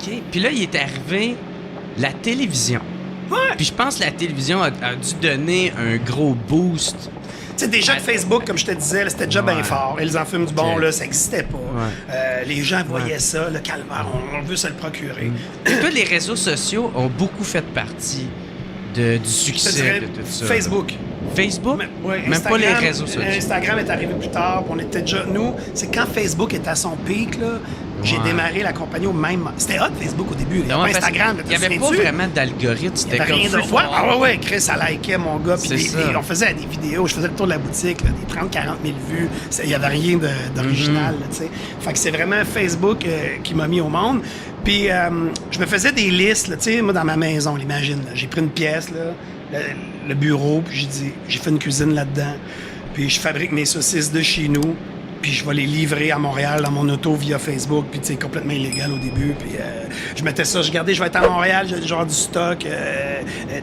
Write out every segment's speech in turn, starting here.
OK. Puis là, il est arrivé la télévision. Ouais. Puis je pense que la télévision a dû donner un gros boost. Tu sais, déjà que Facebook, comme je te disais, là, c'était déjà bien fort. Ils en fument du bon, là, ça n'existait pas. Les gens voyaient ça, le calvaire, on veut se le procurer. Puis toi, les réseaux sociaux ont beaucoup fait partie du succès de tout ça. Facebook. Facebook? Ouais, Même pas les réseaux sociaux. Instagram est arrivé plus tard, puis on était déjà... Nous, c'est quand Facebook était à son pic, là, j'ai démarré la compagnie au même... C'était hot, Facebook, au début. Il n'y avait pas Instagram. Il n'y avait pas vraiment d'algorithme. C'était comme rien free de... for all. Ouais, Chris, ça likait, mon gars. Puis C'est on faisait des vidéos. Je faisais le tour de la boutique, là, des 30-40 000 vues. Il n'y avait rien d'original, tu sais. Fait que c'est vraiment Facebook qui m'a mis au monde. Puis je me faisais des listes, tu sais, moi, dans ma maison, imagine. J'ai pris une pièce, là, le bureau, puis j'ai fait une cuisine là-dedans. Puis je fabrique mes saucisses de chez nous. Puis je vais les livrer à Montréal dans mon auto via Facebook. Puis, tu sais, complètement illégal au début. Puis je mettais ça, je vais être à Montréal, j'ai genre du stock,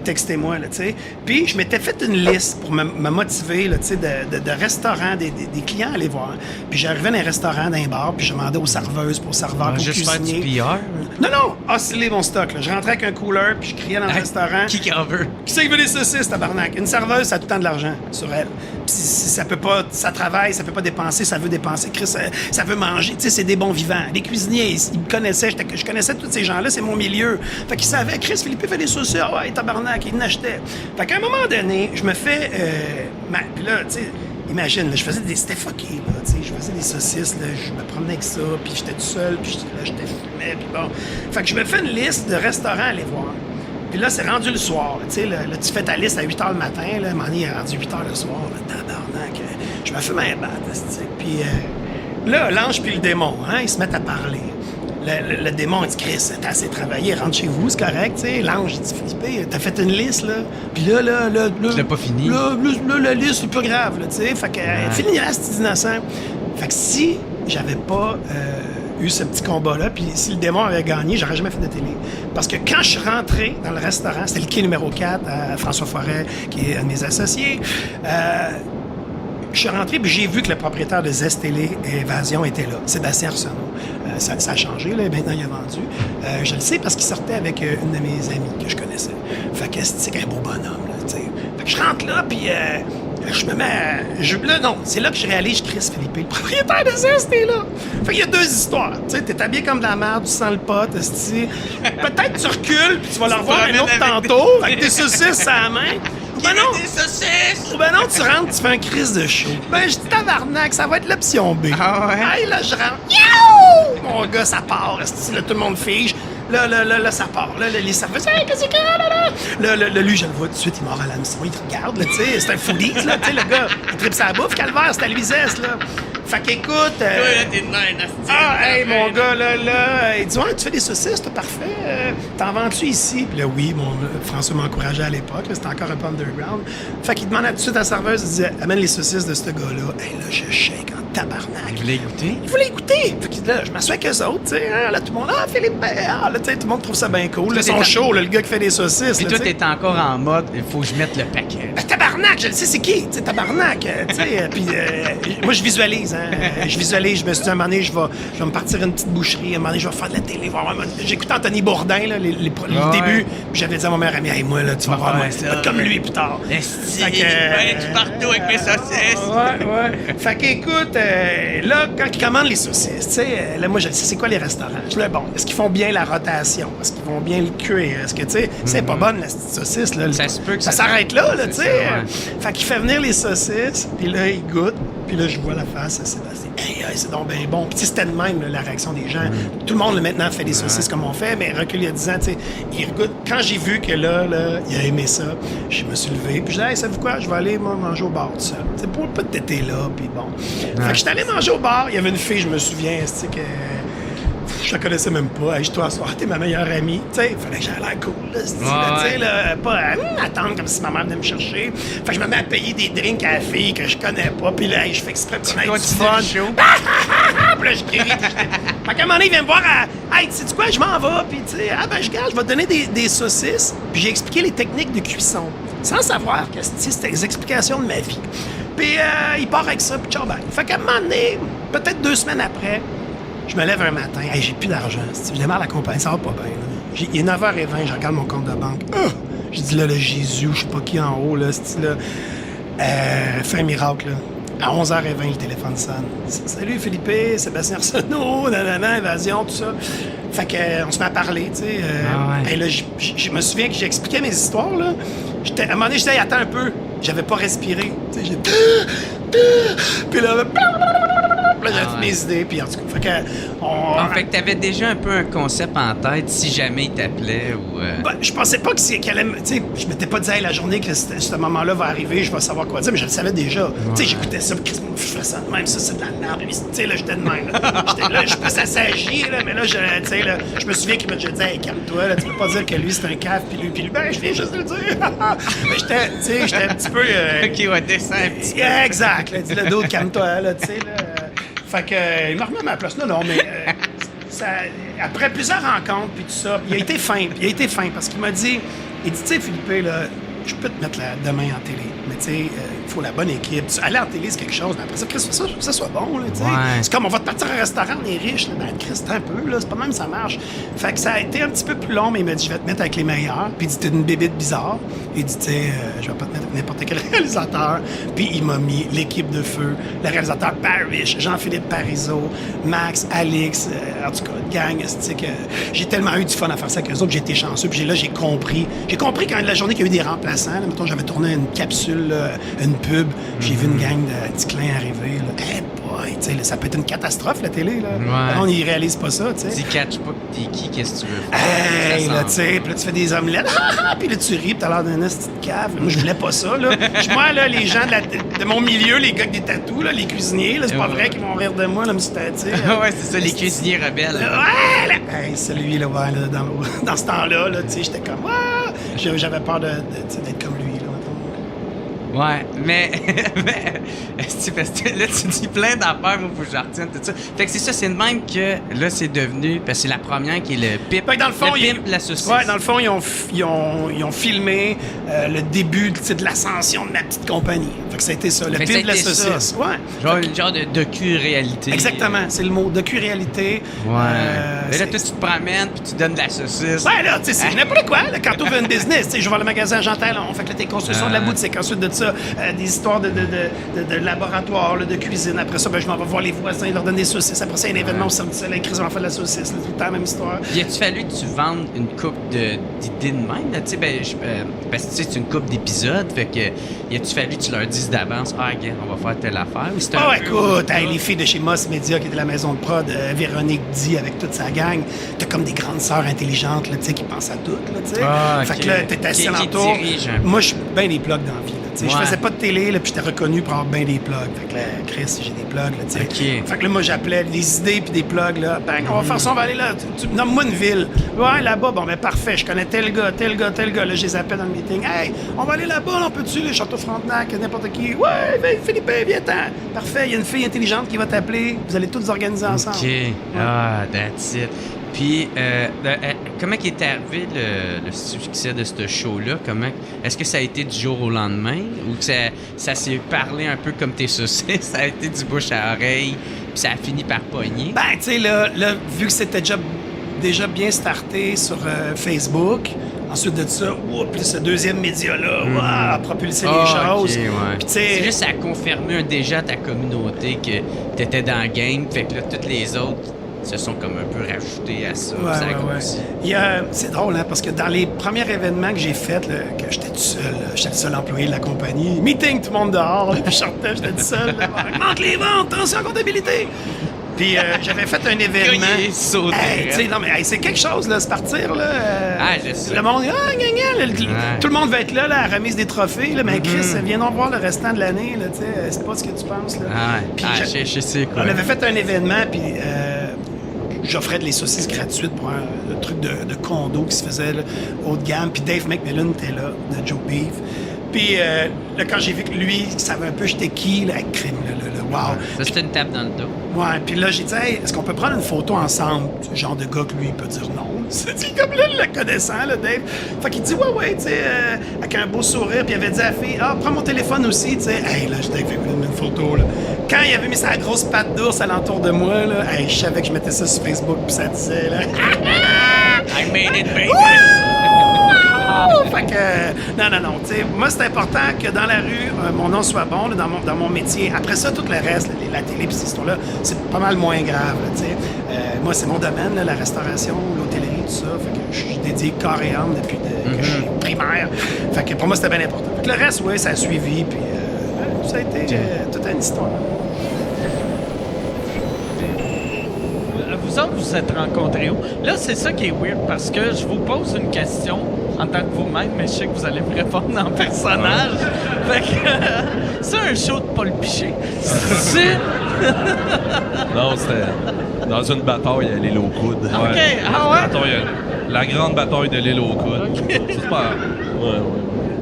textez-moi, là, tu sais. Puis je m'étais fait une liste pour me motiver, là, tu sais, de restaurants, des clients à aller voir. Puis j'arrivais dans un restaurant, dans un bar, puis je demandais aux serveuses, pour serveurs, pour juste cuisiniers. faire du PR? Non, osciller mon stock, là. Je rentrais avec un cooler, puis je criais dans le restaurant. Qui en veut? Qui c'est qui veut des saucisses, tabarnak? Une serveuse, ça a tout le temps de l'argent sur elle. Puis si ça peut pas, ça travaille, ça peut pas dépenser, ça veut dépenser. Chris, ça veut manger. Tu sais, c'est des bons vivants. Les cuisiniers, ils me connaissaient. Je connaissais tous ces gens-là, c'est mon milieu. Fait qu'ils savaient, Chris, Philippe fait des saucisses. Ah ouais, tabarnak, ils n'achetaient. Fait qu'à un moment donné, je me fais... puis là, tu sais, imagine, là, je faisais des... C'était fucké, là, tu sais. Je faisais des saucisses, là, je me promenais avec ça, puis j'étais tout seul, puis là, j'étais fumé, puis bon. Fait que je me fais une liste de restaurants à aller voir. Puis là, c'est rendu le soir. Tu sais, là, tu fais ta liste à 8 h le matin. Là, m'en est rendu 8 h le soir. Là, tabarnak. Je me fais ma batte. Puis là, l'ange puis le démon, hein, ils se mettent à parler. Le démon, il dit, Chris, t'as assez travaillé, rentre chez vous, c'est correct. Tu sais, l'ange, il dit, Philippe, t'as fait une liste, là. Puis là. Tu l'as pas fini. Là, la liste, c'est pas grave, là, tu sais. Fait que, finira, c'est innocent. Fait que si j'avais pas eu ce petit combat-là, puis si le démon avait gagné, j'aurais jamais fait de télé. Parce que quand je suis rentré dans le restaurant, c'était le quai numéro 4, à François Forêt, qui est un de mes associés, je suis rentré, puis j'ai vu que le propriétaire de Zest Télé et Évasion était là, Sébastien Arsenault. Ça a changé, là, maintenant il a vendu. Je le sais parce qu'il sortait avec une de mes amies que je connaissais. Fait que c'est un beau bonhomme, là, tu sais. Fait que je rentre là, puis je me mets... Là, non, c'est là que je réalise, Chris Philippe, le propriétaire de Zest est là. Fait qu'il y a deux histoires. Tu sais, t'es habillé comme de la merde, tu sens le pot, peut-être tu recules, puis tu vas le revoir un autre tantôt, avec tes saucisses à la main. Ben non! Des saucisses! Ben non, tu rentres, tu fais un crise de chaud. Ben, je dis tabarnak, ça va être l'option B. Ah ouais? Hey, là, je rentre. Yo! Mon gars, ça part. Là, tout le monde fige. Là, ça part. Là, les serveurs, hey, qu'est-ce que c'est? Là, lui, je le vois tout de suite, il mord à l'hameçon. Il te regarde, là, tu sais. C'est un foodie, là, tu sais, le gars. Il tripe sa bouffe, calvaire, c'est à Luisès, là. Fait qu'écoute. Toi, là, t'es de même, hey, mon gars, là. Il dit, ouais, tu fais des saucisses, t'es parfait. T'en vends-tu ici? Puis là, oui, François m'encourageait à l'époque, c'était encore un peu underground. Fait qu'il demandait tout de suite à la serveuse, il disait, amène les saucisses de ce gars-là. Hey, là, je shake en tabarnak. Il voulait goûter? Il voulait goûter. Fait que là, je m'assois avec eux autres, tu sais. Hein, là, tout le monde, Philippe, là, tu sais, tout le monde trouve ça bien cool. Là, ils sont chauds, là, le gars qui fait des saucisses. Puis toi, t'es encore en mode, il faut que je mette le paquet. Ben, tabarnak, je le sais, c'est qui? Tu sais, tabarnak, tu sais. Puis moi, je visualise, hein. Je me suis dit, à un moment donné, je vais me partir une petite boucherie. À un moment donné, je vais faire de la télé. J'écoutais Anthony Bourdin, là, le début. Puis j'avais dit à mon meilleur ami, hey, moi, là, tu vas voir, moi, ça, comme lui plus tard. Esti, je vais être partout avec mes saucisses. Ouais. Fait qu'écoute, là, quand ils commandent les saucisses, tu sais, là, moi, je sais c'est quoi les restaurants. Je dis, bon, est-ce qu'ils font bien la rotation? Est-ce qu'ils vont bien le cuire? Est-ce que, tu sais, c'est pas bonne, la petite saucisse, là. Ça se peut que ça s'arrête là, tu sais. Ouais. Fait qu'il fait venir les saucisses, puis là, il goûte. Puis là, je vois la face à Sébastien. Hey, c'est donc bien bon. Puis c'était de même, là, la réaction des gens. Tout le monde, là, maintenant, fait des saucisses comme on fait, mais recul il y a 10 ans, tu sais, il goûte. Quand j'ai vu que là, il a aimé ça, je me suis levé. Puis je dis, hey, savez-vous quoi? Je vais aller, moi, manger au bar tout seul. C'est pour pas téter là, puis bon. Fait que j'étais allé manger au bar. Il y avait une fille, je me souviens, tu sais, que... Je la connaissais même pas. Hey, toi, ce soir, t'es ma meilleure amie. Tu sais, il fallait que j'aille l'air cool, là. Tu sais, là, pas attendre comme si ma mère venait me chercher. Fait que je me mets à payer des drinks à la fille que je connais pas. Puis là, je fais exprès de connaître du fun. Puis là, je crie. Fait qu'à un moment donné, il vient me voir à... Hey, tu sais quoi, je m'en vais. Puis tu sais, ben, je garde, je vais te donner des saucisses. Puis j'ai expliqué les techniques de cuisson. Sans savoir que c'était des explications de ma vie. Puis il part avec ça, puis ciao, bye. Fait qu'à un moment donné, peut-être 2 semaines après, Je me lève un matin, hey, j'ai plus d'argent. Je démarre la compagnie, ça va pas bien. Là. Il est 9h20, je regarde mon compte de banque. J'ai dit là, le Jésus, je sais pas qui en haut, là, là. Fait un miracle, là. À 11h20, le téléphone sonne. Salut Philippe, Sébastien Arsenault, nanana, évasion, tout ça. Fait qu'on se met à parler, tu sais. Et là, je me souviens que j'expliquais mes histoires, là. À un moment donné, je disais, attends un peu. J'avais pas respiré. Tu sais, j'ai... Puis là, j'avais mes idées, puis en tout cas, fait que... fait que t'avais déjà un peu un concept en tête si jamais il t'appelait ou... Ben, je pensais pas qu'elle allait... Tu sais, je m'étais pas dit, hey, la journée que ce moment-là va arriver, je vais savoir quoi dire, mais je le savais déjà. Tu sais, j'écoutais ça, puis je fais ça de même, ça, c'est de la merde. Tu sais, là, j'étais de même. J'étais là, je peux s'assagir, là, mais là, tu sais, là, je me souviens qu'il m'a déjà dit, hey, calme-toi, là, tu peux pas dire que lui, c'est un cave, puis lui, ben, je viens juste de le dire. Mais j'étais, tu sais, j'étais un petit peu... OK, ouais, descends un petit peu. Exact, là, dis-le d'autre, calme-toi, là, tu sais, là. Fait que, il m'a remis à ma place. Non, mais après plusieurs rencontres, puis tout ça, il a été fin, parce qu'il m'a dit, tu sais, Philippe, là, je peux te mettre demain en télé, mais tu sais, il faut la bonne équipe. Aller en télé, c'est quelque chose, mais après ça, Chris, ça soit bon, là, tu sais. C'est comme, on va te partir à un restaurant, on est riche, là, ben, Chris, c'est un peu, là, c'est pas même ça marche. Fait que ça a été un petit peu plus long, mais il m'a dit, je vais te mettre avec les meilleurs, puis il dit, t'es une bébite bizarre. Il dit, tu sais, je vais pas te mettre avec n'importe quel réalisateur. Puis il m'a mis l'équipe de feu, le réalisateur Parrish, Jean-Philippe Parizeau, Max, Alix, en tout cas, gang, c'est que j'ai tellement eu du fun à faire ça avec eux autres, j'ai été chanceux, puis là, j'ai compris quand la journée qu'il y a eu des remplaçants, là, mettons, j'avais tourné une capsule, là, une pub, j'ai vu une gang de petits clins arriver, là. Hey boy, tu sais, ça peut être une catastrophe, la télé, là. On n'y réalise pas ça, tu sais. Tu catches pas que t'es qui, qu'est-ce que tu veux faire? Hey, là, tu sais, puis là, tu fais des omelettes, puis là, tu ris, puis t'as l'air d'un esti de cave. Moi, je voulais pas ça, là. Moi, là, les gens de mon milieu, les gars avec des tatous, là, les cuisiniers, là, c'est pas vrai qu'ils vont rire de moi, là, me tu ouais, c'est ça, les cuisiniers rebelles. Ouais, là. Hey, celui, là, ouais, là, dans ce temps-là, là, tu sais, j'étais comme, j'avais peur d'être comme lui, là. Ouais, mais parce que là, tu dis plein d'affaires, moi, faut que je retienne tout ça. Fait que c'est ça, c'est de même que là, c'est devenu, parce que c'est la première qui est le pimp. Dans le fond, la saucisse. Ouais, dans le fond, ils ont filmé le début de l'ascension de ma petite compagnie. Fait que ça a été ça, le pimp de la saucisse. Ouais. Genre de docu-réalité. Exactement, c'est le mot, docu-réalité. Ouais. Mais là, toi, tu te promènes, puis tu donnes de la saucisse. Ouais, là, tu sais, c'est n'importe quoi. Là, quand tu ouvres une business, tu sais, je vais voir le magasin Jean Talon. Fait que là, t'es construction de la boutique. Ensuite de ça, des histoires de laboratoire, là, de cuisine. Après ça, ben, je m'en vais voir les voisins, ils leur donne des saucisses. Après ça, il y a un événement au service de la crise, on en fait de la saucisse. Là, tout le temps, la même histoire. Y a-tu fallu que tu vendes une coupe d'idées de même? Tu sais, parce que c'est une coupe d'épisodes. Fait que y a-tu fallu que tu leur dises d'avance, regarde, on va faire telle affaire? Ou oh, écoute, hey, les filles de chez Moss Media, qui était la maison de prod, Véronique Di avec toute sa gang, t'as comme des grandes sœurs intelligentes, là, tu sais, qui pensent à tout, là, tu sais. Fait que là, t'es assis alentour. Moi, je suis bien des plugs dans la vie, là. Je faisais pas de télé, là, puis j'étais reconnu pour avoir bien des plugs. Fait que là, Chris, j'ai des plugs, là, tu sais. Fait que là, moi, j'appelais des idées puis des plugs, là. Ben, on va faire ça, on va aller là. Nomme-moi une ville. Ouais, là-bas, bon, ben, parfait. Je connais tel gars. Là, je les appelle dans le meeting. Hey, on va aller là-bas, là, on peut-tu, le Château Frontenac, n'importe qui. Ouais, ben, Philippe, viens-t'en. Parfait, il y a une fille intelligente qui va t'appeler. Vous allez tous vous organiser ensemble. OK. Ah, that's it. Puis, comment est arrivé le succès de ce show-là? Est-ce que ça a été du jour au lendemain? Ou que ça s'est parlé un peu comme tes saucisses? Ça a été du bouche à oreille, puis ça a fini par pogner? Ben, tu sais, là, vu que c'était déjà bien starté sur Facebook, ensuite de ça, puis ce deuxième média-là a propulsé les choses. Okay, ouais. Puis, c'est juste à confirmer déjà à ta communauté que t'étais dans le game, fait que là, toutes les autres se sont comme un peu rajoutés à ça. C'est drôle, hein, parce que dans les premiers événements que j'ai faits, là, que j'étais le seul employé de la compagnie, meeting, tout le monde dehors, puis je sortais, j'étais tout seul. Manque les ventes, attention, comptabilité! Puis j'avais fait un événement. Non, mais c'est quelque chose, là, se partir, là. Je sais. Le monde, tout le monde va être là, à la remise des trophées, là, mais Chris, viens donc voir le restant de l'année, là, tu sais, c'est pas ce que tu penses, là. Je sais quoi. On avait fait un événement, puis j'offrais des saucisses gratuites pour un truc de condo qui se faisait là, haut de gamme, puis Dave McMillan était là, de Joe Beef. Puis là, quand j'ai vu que lui, il savait un peu j'étais qui, là, crime, là, wow. Ça, c'était une tape dans le dos. Ouais, puis là, j'ai dit, hey, est-ce qu'on peut prendre une photo ensemble? Ce genre de gars que lui, il peut dire non. C'est dit comme là, le connaissant, là, Dave. Fait qu'il dit, ouais, tu sais, avec un beau sourire, puis il avait dit à la fille, prends mon téléphone aussi, tu sais. Hey, là, j'étais fait une photo, là. Quand il avait mis sa grosse patte d'ours alentour de moi, là, hey, je savais que je mettais ça sur Facebook, puis ça disait, là. I made it, baby! Fait que, non, tu sais, moi, c'est important que dans la rue, mon nom soit bon, là, dans mon métier. Après ça, tout le reste, la télé pis ces histoires-là, c'est pas mal moins grave, tu sais. Moi, c'est mon domaine, là, la restauration, l'hôtellerie, tout ça. Fait que je suis dédié corps et âme depuis que je suis primaire. Fait que pour moi, c'était bien important. Fait que le reste, oui, ça a suivi, puis ça a été toute une histoire. Vous autres, vous êtes rencontrés où? Là, c'est ça qui est weird, parce que je vous pose une question en tant que vous-même, mais je sais que vous allez me répondre en personnage. Fait que c'est un show de Paul Piché. C'est... Non, c'était dans une bataille à l'île aux coudes. OK, ah ouais? La grande bataille de l'île aux coudes. OK. C'est pas... Ouais.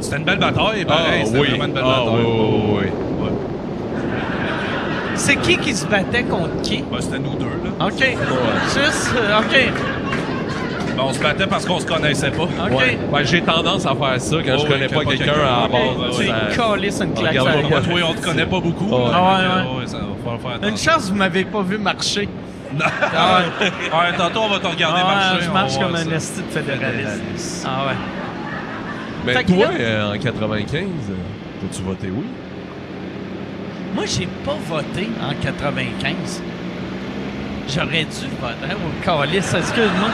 C'était une belle bataille, pareil. C'était vraiment une belle bataille. Oui. C'est qui se battait contre qui? Ben, c'était nous deux, là. OK. Juste, OK. Ben, on se battait parce qu'on se connaissait pas. OK. Ouais. Ben, j'ai tendance à faire ça quand je connais pas quelqu'un à la base. Tu calisses une claque. Regarde, moi, toi, on te connaît pas beaucoup. Ouais. Ça va falloir faire attention. Une chance, vous m'avez pas vu marcher. Ouais, tantôt, on va te regarder marcher. Je marche comme un esti de fédéraliste. Ah ouais. Mais Fait que toi, là- en 95, t'as-tu voté oui? Moi, j'ai pas voté en 95. J'aurais dû voter. Oh, calice, excuse-moi.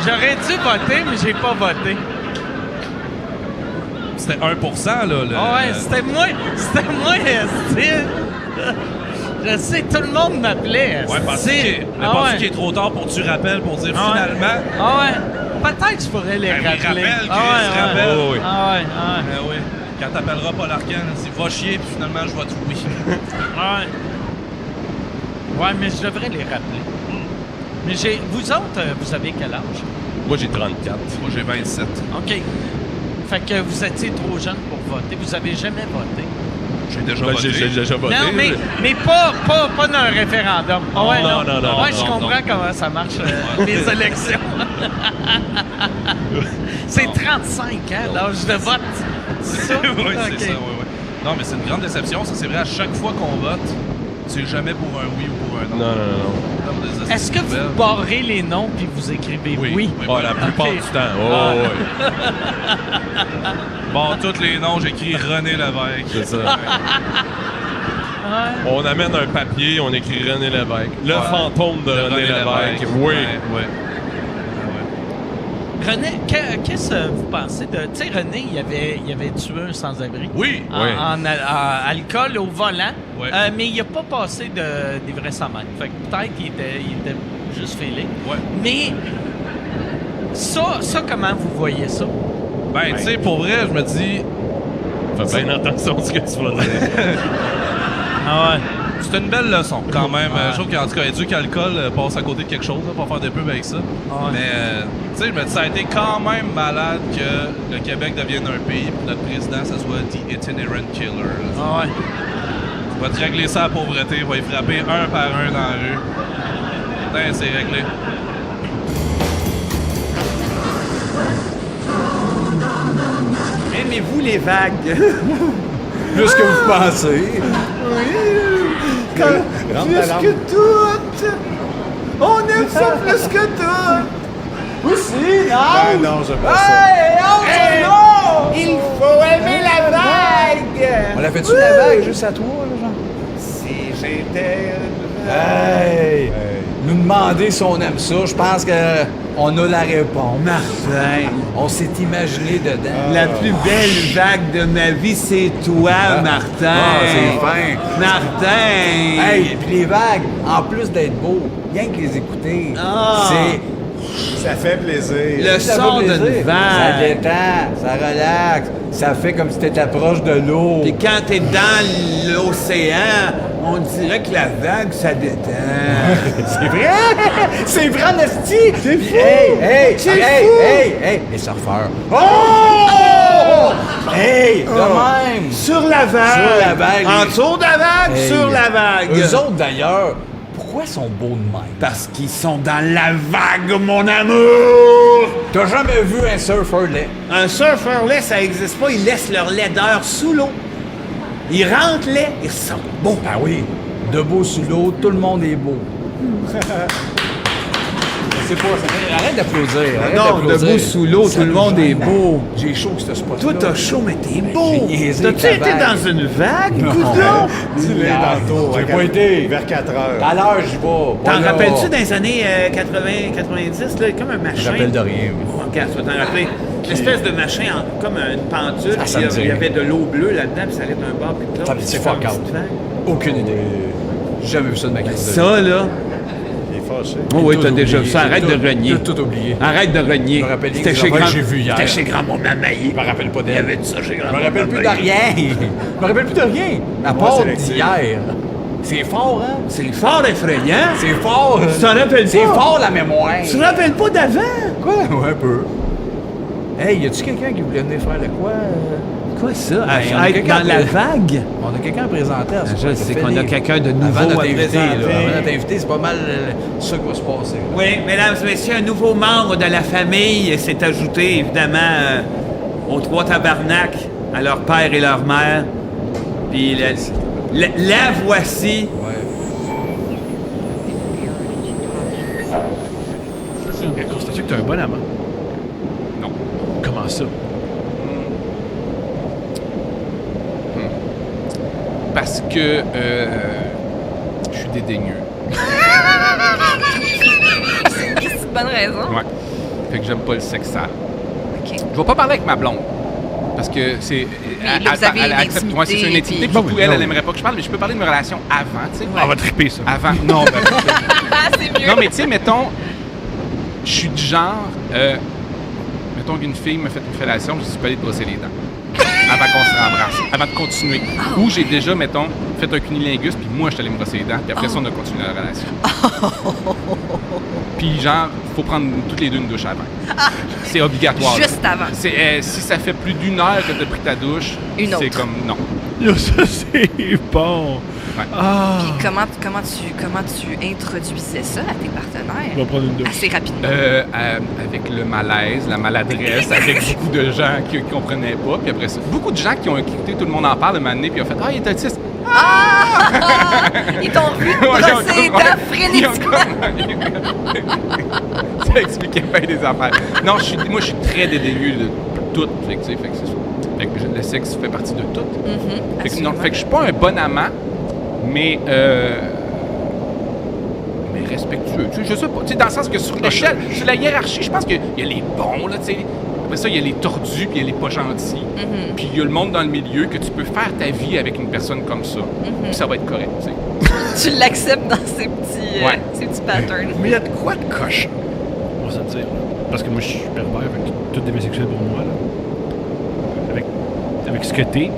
J'aurais dû voter, mais j'ai pas voté. C'était 1%, là. Ouais, c'était moi. esti. Je sais, tout le monde m'appelait. Ouais, parce esti. qu'il est trop tard pour que tu rappelles, pour dire finalement... Ah ouais. Peut-être que je pourrais les rappeler. Rappelle, Ah ouais, Chris, rappelle. ouais. Ah ouais. Ben oui. Quand t'appelleras Paul Arcand, il va chier, puis finalement, je vais te oui. Ouais. Ouais, mais je devrais les rappeler. Mais vous autres, vous avez quel âge? Moi, j'ai 34. Moi, j'ai 27. OK. Fait que vous étiez trop jeune pour voter. Vous avez jamais voté. J'ai déjà voté. J'ai déjà voté. Non, mais pas dans un référendum. Ah ouais, non. Ouais, je non, comprends non. comment ça marche, les élections. C'est 35, hein, l'âge de vote. C'est ça? Oui, OK. c'est ça, oui. Non, mais c'est une grande déception. Ça, c'est vrai, à chaque fois qu'on vote, c'est jamais pour un oui ou pour un non. Non. Est-ce que vous barrez les noms puis vous écrivez oui? La plupart OK. du temps. Oui. Bon, tous les noms, j'écris René Lévesque. C'est ça. On amène un papier, on écrit René Lévesque. Le fantôme de René Lévesque. Oui. René, qu'est-ce que vous pensez de... Tu sais, René, il avait tué un sans-abri. Oui. En alcool au volant. Oui. Mais il n'a pas passé des vrais samètres. Fait que peut-être qu'il était juste fêlé. Ouais. Mais ça, comment vous voyez ça? Ben, tu sais, pour vrai, je me dis... Fais bien attention à ce que tu vas dire. Ah ouais. C'est une belle leçon, quand même. Ouais. Je trouve qu'en tout cas, éduque alcool passe à côté de quelque chose, là, pour faire des pubs avec ça. Ouais. Mais, tu sais, je me dis, ça a été quand même malade que le Québec devienne un pays, puis notre président, ça soit The Itinerant Killer. Là. Ah ouais. Il va te régler ça à la pauvreté, il va y frapper un par un dans la rue. Putain, c'est réglé. Aimez-vous les vagues? Plus que vous pensez. Oui, Rentre plus ta langue. que tout. On aime ça plus que tout. Aussi, non? non, j'aime pas ça. Hey, non! Il faut aimer la vague! On l'a fait-tu la vague juste à toi, là, genre? Si j'étais une Hey! Nous demander si on aime ça, je pense que on a la réponse. Martin, On s'est imaginé dedans. la plus belle vague de ma vie, c'est toi, Martin. Ah, c'est fin. Martin! Hey, puis les vagues, en plus d'être beaux, rien que les écouter, Ah. c'est... Ça fait plaisir. Le ça son fait d'une plaisir. Ça vague. détend, ça relaxe, ça fait comme si t'étais proche de l'eau. Puis quand t'es dans l'océan, on dirait que la vague, ça détend. C'est vrai! C'est vrai, Nasty! C'est fou! Hey! C'est hey, fou! hey, les surfeurs. Oh! Hey! De même! Sur la vague! Sur la vague, En les- dessous de la vague, Hey. sur la vague! Eux autres, d'ailleurs, pourquoi ils sont beaux de même? Parce qu'ils sont dans la vague, mon amour! T'as jamais vu un surfeur laid? Un surfeur lait, ça existe pas. Ils laissent leur laideur sous l'eau. Ils rentrent lait, ils sont beaux. Ben oui, debout sous l'eau, tout le monde est beau. C'est pas ça. Arrête d'applaudir. Arrête Non, d'applaudir. debout sous l'eau, Ça tout le nous monde est gêne. beau. J'ai chaud que ce spot-là. Toi, t'as chaud, mais t'es beau. J'ai niaisé T'as-tu avec la été vague. dans une vague, Non. coudonc? Dis-le tantôt. J'ai pas été. Vers 4 heures. À l'heure, j'y vais. T'en Pas là. rappelles-tu dans les années 80-90, là, comme un machin? Je me rappelle de rien. Oh, regarde, tu vas t'en rappeler. Une espèce de machin, comme une pendule, Ah, ça puis me dit il y rien. avait de l'eau bleue là-dedans, puis ça allait d'un bord puis de l'autre. Ça me puis dit c'était fuck comme une out. petite vague. Aucune idée. J'ai jamais vu ça de ma crise. Ça, là... Il est fâché. Oh oui, Tout t'as déjà vu oublié. ça. Arrête Tout- de renier. Tout oublié. Arrête de renier. Je me rappelle C'était des chez affaires grand... que j'ai vues hier. C'était chez grand-mon Mamaï. Je me rappelle pas Il y d'elle. avait de ça chez Je grand-mon me rappelle plus de Mamaï. rien. Je me rappelle plus de rien. À Moi, part sélectif. d'hier. C'est fort, hein? C'est fort effrayant. C'est fort. Tu t'en rappelles pas? C'est fort la mémoire. Tu te rappelles pas d'avant? Quoi? Ouais, un peu. Hey, y a-tu quelqu'un qui voulait venir faire le quoi? Quoi ça? on a Être quelqu'un dans la de- vague? On a quelqu'un à présenter à ce Je soir. sais Ça fait qu'on a des- quelqu'un de nouveau Avant notre à invité, là. présenter. Avant notre invité, c'est pas mal ça qui va se passer. là. Oui, mesdames et messieurs, un nouveau membre de la famille s'est ajouté, évidemment, aux trois tabarnaks, à leur père et leur mère. Puis la voici. Ouais. Constates-tu que t'as un bon amant? Non. Comment ça? Parce que je suis dédaigneux. C'est une bonne raison. Ouais. Fait que j'aime pas le sexe sale. OK. Je vais pas parler avec ma blonde. Parce que c'est. là, vous avez une accepte. Ouais, c'est une intimité, intimité. puis- Puis elle aimerait pas que je parle, mais je peux parler de mes relations avant, tu sais. On va triper, ça. Avant. Non, ben, Ah, c'est mieux. non, mais tu sais, mettons, je suis du genre. Mettons qu'une fille me fait une fellation, je suis pas allé te brosser les dents. Avant qu'on se rembrasse, avant de continuer. Ou j'ai déjà, mettons, fait un cunilingus, puis moi, je suis allé me brosser les dents, puis après ça, on a continué la relation. Puis genre, faut prendre toutes les deux une douche avant. C'est obligatoire. là. Juste avant. C'est, si ça fait plus d'une heure que tu as pris ta douche, Une c'est autre. comme non. Yo, ça, c'est bon. Ouais. Ah! Puis comment tu introduisais ça à tes partenaires? On va prendre une douche. Assez rapidement. Avec le malaise, la maladresse, avec beaucoup de gens qui comprenaient pas. Puis après ça, beaucoup de gens qui ont écouté Tout le monde en parle un moment donné, puis ils ont fait « Ah, il est autiste! » Ils t'ont vu Ouais, ils ont brosser les comme- dents ils ont frénétiquement. comme- Ça expliquait bien des affaires. Non, moi, je suis très dédaigneux de tout. Fait que, tu sais, fait que c'est ça. Fait que le sexe fait partie de tout. Fait que, non, fait que je suis pas un bon amant, mais respectueux. Tu sais, je sais pas. Tu sais, dans le sens que sur l'échelle, sur la hiérarchie, je pense qu'il y a les bons, là, tu sais. Après ça, il y a les tordus, puis il y a les pas gentils. Puis il y a le monde dans le milieu que tu peux faire ta vie avec une personne comme ça. Puis ça va être correct, tu sais. Tu l'acceptes dans ces petits, Ouais. ces petits patterns. Mais il y a de quoi de coche? On va se le dire. Parce que moi, je suis pervers, fait que tout est bisexuel pour moi, là. Avec ce que t'es,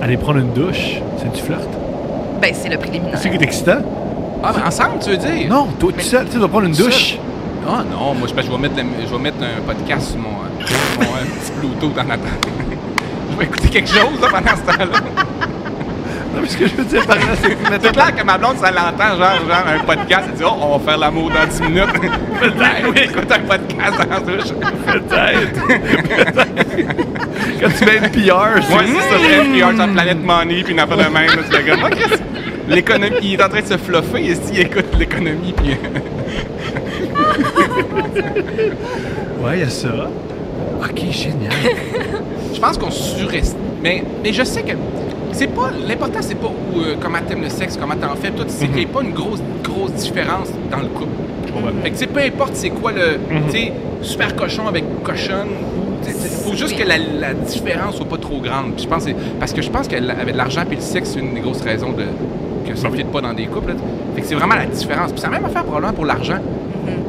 aller prendre une douche, c'est du flirt. Ben, c'est le préliminaire. C'est qui est excitant? Ah, mais ensemble, tu veux dire? Non, toi, tout seul, tu sais, tu vas prendre une Tout douche. Ah non, moi, je vais mettre un podcast sur mon petit Bluetooth dans la tête. Je vais écouter quelque chose là, pendant ce temps-là. Non, mais ce que je veux dire par là, c'est que C'est clair que ma blonde, ça l'entend, genre un podcast, elle dit « Oh, on va faire l'amour dans 10 minutes. » Oui, écoute un podcast dans la douche. peut-être. Quand tu mets une PR, c'est Moi, si ça serait NPR sur Planète Money, puis une affaire de même, là, tu fais comme « Moi, Chris, l'économie, il est en train de se fluffer, et s'il écoute l'économie, puis... Ouais, il y a ça. Ok, génial. Je pense qu'on surestime. Mais je sais que c'est pas. L'important, c'est pas comment t'aimes le sexe, comment t'en fais, tout. C'est qu'il n'y ait pas une grosse différence dans le couple. Fait que, tu sais, peu importe c'est quoi le. Tu sais, super cochon avec cochonne. Il faut juste que la différence soit pas trop grande. Puis je pense parce que je pense qu'avec l'argent et le sexe, c'est une des grosses raisons que ça ne fit pas dans des couples. Là. Fait que c'est vraiment la différence. Puis c'est la même affaire probablement pour l'argent.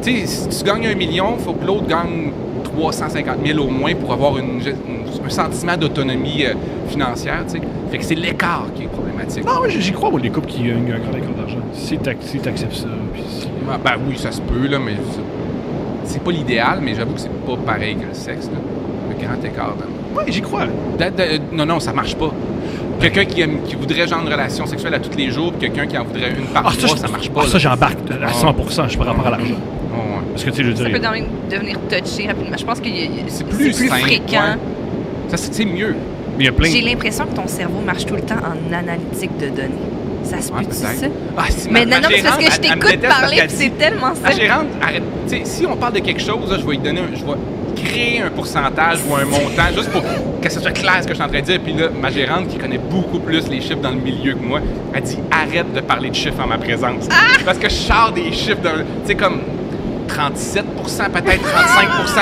Tu sais, si tu gagnes 1 million, il faut que l'autre gagne 350 000 au moins pour avoir un sentiment d'autonomie financière, tu sais. Fait que c'est l'écart qui est problématique. Non, mais j'y crois, moi, les couples qui ont un grand écart d'argent. Si t'acceptes ça, puis si... Ben oui, ça se peut, là, mais c'est pas l'idéal, mais j'avoue que c'est pas pareil que le sexe, là. Le grand écart dans Ouais, j'y crois. Non, ça marche pas. Quelqu'un qui voudrait genre une relation sexuelle à tous les jours, puis quelqu'un qui en voudrait une par mois, ça marche pas. Ça, j'embarque à 100%, je suis par rapport à l'argent. Ouais. Parce que, tu sais, je veux Ça peut dire... devenir touché rapidement. Je pense que c'est plus plus simple, fréquent. ouais. Ça, c'est mieux. Il y a plein... J'ai l'impression que ton cerveau marche tout le temps en analytique de données. Ça se peut-tu, peut-être. ça? Ah, si Mais ma non, c'est parce gérante, que je elle me t'écoute déteste parce parler, qu'elle puis dit- c'est tellement ça. La gérante, arrête. Tu sais, si on parle de quelque chose, là, je vais lui donner je vais créer un pourcentage ou un montant juste pour que ce soit clair ce que je suis en train de dire. Puis là, ma gérante, qui connaît beaucoup plus les chiffres dans le milieu que moi, elle dit arrête de parler de chiffres en ma présence. Parce que je sors des chiffres, tu sais, comme 37%, peut-être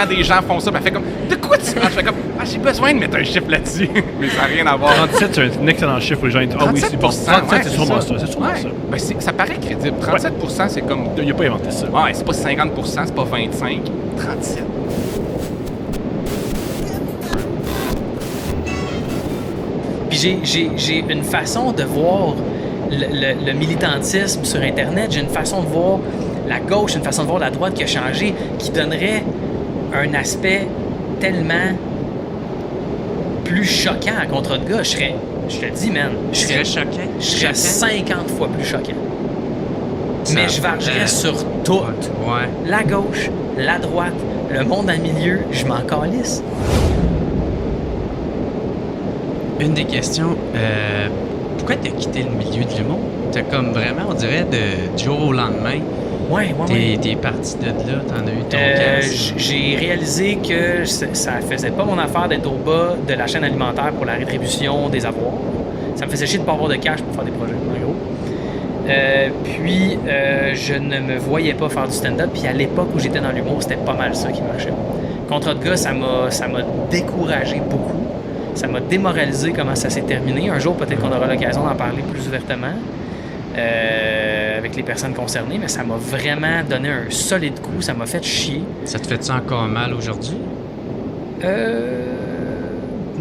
35% des gens font ça. Puis elle fait comme de quoi tu parles? Je fais comme j'ai besoin de mettre un chiffre là-dessus. Mais ça n'a rien à voir. 37, c'est un excellent chiffre pour les gens. Ah oui, c'est bon. 37, c'est sûrement ça. C'est sûrement Ouais. ça. Ben, ça paraît crédible. 37%, c'est comme. Il n'a pas inventé ça. Ouais, c'est pas 50%, c'est pas 25%. 37%. Puis j'ai une façon de voir le militantisme sur Internet, j'ai une façon de voir la gauche, une façon de voir la droite qui a changé, qui donnerait un aspect tellement plus choquant à contre de gars. Je te le dis, man, je serais 50 fois plus choquant. Mais je vargerais sur tout. Ouais. La gauche, la droite, le monde en milieu, je m'en calisse. Une des questions, pourquoi t'as quitté le milieu de l'humour? T'as comme vraiment, on dirait, du jour au lendemain, Ouais. t'es parti de là, t'en as eu ton casse. J'ai réalisé que ça faisait pas mon affaire d'être au bas de la chaîne alimentaire pour la rétribution des avoirs. Ça me faisait chier de pas avoir de cash pour faire des projets, en gros. Puis, je ne me voyais pas faire du stand-up. Puis, à l'époque où j'étais dans l'humour, c'était pas mal ça qui marchait. Contre de gars, ça m'a découragé beaucoup. Ça m'a démoralisé comment ça s'est terminé. Un jour, peut-être qu'on aura l'occasion d'en parler plus ouvertement avec les personnes concernées, mais ça m'a vraiment donné un solide coup. Ça m'a fait chier. Ça te fait-tu encore mal aujourd'hui?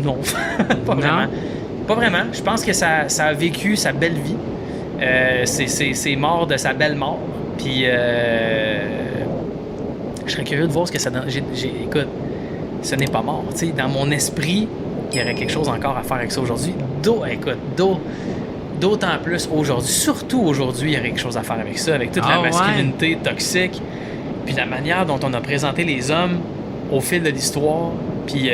Non. Pas vraiment. Pas vraiment. Je pense que ça a vécu sa belle vie. C'est mort de sa belle mort. Puis, je serais curieux de voir ce que ça donne. Écoute, ce n'est pas mort. T'sais, dans mon esprit, il y aurait quelque chose encore à faire avec ça aujourd'hui. D'autant plus aujourd'hui. Surtout aujourd'hui, il y aurait quelque chose à faire avec ça, avec toute la masculinité toxique, puis la manière dont on a présenté les hommes au fil de l'histoire, puis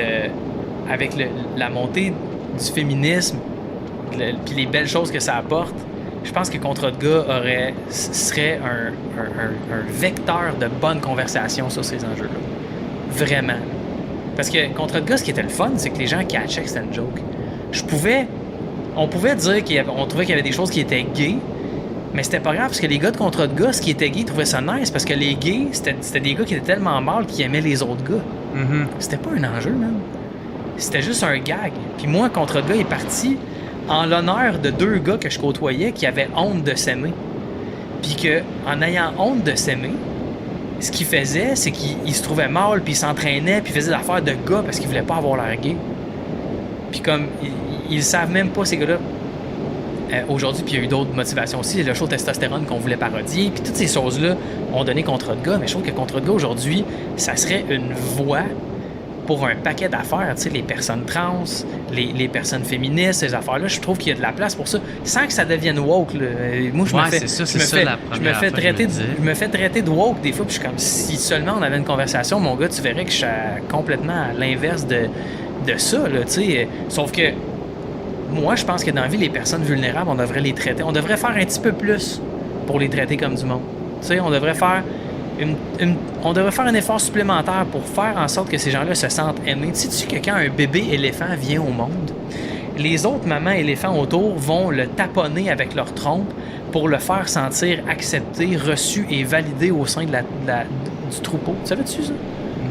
avec la montée du féminisme, puis les belles choses que ça apporte. Je pense que Contre de gars serait un vecteur de bonne conversation sur ces enjeux-là. Vraiment. Parce que Contre de gars, ce qui était le fun, c'est que les gens catchaient que c'était une joke. On pouvait dire qu'on trouvait qu'il y avait des choses qui étaient gays, mais c'était pas grave, parce que les gars de Contre de gars, ce qui était gay, ils trouvaient ça nice, parce que les gays, c'était des gars qui étaient tellement mâles qu'ils aimaient les autres gars. Mm-hmm. C'était pas un enjeu, man. C'était juste un gag. Puis moi, Contre de gars est parti en l'honneur de deux gars que je côtoyais qui avaient honte de s'aimer. Puis qu'en ayant honte de s'aimer, ce qu'ils faisaient, c'est qu'ils se trouvaient mal, puis ils s'entraînaient, puis ils faisaient des affaires de gars parce qu'ils voulaient pas avoir l'air gay. Puis comme, ils savent même pas, ces gars-là, aujourd'hui, puis il y a eu d'autres motivations aussi, le show testostérone qu'on voulait parodier, puis toutes ces choses-là ont donné Contre de gars, mais je trouve que Contre de gars, aujourd'hui, ça serait une voie pour un paquet d'affaires, tu sais, les personnes trans, les personnes féministes, ces affaires-là, je trouve qu'il y a de la place pour ça, sans que ça devienne woke, là. Moi, je me fais traiter de woke des fois, puis je suis comme, si seulement on avait une conversation, mon gars, tu verrais que je suis complètement à l'inverse de ça, là, tu sais. Sauf que, moi, je pense que dans la vie, les personnes vulnérables, on devrait les traiter, on devrait faire un petit peu plus pour les traiter comme du monde. Tu sais, on devrait faire un effort supplémentaire pour faire en sorte que ces gens-là se sentent aimés. Tu sais que quand un bébé éléphant vient au monde, les autres mamans éléphants autour vont le taponner avec leur trompe pour le faire sentir accepté, reçu et validé au sein du troupeau. Tu savais-tu ça?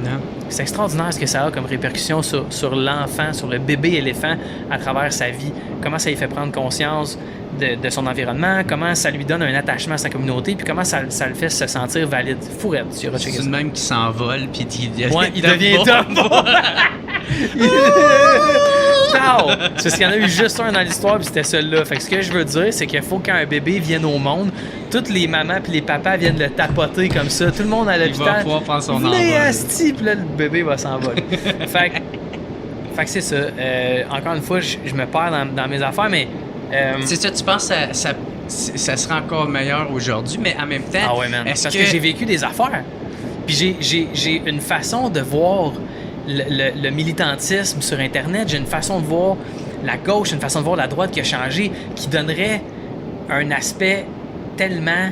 Non. C'est extraordinaire ce que ça a comme répercussion sur l'enfant, sur le bébé éléphant à travers sa vie. Comment ça lui fait prendre conscience de son environnement, comment ça lui donne un attachement à sa communauté, puis comment ça le fait se sentir valide. Fourette, tu iras checker ça. C'est le même qui s'envole, puis il devient Dumbo. C'est parce qu'il y en a eu juste un dans l'histoire, puis c'était celui-là. Fait que ce que je veux dire, c'est qu'il faut qu'un bébé vienne au monde, toutes les mamans puis les papas viennent le tapoter comme ça. Tout le monde à l'hôpital. Il va pouvoir prendre son envol. Venez, asti, puis là, le bébé va s'envoler. Fait Fait que c'est ça. Encore une fois, je me perds dans mes affaires, mais... C'est ça, tu penses que ça sera encore meilleur aujourd'hui, mais en même temps... Ah ouais, man. Parce que j'ai vécu des affaires. Puis j'ai une façon de voir le militantisme sur Internet. J'ai une façon de voir la gauche, une façon de voir la droite qui a changé, qui donnerait un aspect tellement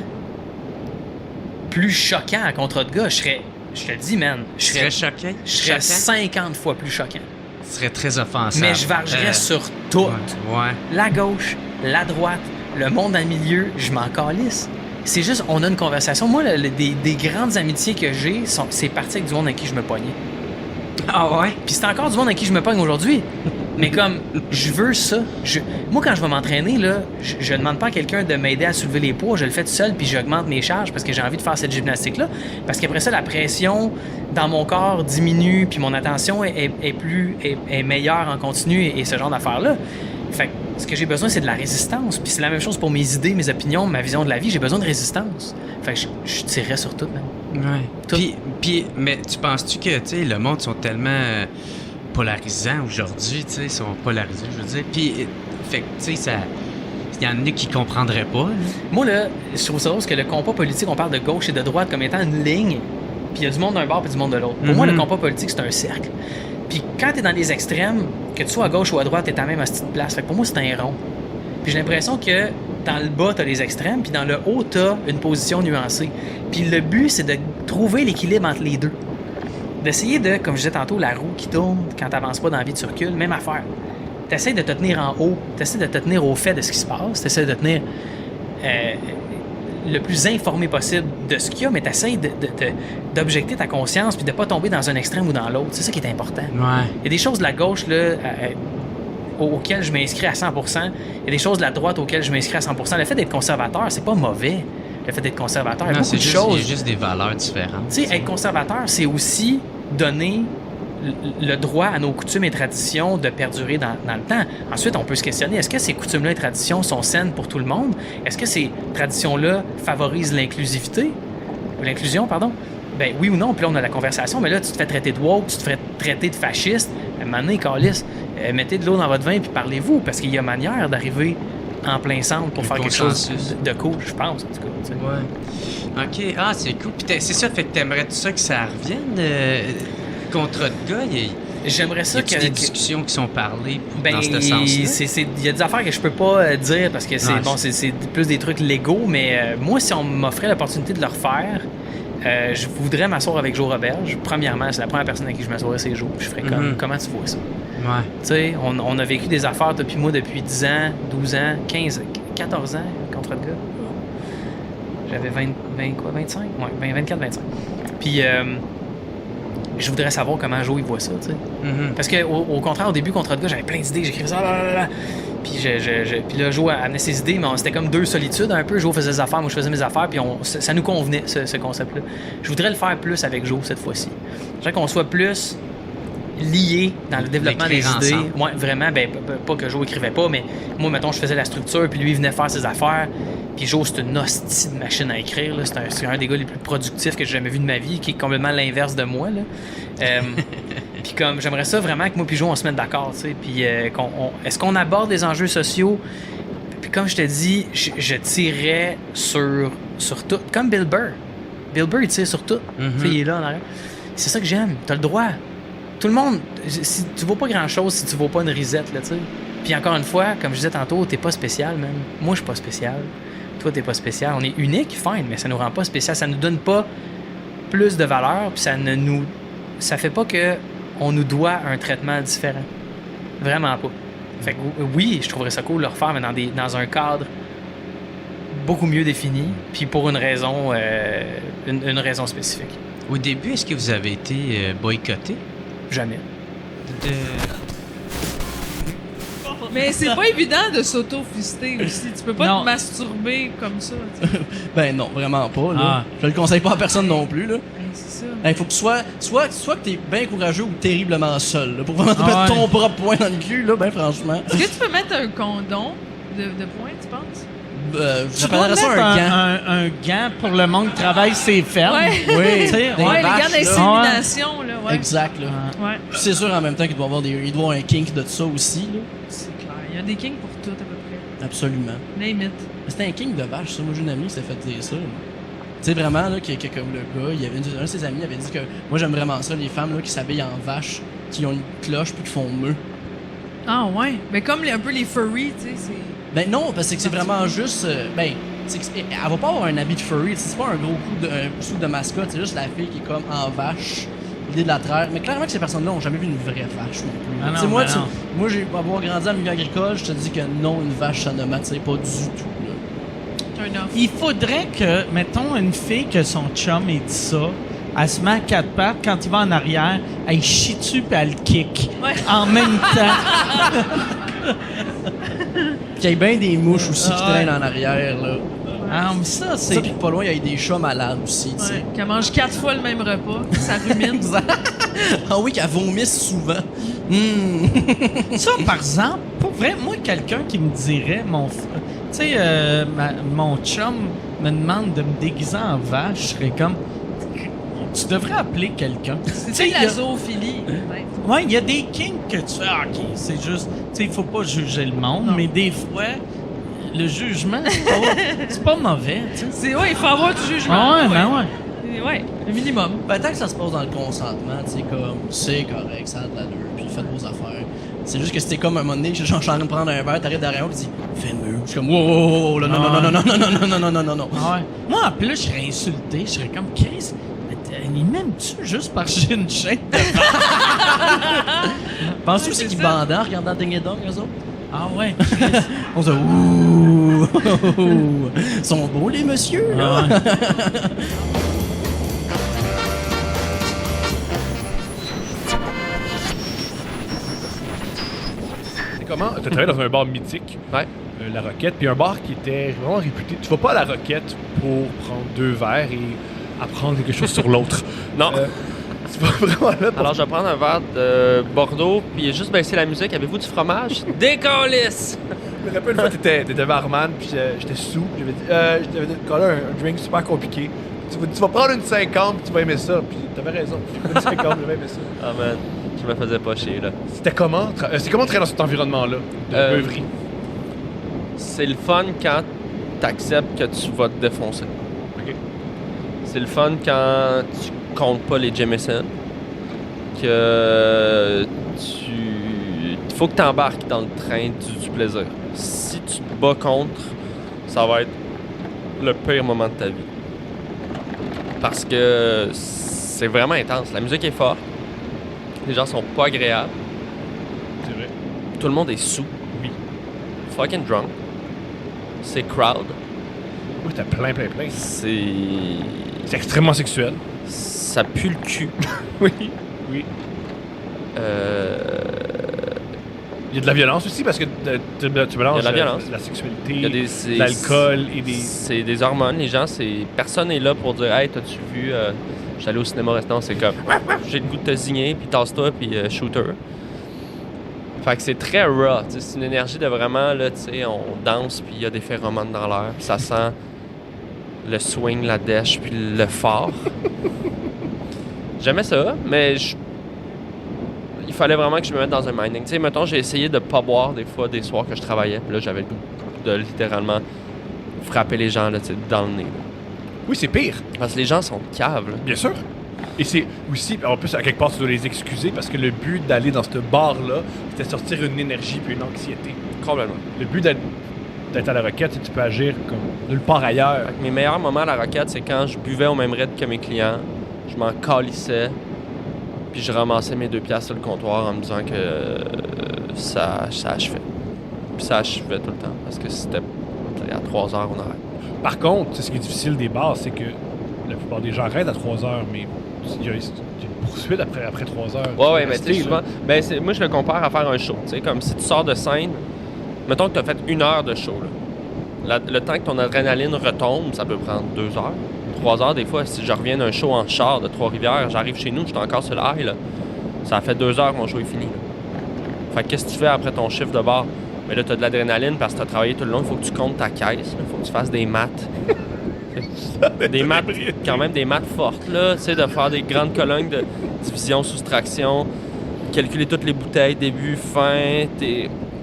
plus choquant à Contrat de gars. Je te le dis, man. Je serais choqué? Je serais 50 fois plus choquant. Ce serait très offensant. Mais je vargerais sur tout. Ouais. La gauche, la droite, le monde dans le milieu, je m'en calisse. C'est juste, on a une conversation. Moi, des grandes amitiés que j'ai, c'est parti avec du monde avec qui je me pognais. Ah ouais? Puis c'est encore du monde avec qui je me pogne aujourd'hui. Mais comme, je veux ça. Moi, quand je vais m'entraîner, là, je demande pas à quelqu'un de m'aider à soulever les poids. Je le fais tout seul, puis j'augmente mes charges parce que j'ai envie de faire cette gymnastique-là. Parce qu'après ça, la pression dans mon corps diminue, puis mon attention est meilleure en continu et ce genre d'affaires-là. Fait que ce que j'ai besoin, c'est de la résistance. Puis c'est la même chose pour mes idées, mes opinions, ma vision de la vie. J'ai besoin de résistance. Fait que je tirerais sur tout, même. Ouais. Puis, mais tu penses-tu que, tu sais, le monde sont tellement polarisants aujourd'hui, tu sais, ils sont polarisés, je veux dire. Puis, fait que, tu sais, ça... Il y en a qui comprendraient pas. Là. Moi, là, je trouve ça drôle parce que le combat politique, on parle de gauche et de droite comme étant une ligne, puis il y a du monde d'un bord puis du monde de l'autre. Pour moi, le combat politique, c'est un cercle. Puis quand t'es dans les extrêmes, que tu sois à gauche ou à droite, t'es à même à cette place. Fait que pour moi, c'est un rond. Puis j'ai l'impression que dans le bas, t'as les extrêmes, puis dans le haut, t'as une position nuancée. Puis le but, c'est de trouver l'équilibre entre les deux. D'essayer de, comme je disais tantôt, la roue qui tourne, quand t'avances pas dans la vie, tu recules, même affaire. T'essaies de te tenir en haut, t'essaies de te tenir au fait de ce qui se passe, t'essaies de tenir le plus informé possible de ce qu'il y a, mais t'essaies d'objecter ta conscience puis de pas tomber dans un extrême ou dans l'autre. C'est ça qui est important. Ouais. Il y a des choses de la gauche, là, auxquelles je m'inscris à 100%. Il y a des choses de la droite auxquelles je m'inscris à 100%. Le fait d'être conservateur, c'est pas mauvais. Le fait d'être conservateur, il y a beaucoup de choses. Il y a juste des valeurs différentes. Tu sais, être conservateur, c'est aussi donner le droit à nos coutumes et traditions de perdurer dans le temps. Ensuite, on peut se questionner, est-ce que ces coutumes-là et traditions sont saines pour tout le monde? Est-ce que ces traditions-là favorisent l'inclusion, pardon? Ben oui ou non, puis là, on a la conversation, mais là, tu te fais traiter de woke, tu te fais traiter de fasciste. À un moment donné, câlisse, mettez de l'eau dans votre vin puis parlez-vous, parce qu'il y a manière d'arriver en plein centre pour faire quelque chose de cool, je pense, en tout cas. T'sais. Ouais. OK. Ah, c'est cool. Puis c'est ça, fait que t'aimerais tout ça que ça revienne contre de gars? J'aimerais ça que... des discussions qui sont parlées dans ce sens-là? Il y a des affaires que je peux pas dire parce que c'est plus des trucs légaux, mais moi, si on m'offrait l'opportunité de le refaire, je voudrais m'asseoir avec Joe Roberge. Premièrement, c'est la première personne avec qui je m'assoirais, c'est Joe. Je ferais comme, comment tu vois ça? Ouais. Tu sais, on a vécu des affaires depuis moi depuis 10 ans, 12 ans, 15, 14 ans, contre de gars. J'avais 25? Ouais, 24, 25. Puis, je voudrais savoir comment Joe il voit ça, tu sais. Parce que au contraire, au début, contre de gars, j'avais plein d'idées, j'écrivais ça, Puis, puis là, Joe amenait ses idées, mais c'était comme deux solitudes un peu. Joe faisait ses affaires, moi je faisais mes affaires, puis ça nous convenait, ce concept-là. Je voudrais le faire plus avec Joe cette fois-ci. Je voudrais qu'on soit plus liés dans le développement des idées. Moi, vraiment, pas que Joe écrivait pas, mais moi, mettons, je faisais la structure, puis lui, il venait faire ses affaires. Puis Joe, c'est une hostie de machine à écrire. Là. C'est un des gars les plus productifs que j'ai jamais vu de ma vie, qui est complètement l'inverse de moi. Puis comme j'aimerais ça vraiment que moi puis Joe, on se mette d'accord. Puis est-ce qu'on aborde les enjeux sociaux? Puis comme je te dis, je tirerais sur tout. Comme Bill Burr. Bill Burr, il tire sur tout. Il est là en arrière. C'est ça que j'aime. T'as le droit. Tout le monde, si tu vaux pas grand-chose si tu vaux pas une risette, là, tu sais. Puis encore une fois, comme je disais tantôt, t'es pas spécial, même. Moi, je suis pas spécial. Toi, t'es pas spécial. On est unique, fine, mais ça nous rend pas spécial. Ça nous donne pas plus de valeur, puis ça fait pas que on nous doit un traitement différent. Vraiment pas. Fait que oui, je trouverais ça cool de le refaire, mais dans un cadre beaucoup mieux défini, puis pour une raison, une raison spécifique. Au début, est-ce que vous avez été boycotté? Jamais. Mais c'est pas évident de s'auto-fister aussi. Tu peux pas te masturber comme ça. Ben non, vraiment pas. Là. Je le conseille pas à personne non plus. Là. C'est ça. Il faut que tu sois que t'es bien courageux ou terriblement seul. Là, pour vraiment te mettre ton propre poing dans le cul, là, ben franchement. Est-ce que tu peux mettre un condom de poing, tu penses? Tu dois j'appellerais ça mettre un gant. un gant pour le monde qui travaille ses fermes. Ouais. Oui. Tu sais, Des Ouais, les vaches, gants là. d'insémination, là, ouais. Exact, là. Ouais, Puis c'est sûr en même temps qu'il doit y avoir un kink de ça aussi, là. c'est clair. Il y a des kings pour tout, à peu près. Absolument. Name it. Mais c'était un king de vache, ça. Moi, j'ai une amie qui s'est fait dire ça. Tu sais, vraiment, là, que comme le gars, un de ses amis avait dit que moi, j'aime vraiment ça, les femmes là, qui s'habillent en vache, qui ont une cloche puis qui font meuh. Ah, ouais. Mais comme un peu les furries, tu sais, c'est... Ben non, parce que c'est vraiment juste. Elle va pas avoir un habit de furry, c'est pas un gros coup de mascotte, c'est juste la fille qui est comme en vache, l'idée de la traire. Mais clairement que ces personnes-là ont jamais vu une vraie vache non plus. Ah non, Tu sais, moi, ben non. moi, j'ai avoir grandi en milieu agricole, je te dis que non, une vache, ça ne m'attire pas du tout. Là. Turn off. Il faudrait que, mettons, une fille que son chum ait dit ça, elle se met à quatre pattes, quand il va en arrière, elle chie dessus puis elle le kick. Ouais. En même temps. Puis qu'il y ait bien des mouches aussi qui traînent en arrière, là. Ah, mais ça, c'est... Ça, puis pas loin, il y a des chats malades aussi, tu sais. Ouais. Qu'elle mange 4 fois le même repas, ça rumine. Ah oui, qu'elle vomisse souvent. Ça, par exemple, pour vrai, moi, quelqu'un qui me dirait, tu sais, mon chum me demande de me déguiser en vache, je serais comme, tu devrais appeler quelqu'un. C'est de la zoophilie. Ouais. Ouais, il y a des kinks que tu fais, OK, c'est juste, tu sais, il faut pas juger le monde, mais des fois, le jugement, c'est pas mauvais, tu sais. Ouais, il faut avoir du jugement. Ah ouais, ben ouais. Ouais, le minimum. Ben, tant que ça se passe dans le consentement, tu sais, comme, c'est correct, ça a de l'allure, puis faites vos affaires. C'est juste que c'était comme un moment donné, je suis en train de prendre un verre, t'arrives derrière moi, puis tu dis, fais-le. Je suis comme, wow, là, non. Ah ouais. Moi, en plus, je serais insulté, je serais comme, Chris, il m'aime-tu juste parce que j'ai une chaîne de Penses-tu que c'est qu'ils bandaient en regardant Ding et Dong, eux autres? Ah ouais. On se dit, ouh, sont beaux les messieurs, là. Ah ouais. Comment? Tu as travaillé dans un bar mythique, La Roquette, puis un bar qui était vraiment réputé. Tu vas pas à La Roquette pour prendre 2 verres et apprendre quelque chose sur l'autre. Non. Tu vas vraiment là pour... Alors, je vais prendre un verre de Bordeaux, puis juste baisser la musique. Avez-vous du fromage? Décalisse! Je me rappelle une fois, t'étais barman, puis j'étais sous. J'avais dit, je t'avais collé un drink super compliqué. Tu vas prendre une 50, puis tu vas aimer ça. Puis t'avais raison. Une 50, j'avais aimé ça. Ah, man. Je me faisais pas chier, là. C'était comment? C'est comment travailler dans cet environnement-là de beuverie? C'est le fun quand t'acceptes que tu vas te défoncer. OK. C'est le fun quand tu comptes pas les Jameson. Que il faut que tu embarques dans le train du plaisir. Si tu te bats contre, ça va être le pire moment de ta vie. Parce que c'est vraiment intense. La musique est forte. Les gens sont pas agréables. C'est vrai. Tout le monde est sous. Oui. Fucking drunk. C'est crowd. Oui, t'as plein. C'est extrêmement sexuel. Ça pue le cul. Oui. Il y a de la violence aussi parce que tu mélanges Il y a de la violence. La sexualité, Il y a l'alcool et des... C'est des hormones. Les gens, personne n'est là pour dire « Hey, t'as-tu vu... j'étais allé au cinéma restant, c'est comme « J'ai le goût de te signer, puis tasse-toi, puis shooter. » Fait que c'est très raw. C'est une énergie de vraiment, là, tu sais, on danse, puis il y a des phéromones dans l'air, puis ça sent le swing, la dèche, puis le fort. J'aimais ça, mais il fallait vraiment que je me mette dans un minding. Tu sais, mettons, j'ai essayé de pas boire des fois, des soirs que je travaillais, puis là, j'avais le goût de littéralement frapper les gens, là, tu sais, dans le nez. Là. Oui, c'est pire. Parce que les gens sont caves, là. Bien sûr. Et c'est aussi, en plus, à quelque part, tu dois les excuser parce que le but d'aller dans ce bar-là, c'était sortir une énergie puis une anxiété. Complètement. Le but d'être à La Roquette, c'est que tu peux agir comme nulle part ailleurs. Mes meilleurs moments à La Roquette, c'est quand je buvais au même rythme que mes clients, je m'en calissais, puis je ramassais mes 2 piastres sur le comptoir en me disant que ça achevait. Puis ça achevait tout le temps, parce que c'était à 3 heures, on arrête. Par contre, ce qui est difficile des bars, c'est que la plupart des gens arrêtent à 3 heures, mais il y a une poursuite après 3 heures. Ouais, mais tu sais, souvent, moi je le compare à faire un show. Tu sais, comme si tu sors de scène, mettons que tu as fait 1 heure de show. Là. Le temps que ton adrénaline retombe, ça peut prendre 2 heures, 3 heures. Des fois, si je reviens d'un show en char de Trois-Rivières, j'arrive chez nous, je suis encore sur le high, là. Ça a fait 2 heures que mon show est fini. Là. Fait que qu'est-ce que tu fais après ton chiffre de bar? Mais là, t'as de l'adrénaline parce que t'as travaillé tout le long. Il faut que tu comptes ta caisse. Il faut que tu fasses des maths. Des maths, quand même des maths fortes, là. Tu sais, de faire des grandes colonnes de division, soustraction, calculer toutes les bouteilles, début, fin,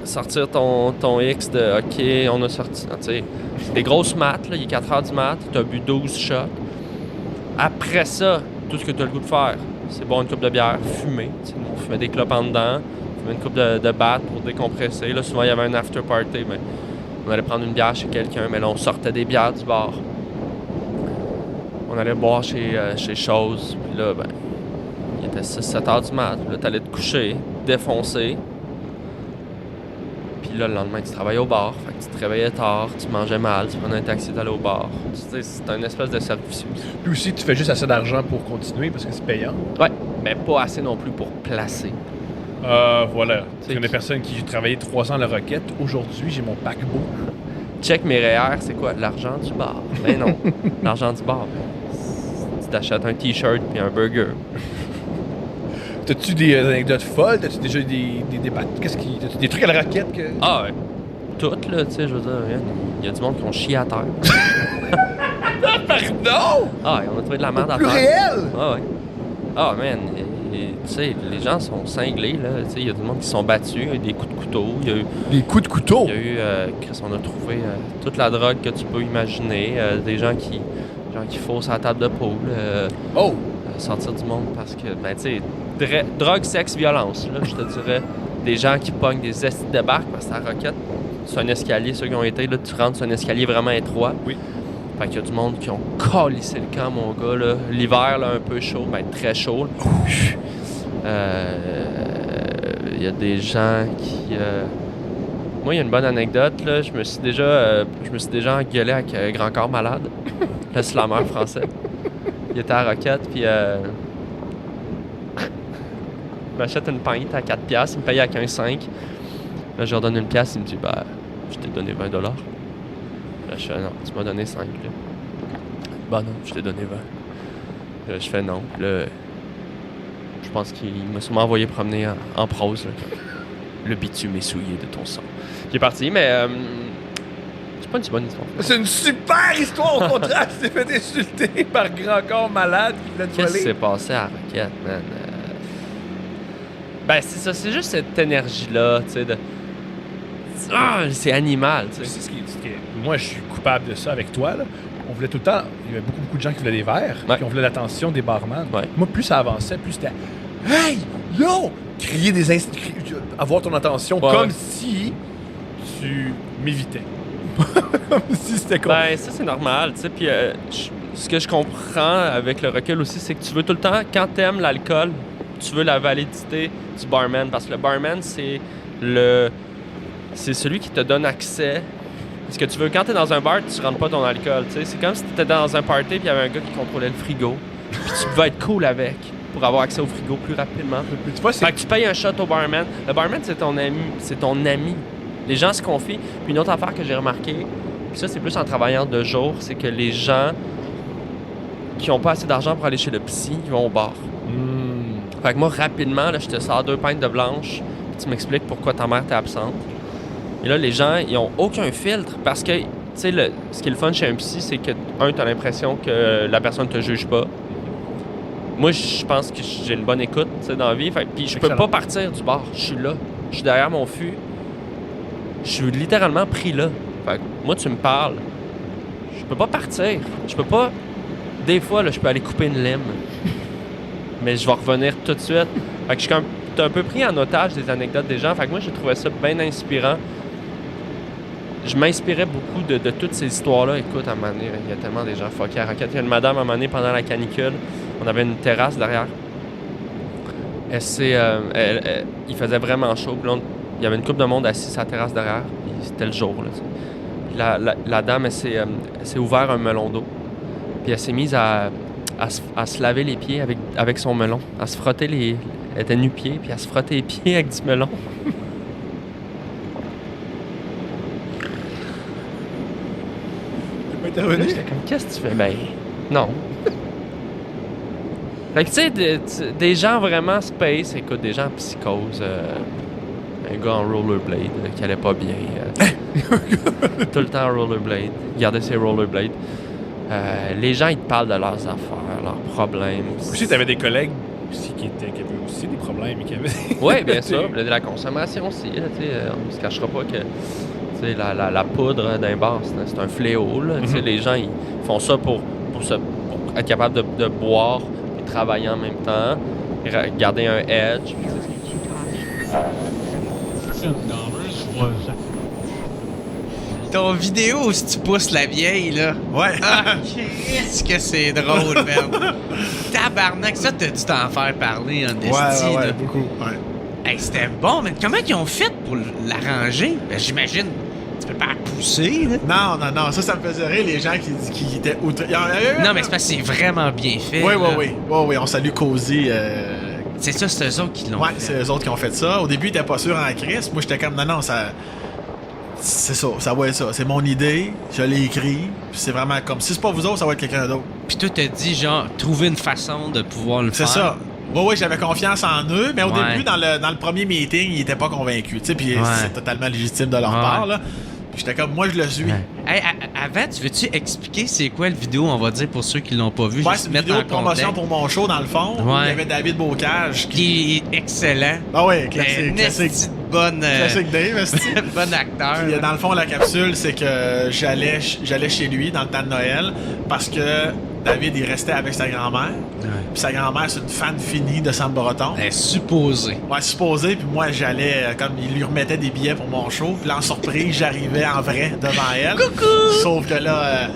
sortir ton X de OK, on a sorti. Tu sais, c'est des grosses maths, là. Il est 4 heures du mat, t'as bu 12 shots. Après ça, tout ce que t'as le goût de faire, c'est boire une coupe de bière, fumer. Tu sais, on fumait des clopes en dedans, fumer une coupe de batte pour décompresser. Là, souvent, il y avait un after party, mais on allait prendre une bière chez quelqu'un, mais là, on sortait des bières du bar. On allait boire chez Chose, puis là, ben, il était 6-7 heures du mat. Là, t'allais te coucher, défoncer. Puis là, le lendemain, tu travaillais au bar. Fait que tu te réveillais tard, tu mangeais mal, tu prenais un taxi d'aller au bar. Tu sais, c'est un espèce de service. Puis aussi, tu fais juste assez d'argent pour continuer parce que c'est payant. Ouais, mais pas assez non plus pour placer. Voilà. Il y a des personnes qui travaillaient 3 ans à la Roquette. Aujourd'hui, j'ai mon paquebot. Check mes REER, c'est quoi? L'argent du bar. Mais non, l'argent du bar. Tu t'achètes un T-shirt puis un burger. T'as-tu des anecdotes folles? T'as-tu déjà des T'as-tu des trucs à la Roquette que... Ah ouais. Toutes, là, tu sais, je veux dire, il y a du monde qui ont chié à terre. Pardon? Ah, on a trouvé de la merde à terre. Plus réel? Ah ouais. Ah, man, tu sais, les gens sont cinglés, là. Tu sais, il y a du monde qui se sont battus, il y a eu des coups de couteau. Il y a eu... Des coups de couteau? Il y a eu, Chris, on a trouvé toute la drogue que tu peux imaginer. Des gens qui faussent à la table de pool. Sortir du monde parce que, ben, tu sais, drogue, sexe, violence, là, je te dirais. Des gens qui pognent des estis de barque parce que la Roquette, c'est un escalier, ceux qui ont été, là, tu rentres sur un escalier vraiment étroit. Oui. Fait qu'il y a du monde qui ont calissé le camp, mon gars, là. L'hiver, là, un peu chaud, ben, très chaud. Il y a des gens qui... Moi, il y a une bonne anecdote, là. Je me suis déjà engueulé avec Grand Corps Malade, le slammer français. Il était à la Roquette, puis... il m'achète une pinte à 4$, il me paye à 15,5$. Là, je leur donne une pièce, il me dit, ben, je t'ai donné 20$. Là, je fais, non, tu m'as donné 5$. Là. Ben non, je t'ai donné 20$. Là, je fais non. Là, je pense qu'il m'a sûrement envoyé promener en prose. Là. Le bitume est souillé de ton sang. Il est parti, mais c'est pas une si bonne histoire. C'est une super histoire, au contraire. Tu t'es fait insulter par Grand Corps Malade qui voulait te voler. Qu'est-ce qui s'est passé à la Roquette, man? Ben, c'est ça, c'est juste cette énergie-là, tu sais, de... Ah, c'est animal, tu sais. C'est ce qui est... Moi, je suis coupable de ça avec toi, là. On voulait tout le temps... Il y avait beaucoup de gens qui voulaient des verres, puis on voulait l'attention des barman. Ouais. Moi, plus ça avançait, plus c'était... Hey! Yo! Crier avoir ton attention comme si tu m'évitais. Comme si c'était comme... Ben, ça, c'est normal, tu sais, puis ce que je comprends avec le recul aussi, c'est que tu veux tout le temps, quand t'aimes l'alcool, tu veux la validité du barman, parce que le barman, c'est celui qui te donne accès. Ce que tu veux, quand t'es dans un bar, tu rentres pas ton alcool, tu sais. C'est comme si t'étais dans un party puis il y avait un gars qui contrôlait le frigo. Puis tu pouvais être cool avec pour avoir accès au frigo plus rapidement. Tu vois, fait que tu payes un shot au barman. Le barman, c'est ton ami. Les gens se confient. Puis une autre affaire que j'ai remarqué, puis ça, c'est plus en travaillant de jour, c'est que les gens qui ont pas assez d'argent pour aller chez le psy, ils vont au bar. Fait que moi, rapidement, là, je te sors 2 pintes de blanche, puis tu m'expliques pourquoi ta mère t'est absente. Et là, les gens, ils ont aucun filtre parce que, tu sais, ce qui est le fun chez un psy, c'est que, t'as l'impression que la personne te juge pas. Moi, je pense que j'ai une bonne écoute, tu sais, dans la vie. Fait, puis je peux pas partir du bar. Je suis là. Je suis derrière mon fût. Je suis littéralement pris là. Fait que moi, tu me parles. Je peux pas partir. Je peux pas... Des fois, là, je peux aller couper une lime. Mais je vais revenir tout de suite. Fait que je suis un peu pris en otage des anecdotes des gens. Fait que moi, j'ai trouvé ça bien inspirant. Je m'inspirais beaucoup de toutes ces histoires-là. Écoute, à un moment donné, il y a tellement des gens fuckés à la Roquette. Il y a une madame, à un moment donné, pendant la canicule, on avait une terrasse derrière. Il faisait vraiment chaud. Puis là, il y avait une couple de monde assis sur la terrasse derrière. C'était le jour. Là, la dame, elle s'est ouvert un melon d'eau. Puis elle s'est mise à se laver les pieds avec son melon. À se frotter les... Elle était nu-pied, puis à se frotter les pieds avec du melon. J'étais comme, qu'est-ce que tu fais? Ben, non. Fait que, tu sais, des gens vraiment space, écoute, des gens en psychose, un gars en rollerblade qui allait pas bien. Tout le temps en rollerblade. Il gardait ses rollerblades. Les gens, ils te parlent de leurs affaires, leurs problèmes. Aussi, t'avais des collègues aussi qui avaient aussi des problèmes. Oui, bien sûr. De la consommation aussi. Là, on ne se cachera pas que la poudre d'un bar, c'est un fléau. Là. Les gens, ils font ça pour être capable de boire et travailler en même temps, et garder un edge. Ton vidéo, si tu pousses la vieille, là. Ouais. Ah, qu'est-ce que c'est drôle, man. Tabarnak, ça, t'as dû t'en faire parler en esti. Ouais, beaucoup. Ouais. Hey, c'était bon, mais comment ils ont fait pour l'arranger? Ben, j'imagine, tu peux pas la pousser, là. Non, ça me faisait rire, les gens qui étaient outre. Non, mais c'est parce que c'est vraiment bien fait. Oui, on salue Cozy. C'est ça, c'est eux autres qui l'ont fait. Ouais, c'est eux autres qui ont fait ça. Au début, ils étaient pas sûrs en crise. Moi, j'étais comme, non, ça... C'est ça va être ça. C'est mon idée, je l'ai écrit, puis c'est vraiment comme, si c'est pas vous autres, ça va être quelqu'un d'autre. Puis toi, t'as dit, genre, trouver une façon de pouvoir le faire. C'est ça. Oui, j'avais confiance en eux, mais au début, dans le premier meeting, ils étaient pas convaincus, tu sais, puis c'est totalement légitime de leur part, là. Puis j'étais comme, moi, je le suis. Hey, avant, tu veux-tu expliquer c'est quoi le vidéo, on va dire, pour ceux qui l'ont pas vu? Ouais, c'est une vidéo de promotion pour mon show, dans le fond. Il y avait David Bocage. Qui est excellent. Ah ouais, classique. Classique Dave, bon acteur. Puis, dans le fond, la capsule, c'est que j'allais chez lui dans le temps de Noël parce que David, il restait avec sa grand-mère. Puis sa grand-mère, c'est une fan finie de Sam Breton. Elle est supposée. Ouais, supposée. Puis moi, j'allais, comme il lui remettait des billets pour mon show. Puis là, en surprise, j'arrivais en vrai devant elle. Coucou! Sauf que là,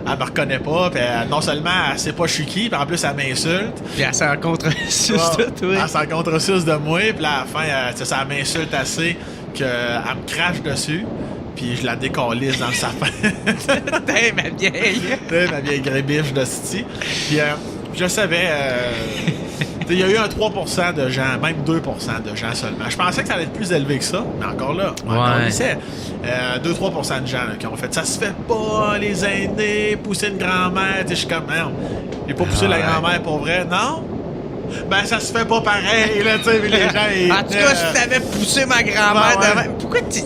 elle me reconnaît pas. Puis non seulement elle sait pas je suis qui, puis en plus, elle m'insulte. Puis elle s'en contre-suce de toi. Elle s'en contre-suce de moi. Puis là, à la fin, ça m'insulte assez qu'elle me crache dessus. Puis je la décalisse dans le sapin. T'es ma vieille. T'es ma vieille grébiche de City. Puis je savais... il y a eu un 3% de gens, même 2% de gens seulement. Je pensais que ça allait être plus élevé que ça, mais encore là, c'est 2-3% de gens là, qui ont fait. Ça se fait pas, les aînés, pousser une grand-mère. Je suis comme, merde, j'ai pas poussé la grand-mère pour vrai, non? Ben, ça se fait pas pareil, là, tu sais, mais les gens... En tout cas, si t'avais poussé ma grand-mère devant... Pourquoi tu...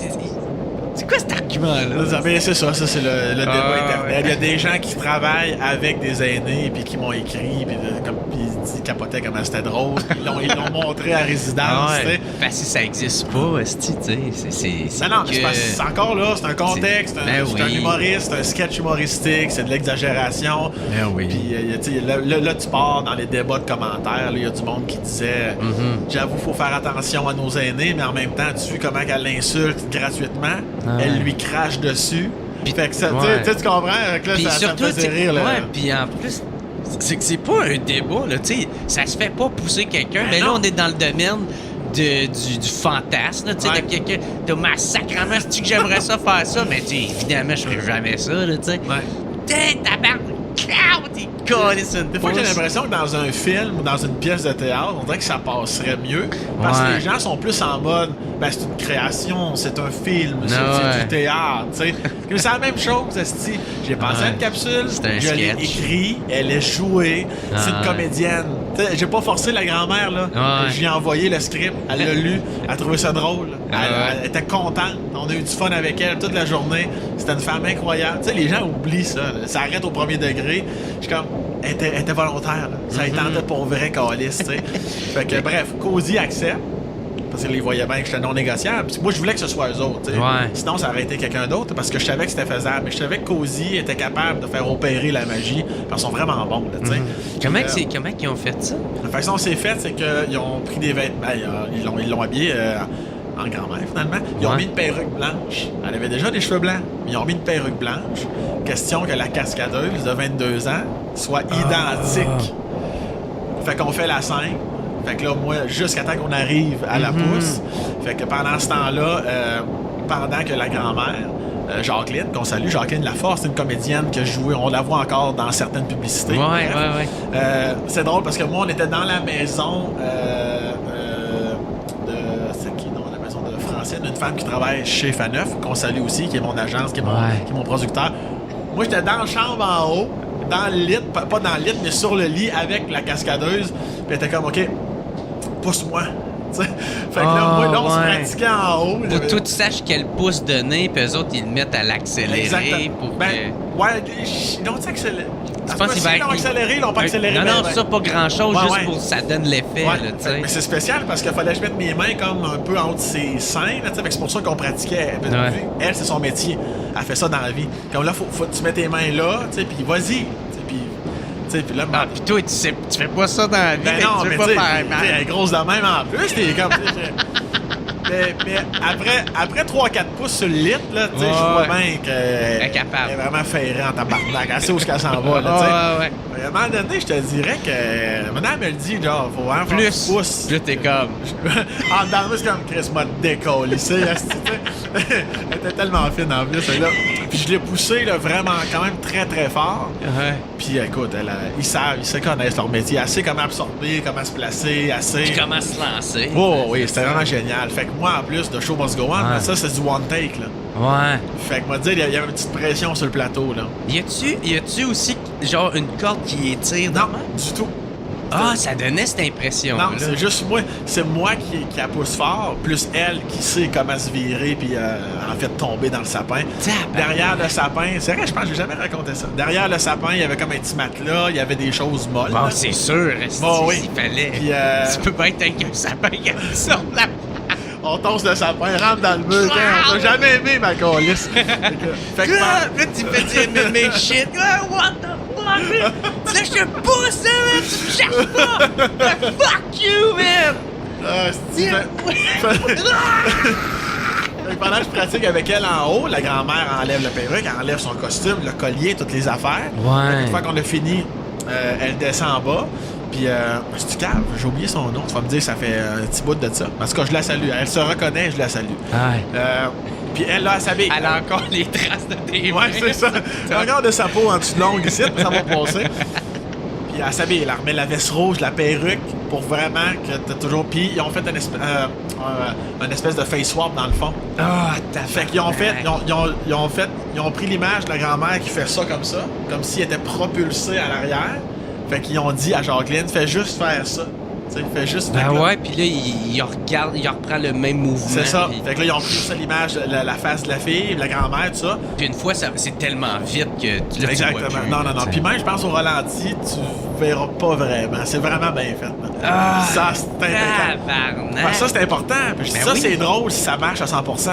C'est quoi cet argument-là? C'est ça, c'est le débat Internet. Il y a des gens qui travaillent avec des aînés puis qui m'ont écrit puis ils capotaient comment c'était drôle. Ils l'ont montré à résidence. Ben, si ça existe pas, tu sais, non, c'est encore là, c'est un contexte, c'est un humoriste, c'est un sketch humoristique, c'est de l'exagération. Ben oui. Puis là, tu pars dans les débats de commentaires, il y a du monde qui disait j'avoue, faut faire attention à nos aînés, mais en même temps, tu vois comment elle l'insulte gratuitement. Elle lui crache dessus. Puis fait que ça, tu comprends? Que là, ça me faisait rire. Là. Ouais, puis en plus, c'est pas un débat, là, tu sais. Ça se fait pas pousser quelqu'un. Mais là, on est dans le domaine du fantasme, tu sais, de quelqu'un. T'as ma sacrament, c'est-tu que j'aimerais ça faire ça? Mais tu évidemment, je ferais jamais ça, là, tu sais. T'es tabarnak! Des fois, j'ai l'impression que dans un film ou dans une pièce de théâtre, on dirait que ça passerait mieux. Parce que les gens sont plus en mode, ben, c'est une création, c'est un film, c'est du théâtre, tu sais. C'est la même chose, esti. J'ai pensé à une capsule, je l'ai écrit, elle est jouée, c'est une comédienne. T'sais, j'ai pas forcé la grand-mère, là. Je lui ai envoyé le script, elle l'a lu, elle a trouvé ça drôle. Elle était contente, on a eu du fun avec elle toute la journée. C'était une femme incroyable. Tu sais, les gens oublient ça, là. Ça arrête au premier degré. Je suis comme, elle était volontaire, là. Ça tentait pour vrai calice, tu sais. Fait que bref, Cozy accepte. Parce qu'ils voyaient bien que j'étais non négociable. Puis moi, je voulais que ce soit eux autres. Sinon, ça aurait été quelqu'un d'autre parce que je savais que c'était faisable. Mais je savais que Cozy était capable de faire opérer la magie. Parce qu'ils sont vraiment bons. Là, comment ils ont fait ça? La façon dont c'est fait, c'est qu'ils ont pris des vêtements. Ils l'ont habillé en grand-mère, finalement. Ils ont mis une perruque blanche. Elle avait déjà des cheveux blancs. Mais ils ont mis une perruque blanche. Question que la cascadeuse de 22 ans soit identique. Fait qu'on fait la scène. Fait que là, moi, jusqu'à temps qu'on arrive à la pousse, fait que pendant ce temps-là, pendant que la grand-mère, Jacqueline, qu'on salue, Jacqueline Laforce, c'est une comédienne que jouait, on la voit encore dans certaines publicités. C'est drôle parce que moi, on était dans la maison de Francine, une femme qui travaille chez Faneuf, qu'on salue aussi, qui est mon agence, qui est mon producteur. Moi, j'étais dans la chambre en haut, dans le lit, pas dans le lit, mais sur le lit avec la cascadeuse. Puis elle était comme, OK, pousse-moi. tu sais. Fait que là, moi, là, on se pratiquait en haut. Pour que toi, tu saches quel pouce donner, puis eux autres, ils le mettent à l'accélérer. Exactement. Pour ben, que... ouais, ils l'ont accéléré. Je pense qu'ils l'ont accéléré, ils l'ont pas accéléré. Non, ça, pas grand-chose, Ouais, juste pour que ça donne l'effet, là, tu sais. Mais c'est spécial parce qu'il fallait que je mette mes mains comme un peu entre ses seins, là, tu sais. C'est pour ça qu'on pratiquait. Elle, c'est son métier. Elle fait ça dans la vie. Comme là, faut que tu mets tes mains là, tu sais, puis vas-y. Puis là, puis toi, tu fais pas ça dans la vie, ben non, tu mais veux pas faire mal. Elle est grosse de même en plus, t'es comme... Mais après 3-4 pouces sur le lit, là, tu sais, je vois bien qu'elle est vraiment ferrée en tabarnak. Elle sait où qu'elle s'en va, là, tu sais. À un moment donné, je te dirais que... Madame, elle dit, genre, faut vraiment faire plus pouce. Plus t'es comme... En dedans, c'est comme Chris m'a décollé, tu sais. Elle était tellement fine en plus, là. Puis je l'ai poussé, là, vraiment, quand même très, très fort. Puis écoute, ils se connaissent leur métier. Elle sait comment absorber, comment se placer, Puis comment se lancer. Oh oui, c'était vraiment génial. Fait que moi, en plus de Show Must Go On, ça, c'est du one take, là. Ouais. Fait que moi, dire, il y avait une petite pression sur le plateau, là. Y a-tu aussi, genre, une corde qui étire? Non, du tout. Ah, ça donnait cette impression. Non, c'est juste moi. C'est moi qui la pousse fort, plus elle qui sait comment se virer puis en fait tomber dans le sapin. Derrière le sapin, c'est vrai, je pense que j'ai jamais raconté ça. Derrière le sapin, il y avait comme un petit matelas, il y avait des choses molles. Bon, c'est sûr, oui. s'il fallait. Puis, tu peux pas être avec un sapin qui sort de la... On tombe le sapin, rentre dans le mur. On n'a jamais aimé ma calisse. Fait que là, tu fais dire mes shit. What the fuck, man? Là, je te pousse, man. Tu me cherches pas. Fuck you, man. Pendant que je pratique avec elle en haut, la grand-mère enlève la perruque, elle enlève son costume, le collier, toutes les affaires. Ouais. Une fois qu'on a fini, elle descend en bas. Puis, c'est du cave, j'ai oublié son nom. Tu vas me dire, ça fait un petit bout de ça. En tout cas, je la salue. Elle se reconnaît, je la salue. Puis elle, là, elle s'habille. Elle a encore les traces de tes mains. Ouais, c'est ça. Regarde de sa peau en dessous de l'ongle ici, ça va passer. Puis elle s'habille, elle remet la veste rouge, la perruque, pour vraiment que t'as toujours... Puis ils ont fait une espèce de face swap dans le fond. Fait qu'ils ont fait... Ils ont pris l'image de la grand-mère qui fait ça, comme s'il était propulsé à l'arrière. Fait qu'ils ont dit à Jacqueline, fais juste faire ça. T'sais, fais juste ben ouais, puis là, il regarde, il reprend le même mouvement. C'est ça. Pis... Fait que là, ils ont pris ça l'image, la face de la fille, de la grand-mère, tout ça. Puis une fois, c'est tellement vite que tu exactement. Tu vois plus, non. Puis même, je pense au ralenti, tu verras pas vraiment. C'est vraiment bien fait. Ça, c'est important. Ça, c'est important. Puis ça, c'est drôle si ça marche à 100%.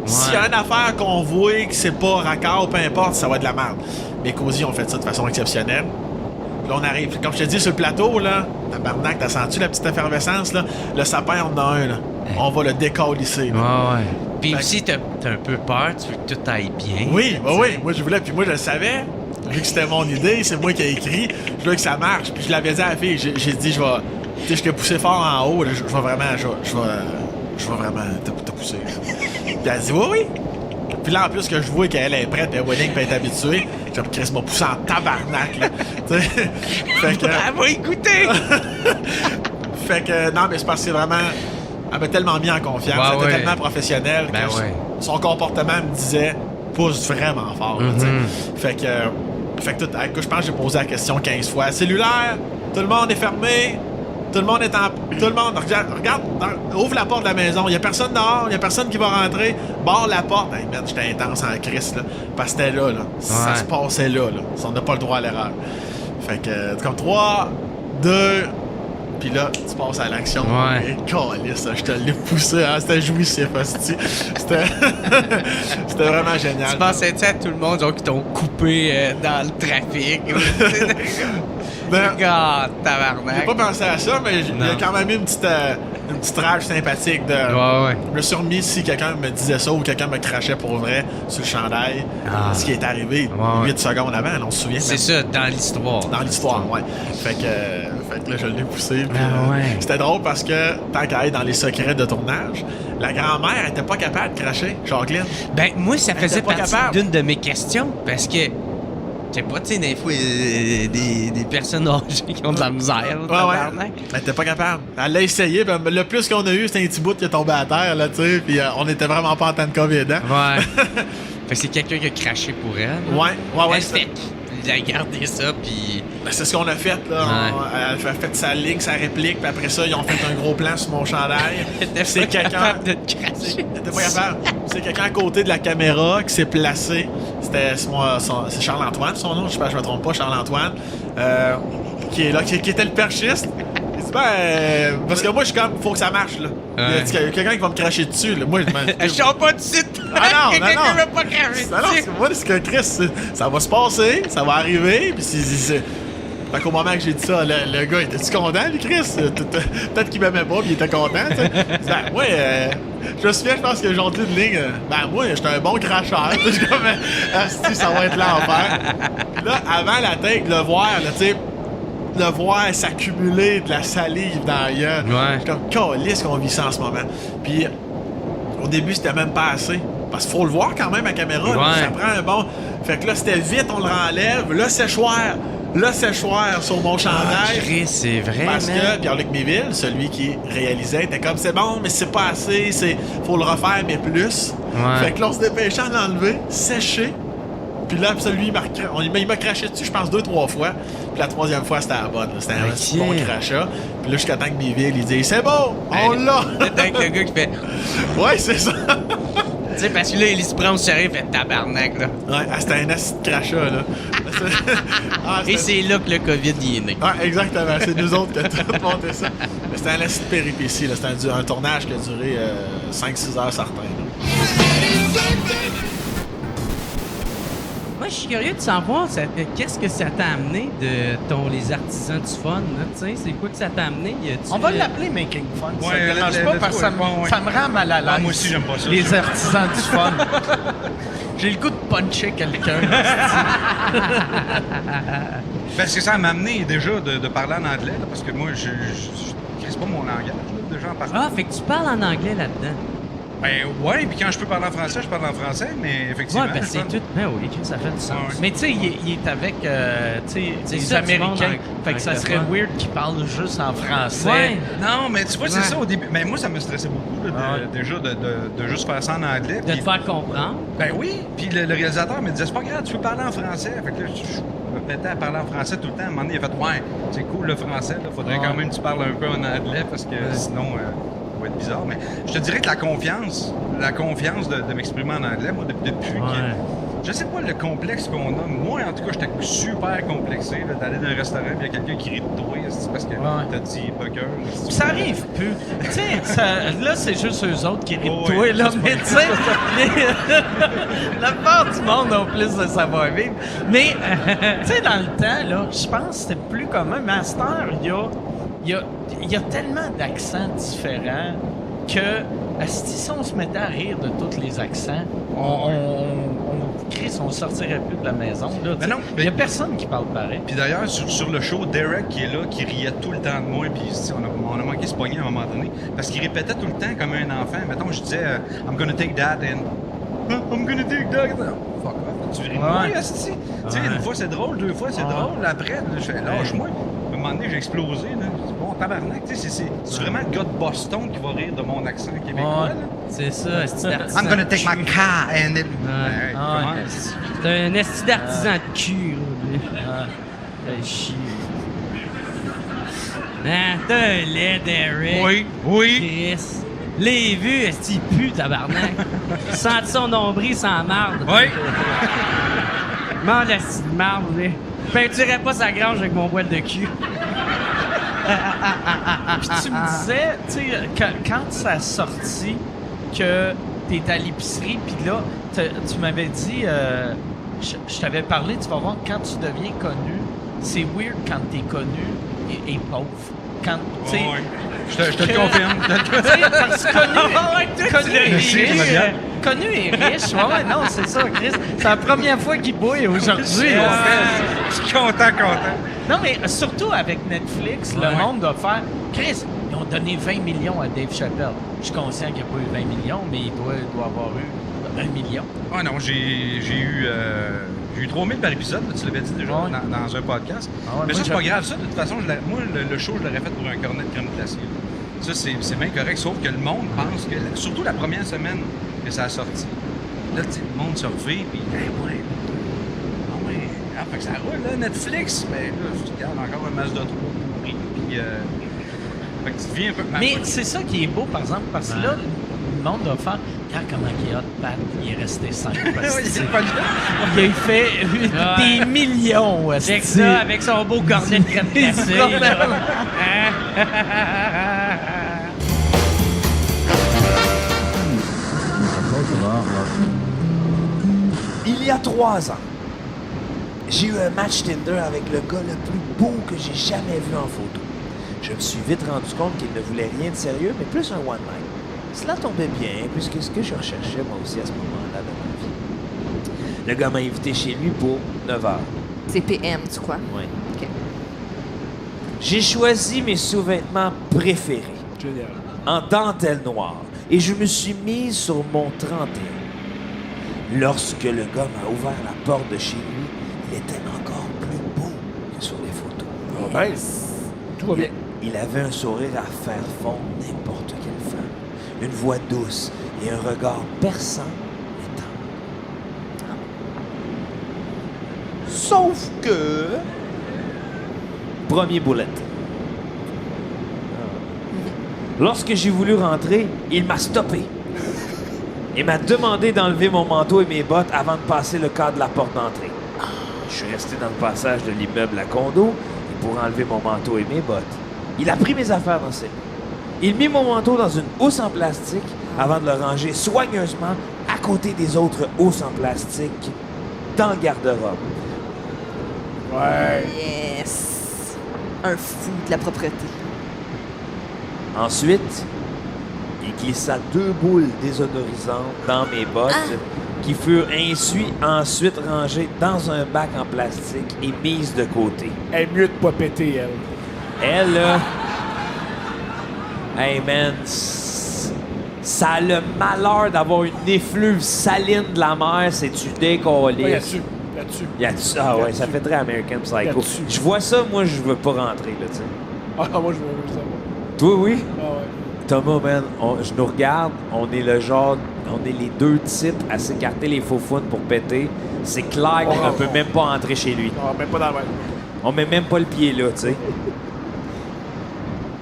S'il y a une affaire qu'on voit que c'est pas raccord, peu importe, ça va être de la merde. Mais Cozy ont fait ça de façon exceptionnelle. Là, on arrive. Comme je te dis, sur le plateau, là, tabarnak, t'as senti la petite effervescence, là? Le sapin, on en a un, là. On va le décalisser. Ouais. Puis aussi, t'as un peu peur, tu veux que tout aille bien. Oui. Moi, je voulais. Puis moi, je le savais. Vu que c'était mon idée, c'est moi qui ai écrit. Je voulais que ça marche. Puis je l'avais dit à la fille. J'ai dit, je vais... Tu sais, je t'ai poussé fort en haut. Je vais vraiment... Je vais vraiment te pousser. Puis elle dit, oui. Puis là, en plus, que je vois qu'elle est prête, puis Winning peut être habituée, j'ai dit, Chris m'a poussé en tabarnak, là. Fait que... Elle va écouter! Fait que, non, mais c'est parce que c'est vraiment... Elle m'a tellement mis en confiance, elle était tellement professionnelle que son comportement me disait, pousse vraiment fort, là, Fait que tout, je pense que j'ai posé la question 15 fois. Cellulaire, tout le monde est fermé. Tout le monde est en... Tout le monde... Regarde, ouvre la porte de la maison. Il n'y a personne dehors. Il n'y a personne qui va rentrer. Barre la porte. Hey, man, j'étais intense en crise, là. Parce que c'était là. Ça se passait là. On n'a pas le droit à l'erreur. Fait que, comme 3, 2... Puis là, tu passes à l'action. Et calisse, je te l'ai poussé. Hein? C'était jouissif, hostie. C'était vraiment génial. Tu pensais-tu à tout le monde, genre, qui t'ont coupé dans le trafic? Regarde, tabarnak. J'ai pas pensé à ça, mais il y a quand même eu une petite rage sympathique de... Je me suis remis si quelqu'un me disait ça ou quelqu'un me crachait pour vrai sur le chandail. Ce qui est arrivé 8 secondes avant, on se souvient. C'est ça, dans l'histoire. Dans l'histoire, Fait que là, je l'ai poussé. C'était drôle parce que, tant qu'à être dans les secrets de tournage, la grand-mère était pas capable de cracher, Jacqueline. Ben, moi, ça faisait partie d'une de mes questions parce que... Je sais pas, tu sais, des fois, des personnes âgées qui ont de la misère. Elle était pas capable. Elle l'a essayé, ben, le plus qu'on a eu, c'était un petit bout qui est tombé à terre, là, tu sais, puis on était vraiment pas en temps de COVID, hein? Fait que c'est quelqu'un qui a craché pour elle. Ouais. Elle fait. puis elle a gardé ça, puis... Ben, c'est ce qu'on a fait, là. Elle a fait sa ligne, sa réplique, puis après ça, ils ont fait un gros plan sur mon chandail. C'est quelqu'un... T'es pas capable. C'est quelqu'un à côté de la caméra qui s'est placé. C'est Charles-Antoine, son nom, je me trompe pas, Charles-Antoine, qui est là, qui était le perchiste. Il dit, parce que moi, je suis comme, faut que ça marche, là. Il y a quelqu'un qui va me cracher dessus, là. Moi, je chante pas de site! Ah non, quelqu'un veut pas cracher dessus! Non, moi, c'est que Chris, ça va se passer, ça va arriver, puis fait qu'au moment que j'ai dit ça, le gars, était-tu content, lui, Chris? Peut-être qu'il m'aimait pas, puis il était content, tu sais. Je me souviens, je pense que j'ai dit une ligne, moi, j'étais un bon cracheur. Je suis comme, ça va être l'enfer. Puis là, avant la tête, le voir, là, tu sais, le voir s'accumuler de la salive dans la gueule. Je suis comme, calisse qu'on vit ça en ce moment. Puis, au début, c'était même pas assez. Parce qu'il faut le voir quand même à la caméra. Ça prend un bon. Fait que là, c'était vite, on le renlève. Le séchoir sur mon chandail. C'est vrai, parce que Pierre-Luc Méville, celui qui réalisait, était comme, c'est bon, mais c'est pas assez, faut le refaire, mais plus. Fait que là, on se dépêchait à l'enlever, sécher. Puis là, celui, il m'a craché dessus, je pense, 2-3 fois. Puis la 3e fois, c'était à la bonne. C'était un bon crachat. Puis là, jusqu'à temps que Méville, il dit, c'est bon, on l'a! C'est avec le gars qui fait... Ouais, c'est ça. Tu sais, parce que là, il se prend au sérieux, il fait tabarnak, là. Ouais, c'était un acide crachat, là. Et c'est là que le COVID y est né. Ouais, exactement. C'est nous autres qui avons monté ça. Mais c'était un acide péripétie, là. C'était un tournage qui a duré 5-6 heures certains. Moi, je suis curieux de savoir, qu'est-ce que ça t'a amené de les artisans du fun, là, tu sais? C'est quoi que ça t'a amené? On va l'appeler Making Fun. Ouais, ça me dérange pas parce que ça me rend mal à l'aise. Moi aussi, j'aime pas ça. Les artisans du fun. J'ai le goût de puncher quelqu'un. Parce que ça m'a amené déjà de parler en anglais, là, parce que moi, c'est pas mon langage, là, déjà en parlant. Ah, fait que tu parles en anglais là-dedans. Ben ouais, puis quand je peux parler en français, je parle en français, mais effectivement... Ouais, ben c'est tout... Ben oui, ça fait du sens. Ouais. Mais tu sais, il est avec les Américains. Fait que ça serait weird qu'il parle juste en français. Ouais. Non, mais tu vois, c'est ça au début. Mais moi, ça me stressait beaucoup, là, déjà, de juste faire ça en anglais. De te faire comprendre. Ben oui, puis le réalisateur me disait, c'est pas grave, tu peux parler en français. Fait que là, je me mettais à parler en français tout le temps. À un moment donné, il a fait, ouais, c'est cool le français, là, faudrait quand même que tu parles un peu en anglais, parce que sinon... ça va être bizarre, mais je te dirais que la confiance de m'exprimer en anglais, moi, depuis que... Je sais pas le complexe qu'on a. Moi, en tout cas, j'étais super complexé d'aller dans un restaurant et il y a quelqu'un qui rit de toi parce que t'as dit bugger. Ça arrive plus. Tu sais, là, c'est juste eux autres qui rient de toi, là, mais tu sais, la part du monde a plus de savoir-vivre. Mais, tu sais, dans le temps, là, je pense que c'était plus commun. Mais à cette heure, il y a tellement d'accents différents que si on se mettait à rire de tous les accents, on sortirait plus de la maison. Il n'y a personne qui parle pareil. Puis d'ailleurs, sur le show, Derek qui est là, qui riait tout le temps de moi, puis on a manqué se pogner à un moment donné, parce qu'il répétait tout le temps comme un enfant. Mettons, je disais I'm gonna take that and I'm gonna take that. Fuck off, tu ris de moi, asti. Tu sais, une fois c'est drôle, 2 fois c'est drôle, après, je fais lâche-moi. À un moment donné, j'ai explosé. Là. Bon, tabarnak, tu sais, c'est vraiment le gars de Boston qui va rire de mon accent québécois. Là. C'est ça, esti d'artisan. I'm gonna take my car and it... C'est un esti d'artisan de cul. Fais chier. Ah, t'as un lait, Derek. Oui. Chris. Les vues, esti, il pue, tabarnak. Senti son nombril sans marde. Oui. Mande esti de marde, là. Peinturais pas sa grange avec mon boîte de cul. Puis tu me disais, tu sais, quand ça a sorti, que t'es à l'épicerie, puis là, tu m'avais dit, je t'avais parlé, tu vas voir, quand tu deviens connu, c'est weird quand t'es connu et pauvre. Quand, tu sais... Je te le confirme. Parce que connu et riche, non, c'est ça, Chris. C'est la première fois qu'il bouille aujourd'hui. Je suis content. Non, mais surtout avec Netflix, le monde doit faire... Chris, ils ont donné 20 millions à Dave Chappelle. Je suis conscient qu'il n'y a pas eu 20 millions, mais il doit avoir eu 1 million. Ah non, j'ai eu 3000 par épisode, là, tu l'avais dit déjà dans un podcast. Mais ça, c'est pas grave. Ça, de toute façon, moi, le show, je l'aurais fait pour un cornet de crème glacée. Ça, c'est bien correct, sauf que le monde pense que, surtout la première semaine que ça a sorti, là, le monde se revit, puis, Fait que ça roule, là, Netflix. Mais là, je regarde encore un Mazda 3 pourri. Puis, fait que tu deviens un peu... Mais c'est ça qui est beau, par exemple, parce que là, le monde va faire... Regarde comment il est hot, Pat, il est resté simple. Il a fait des millions. Avec ça, avec son beau cornet de crème glacée. Il y a 3 ans, j'ai eu un match Tinder avec le gars le plus beau que j'ai jamais vu en photo. Je me suis vite rendu compte qu'il ne voulait rien de sérieux, mais plus un one-night. Cela tombait bien, puisque ce que je recherchais moi aussi à ce moment-là de ma vie. Le gars m'a invité chez lui pour 9 heures. C'est PM, tu crois? Oui. OK. J'ai choisi mes sous-vêtements préférés. Génial. En dentelle noire. Et je me suis mise sur mon 31. Lorsque le gars m'a ouvert la porte de chez lui, il était encore plus beau que sur les photos. Oh, ben, tout va bien. Il avait un sourire à faire fondre n'importe quelle femme. Une voix douce et un regard perçant et tendre. Sauf que... Premier bullet. Lorsque j'ai voulu rentrer, il m'a stoppé. Il m'a demandé d'enlever mon manteau et mes bottes avant de passer le cadre de la porte d'entrée. Je suis resté dans le passage de l'immeuble à condo pour enlever mon manteau et mes bottes. Il a pris mes affaires dans ses mains. Il mit mon manteau dans une housse en plastique avant de le ranger soigneusement à côté des autres housses en plastique dans le garde-robe. Ouais. Yes! Un fou de la propreté. Ensuite, il glissa 2 boules désodorisantes dans mes bottes qui furent ensuite rangées dans un bac en plastique et mises de côté. Elle est mieux de pas péter, elle. Elle, là... Hey, man, ça a le malheur d'avoir une effluve saline de la mer, c'est-tu décollé? Ouais, là-dessus. Ah ouais, ça fait très American Psycho. Je vois ça, moi, je veux pas rentrer, là, tu sais. Ah, moi, je veux ça. Toi, oui? Ah ouais. Thomas, man, je nous regarde, on est le genre, on est les 2 types à s'écarter les faux founes pour péter. C'est clair qu'on peut même pas entrer chez lui. Non, même pas dans la main. On met même pas le pied là, tu sais.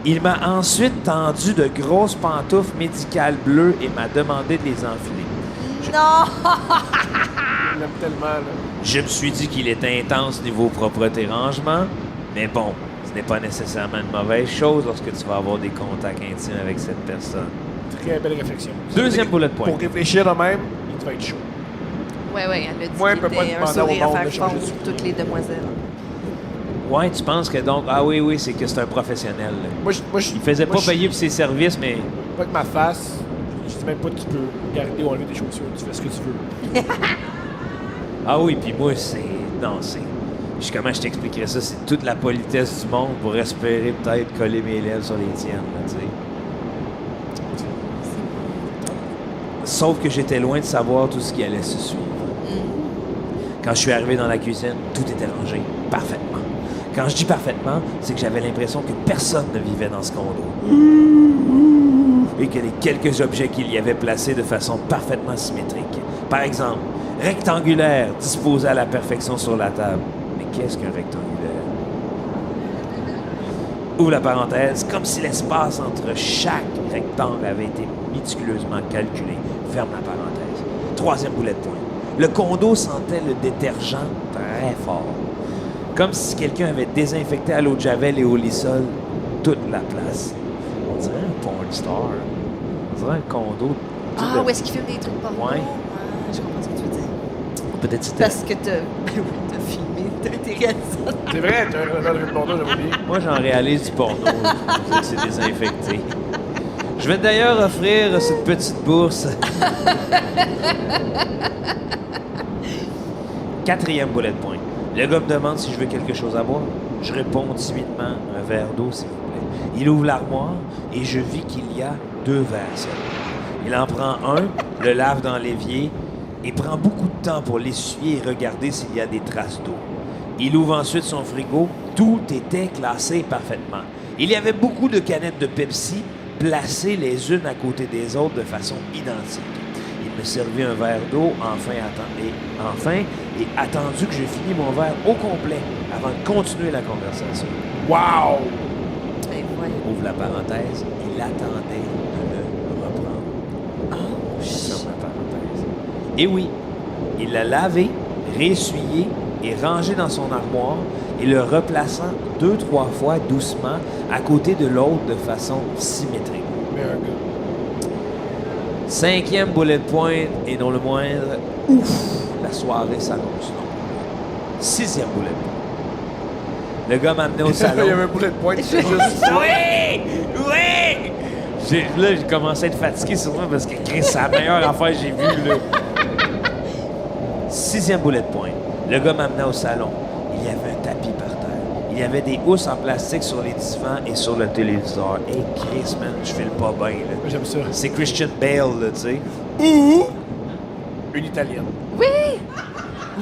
Il m'a ensuite tendu de grosses pantoufles médicales bleues et m'a demandé de les enfiler. Non! Je l'aime tellement, là. Je me suis dit qu'il était intense niveau propreté rangement, mais bon, ce n'est pas nécessairement une mauvaise chose lorsque tu vas avoir des contacts intimes avec cette personne. Très belle réflexion. Deuxième bullet point. Pour réfléchir de même, il va être chaud. Ouais, elle a dit Moi, elle qu'il peut pas était un demander au sourire à monde faire de changer fondre de souliers. toutes les demoiselles. Ouais, tu penses que donc... Ah oui, c'est que c'est un professionnel. Là. Moi, il faisait pas payer pour ses services, mais... Pas que ma face, je dis même pas que tu peux garder ou enlever des chaussures. Tu fais ce que tu veux. Ah oui, puis moi, c'est... Non, c'est... Comment je t'expliquerais ça? C'est toute la politesse du monde pour espérer peut-être coller mes lèvres sur les tiennes, là, tu sais. Sauf que j'étais loin de savoir tout ce qui allait se suivre. Quand je suis arrivé dans la cuisine, tout était rangé parfaitement. Quand je dis parfaitement, c'est que j'avais l'impression que personne ne vivait dans ce condo. Et que les quelques objets qu'il y avait placés de façon parfaitement symétrique. Par exemple, rectangulaire, disposé à la perfection sur la table. Mais qu'est-ce qu'un rectangulaire? Ouvre la parenthèse, comme si l'espace entre chaque rectangle avait été méticuleusement calculé. Ferme la parenthèse. Troisième bullet point. Le condo sentait le détergent très fort. Comme si quelqu'un avait désinfecté à l'eau de javel et au lissol toute la place. On dirait un porn star. On dirait un condo. Ah, où est-ce qu'il filme des trucs porno? Ouais. Je comprends ce que tu veux dire. Peut-être c'était... Parce que t'as filmé, t'as été réalisateur. C'est vrai, t'as un réalisateur de porno, j'ai oublié. Moi, j'en réalise du porno. C'est désinfecté. Je vais d'ailleurs offrir cette petite bourse. Quatrième bullet point. Le gars me demande si je veux quelque chose à boire. Je réponds timidement, un verre d'eau, s'il vous plaît. Il ouvre l'armoire et je vis qu'il y a 2 verres seuls. Il en prend un, le lave dans l'évier et prend beaucoup de temps pour l'essuyer et regarder s'il y a des traces d'eau. Il ouvre ensuite son frigo. Tout était classé parfaitement. Il y avait beaucoup de canettes de Pepsi placées les unes à côté des autres de façon identique. Il me me servi un verre d'eau, et attendu que je finis mon verre au complet avant de continuer la conversation. Wow! Ouvre la parenthèse, il attendait de le reprendre. Ferme la parenthèse. Et oui, il l'a lavé, réessuyé et rangé dans son armoire et le replaçant 2-3 fois doucement à côté de l'autre de façon symétrique. 5e bullet point, et non le moindre, ouf, la soirée s'annonce longue. 6e bullet point. Le gars m'a amené au salon. Il y avait un bullet point, c'est juste... Oui! Oui! Là, j'ai commencé à être fatigué sur moi parce que Chris, c'est la meilleure affaire que j'ai vue, là. 6e bullet point. Le gars m'a amené au salon. Il y avait un tapis par terre. Il y avait des housses en plastique sur les divans et sur le téléviseur. Hey, Chris, man, je file pas bien, là. J'aime ça. C'est Christian Bale, là, tu sais. Ou une Italienne. Oui!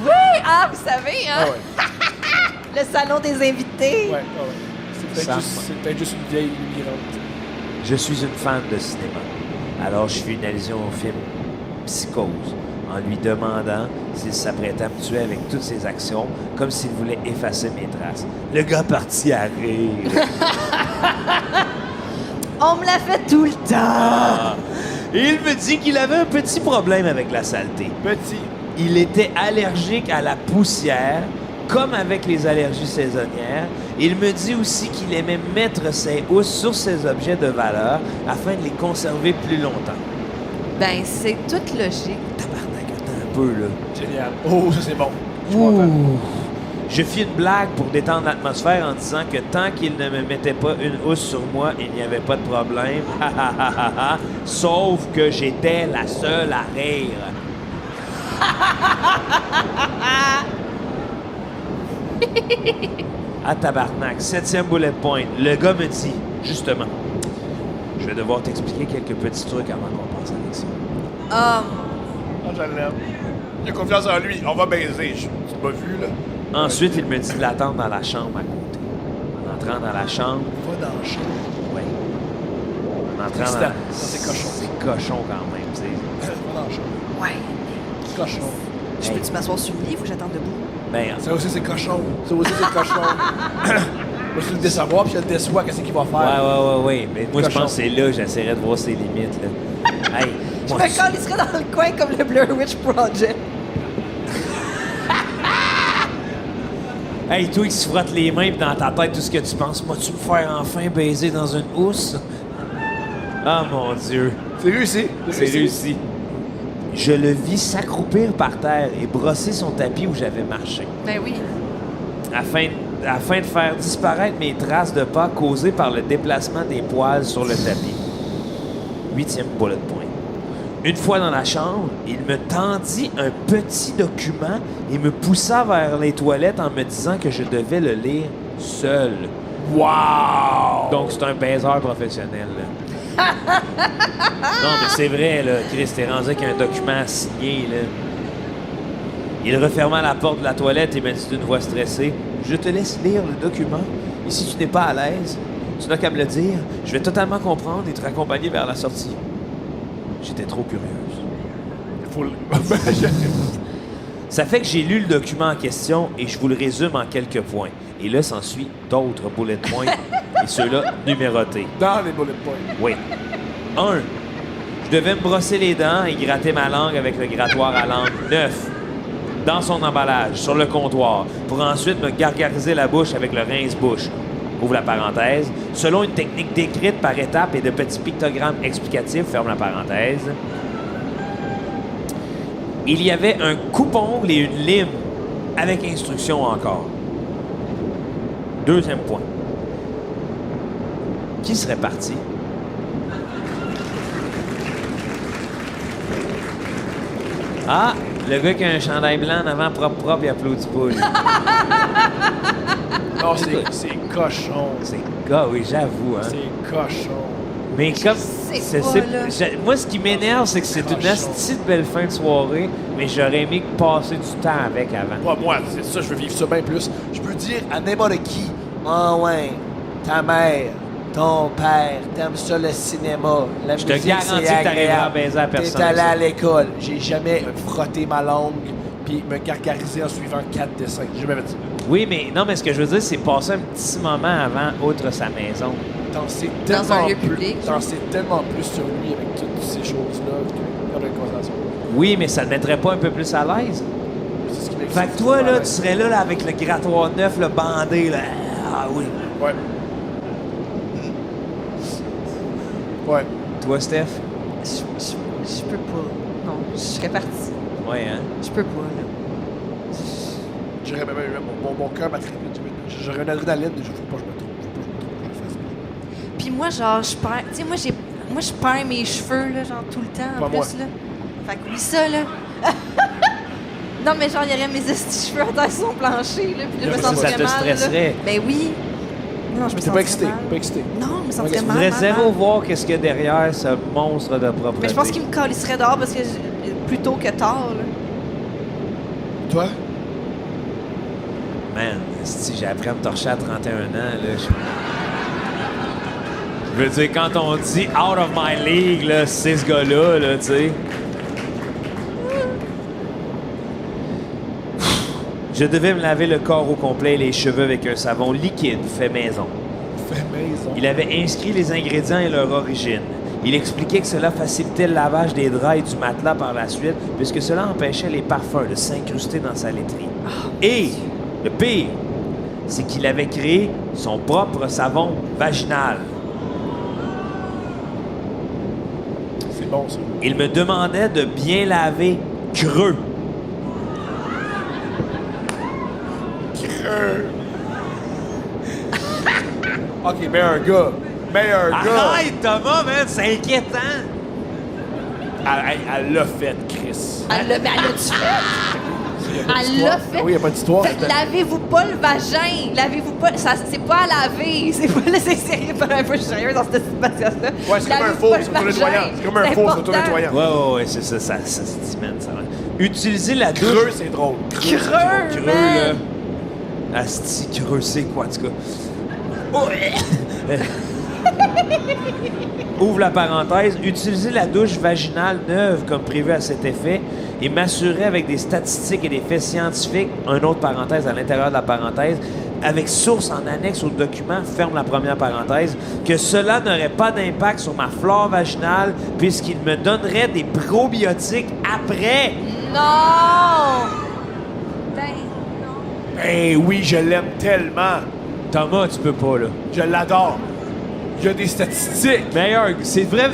Oui! Ah, vous savez, hein? Ah ouais. Le salon des invités. Ouais, ah ouais. C'est peut-être juste une vieille immigrante. Je suis une fan de cinéma. Alors, je fais une allusion au film Psychose, en lui demandant s'il s'apprêtait à me tuer avec toutes ses actions, comme s'il voulait effacer mes traces. Le gars partit à rire. On me l'a fait tout le temps. Ah. Et il me dit qu'il avait un petit problème avec la saleté. Petit. Il était allergique à la poussière, comme avec les allergies saisonnières. Il me dit aussi qu'il aimait mettre ses housses sur ses objets de valeur afin de les conserver plus longtemps. Ben, c'est toute logique. Tabarnak, attends un peu, là. Génial. Oh, ça c'est bon. Je suis content. Je fis une blague pour détendre l'atmosphère en disant que tant qu'il ne me mettait pas une housse sur moi, il n'y avait pas de problème. Sauf que j'étais la seule à rire. Ah, tabarnak, 7e bullet point. Le gars me dit, justement, je vais devoir t'expliquer quelques petits trucs avant qu'on passe à l'action. Ah, je l'aime. Il a confiance en lui. On va baiser. Tu m'as vu, là? Ensuite, il me dit de l'attendre dans la chambre à côté. En entrant dans la chambre... Va dans la chambre. Oui. En entrant dans... dans... C'est cochon. C'est cochon quand même, tu sais. Va dans la chambre. Ouais. C'est cochon. Je peux-tu m'asseoir sur le lit? Faut que j'attende debout. Ben, ça aussi, c'est cochon. Ça aussi, c'est cochon. Moi, je veux le décevoir, puis je le déçois, qu'est-ce qu'il va faire? Ouais. Mais moi, je pense que c'est là que j'essaierai de voir ses limites, là. Hey, je me calisserais dans le coin comme le Blair Witch Project. Hey, toi qui se frotte les mains pis dans ta tête tout ce que tu penses, vas-tu me faire enfin baiser dans une housse? Ah, mon Dieu. C'est réussi. C'est réussi. Je le vis s'accroupir par terre et brosser son tapis où j'avais marché. Ben oui. Afin de faire disparaître mes traces de pas causées par le déplacement des poils sur le tapis. 8e bullet point. Une fois dans la chambre, il me tendit un petit document et me poussa vers les toilettes en me disant que je devais le lire seul. Wow! Donc, c'est un baiser professionnel, là. Non, mais c'est vrai, là. Chris, t'es rendu avec un document signé, là. Il referma la porte de la toilette et m'a dit d'une voix stressée, « Je te laisse lire le document. Et si tu n'es pas à l'aise, tu n'as qu'à me le dire. Je vais totalement comprendre et te raccompagner vers la sortie. » J'étais trop curieuse. Ça fait que j'ai lu le document en question et je vous le résume en quelques points. Et là, s'ensuit d'autres bullet points, et ceux-là numérotés. Dans les bullet points. Oui. 1. Je devais me brosser les dents et gratter ma langue avec le grattoir à langue 9. Dans son emballage, sur le comptoir, pour ensuite me gargariser la bouche avec le rince-bouche. Ouvre la parenthèse. Selon une technique décrite par étapes et de petits pictogrammes explicatifs, ferme la parenthèse. Il y avait un coupe-ongle et une lime, avec instruction encore. 2e point. Qui serait parti? Ah, le gars qui a un chandail blanc en avant propre, il applaudit pas, lui. Non, c'est cochon. C'est oui, j'avoue, hein. C'est cochon. Mais comme... moi, ce qui m'énerve, c'est que c'est une asti de belle fin de soirée, mais j'aurais aimé passer du temps avec avant. Pas moi, c'est ça, je veux vivre ça bien plus. Je peux dire à n'importe qui, « Ah ouais, ta mère, ton père, t'aimes ça le cinéma, la Je te musique, garantis c'est que t'arriveras à agréable. baiser à personne. T'es allé avec ça. à l'école. J'ai jamais frotté ma langue puis me gargariser en suivant 4 dessins. J'ai jamais fait ça. Oui, mais non, mais ce que je veux dire, c'est passer un petit moment avant, outre sa maison. Danser Dans un tellement lieu plus, public. danser tellement plus sur lui avec toutes ces choses-là comme une concentration. Oui, mais ça ne mettrait pas un peu plus à l'aise? C'est ce qui m'excite. Fait que toi, là, tu serais là avec le grattoir neuf, le bandé, là. Ah oui. Ouais. Ouais. Toi, Steph? Je peux pas. Non, je serais partie. Ouais, hein? Je peux pas, là. J'aurais même mon cœur battrait vite. J'aurais une adrénaline, je faut pas que je me trompe. Puis moi, genre, je perds... Tu sais, moi, je perds mes cheveux, là, genre, tout le temps, en Pas plus, moi. là. Fait que oui, ça, là... Non, mais genre, il y aurait mes estis cheveux à terre sur son plancher, là, puis là, je me Ça sentirais te mal, stresserait. là. Ben oui. Non, je me T'es sentirais pas excité, mal. pas excité. Non, je me Tu sentirais mal, voudrais mal, zéro mal. voir qu'est-ce qu'il y a derrière ce monstre de propreté. Mais je pense qu'il me calisserait dehors parce que plus tôt que tard, là. Toi? Man, si j'ai appris à me torcher à 31 ans, là, je veux dire, quand on dit « out of my league », là, c'est ce gars-là, là, tu sais. Je devais me laver le corps au complet et les cheveux avec un savon liquide fait maison. Fait maison. Il avait inscrit les ingrédients et leur origine. Il expliquait que cela facilitait le lavage des draps et du matelas par la suite, puisque cela empêchait les parfums de s'incruster dans sa laiterie. Et le pire, c'est qu'il avait créé son propre savon vaginal. C'est bon, ça. Il me demandait de bien laver creux. OK, meilleur gars. Meilleur gars. Arrête, Thomas, man, c'est inquiétant. Elle l'a fait, Chris. Elle l'a fait? Elle l'a fait. Oui, il n'y a pas d'histoire. Fait que lavez-vous pas le vagin. Lavez-vous pas. Ça, c'est pas à laver. C'est pas. Là, c'est sérieux. Un peu, je suis sérieux dans cette podcast-là. Ouais, c'est comme un faux, c'est auto-nettoyant. C'est comme un faux, c'est auto-nettoyant. Ouais, c'est ça, ça se dit, man, ça va. Utiliser la douche... Creux, c'est drôle. Creux, Creux, man. là. Asti, creux, c'est quoi, en tout cas? Ouvre la parenthèse. Utiliser la douche vaginale neuve comme prévu à cet effet et m'assurer avec des statistiques et des faits scientifiques, un autre parenthèse à l'intérieur de la parenthèse, avec source en annexe au document, ferme la première parenthèse, que cela n'aurait pas d'impact sur ma flore vaginale puisqu'il me donnerait des probiotiques après. Non! Ben oui, je l'aime tellement. Thomas, tu peux pas, là. Je l'adore. Il y a des statistiques. Meilleur, c'est vrai,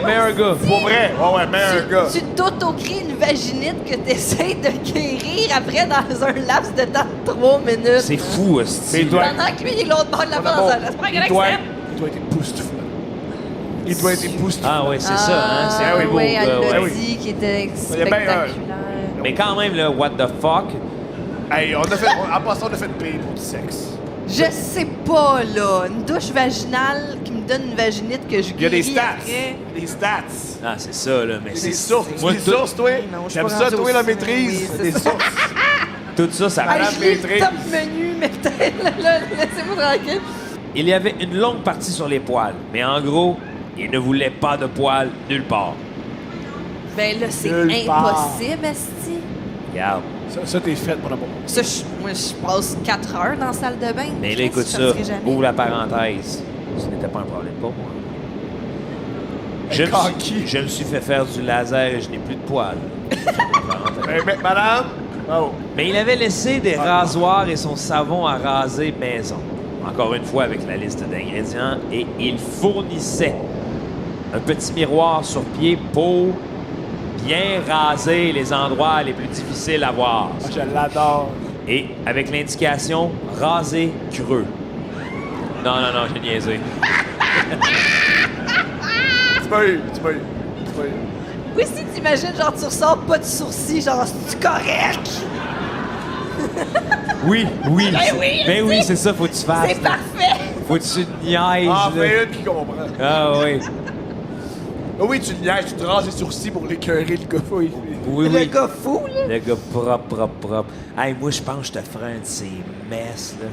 meilleur gars. Pour vrai, ouais, meilleur gars. Tu t'auto-crées une vaginite que t'essayes de guérir après dans un laps de temps de 3 minutes. C'est fou, hostie. Pendant que lui, il est l'autre bord de la panse. C'est pas Il doit être époustouflant. Il doit être époustouflant. Ah oui, c'est ça, hein? C'est un beau oui, elle gars, l'a ouais. dit, qui était Il y a bien spectaculaire. Mais quand même, là, what the fuck? Hey, en passant, on a fait pire pour du sexe. Je sais pas, là. Une douche vaginale qui me donne une vaginite que je guéris. Il y a des stats. après. Des stats. Ah, c'est ça, là, mais Des c'est... sources. Moi, Des tout- sources, toi. Non, je suis J'aime pas ça, rendue toi, aussi, la mais maîtrise. oui, c'est Des ça. sources. Tout ça, ça Hey, rend je lis le maîtrise. top menu, mais peut-être, là, laissez-moi tranquille. Il y avait une longue partie sur les poils, mais en gros, il ne voulait pas de poils nulle part. Ben là, c'est Nulle part. impossible, esti. Regarde. Ça, t'es fait pour l'amour. Ça, moi, je passe 4 heures dans la salle de bain. Mais là, Chris, écoute je ça. sortirai jamais. Ouvre la parenthèse. Ce n'était pas un problème pour moi. Je me suis fait faire du laser et je n'ai plus de poils. Madame? Oh. Mais il avait laissé des rasoirs et son savon à raser maison. Encore une fois, avec la liste d'ingrédients. Et il fournissait un petit miroir sur pied pour bien raser les endroits les plus difficiles à voir. Je l'adore. Et avec l'indication raser creux. Non, j'ai niaisé. Tu m'as eu. Oui, si t'imagines, genre, tu ressors pas de sourcils, genre, c'est-tu correct? Oui. Ben oui, c'est ça, faut que tu fasses. C'est parfait! Faut que tu niaises. Ah, là. fais une qui comprend. Ah oui. Ah oui, tu le niaises, tu te rases les sourcils pour l'écœurer, le gars. Oui. Le gars fou, là. Le gars propre. Hey, moi, je pense que je te ferais un de ces messes, là.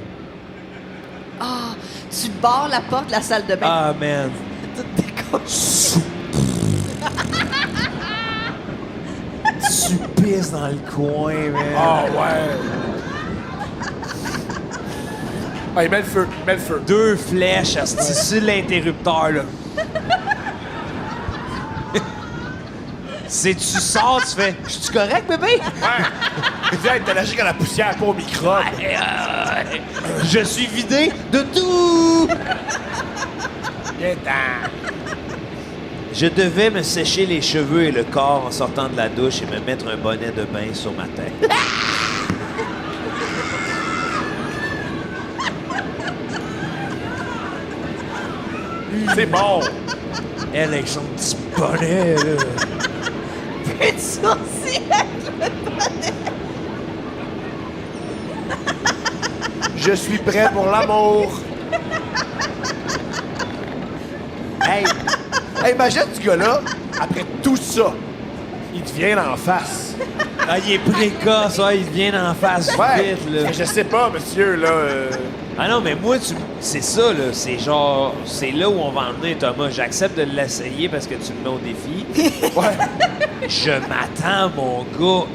Ah, tu barres la porte de la salle de bain. Ah, man. Tout décoche. Tu pisses dans le coin, man. Ah, ouais. Ah, il met le feu, il met le feu. 2 flèches, asti, sur l'interrupteur, là. C'est tu sors, tu fais. Je suis correct, bébé? Ouais. Il dit, hey, t'es allergique à la poussière, pas au microbe. Je suis vidé de tout! Viens-t'en. Je devais me sécher les cheveux et le corps en sortant de la douche et me mettre un bonnet de bain sur ma tête. C'est bon. Elle avec son petit bonnet, là. Plus de sourcils avec le bonnet. Je suis prêt pour l'amour. Hey, imagine ce gars-là, après tout ça, il te vient en face. Ah, il est précoce, ouais, il vient en face Ouais, vite, là. je sais pas, monsieur, là. Ah non, mais moi, c'est ça, là. C'est genre... C'est là où on va emmener Thomas. J'accepte de l'essayer parce que tu me mets au défi. Ouais. Je m'attends, mon gars,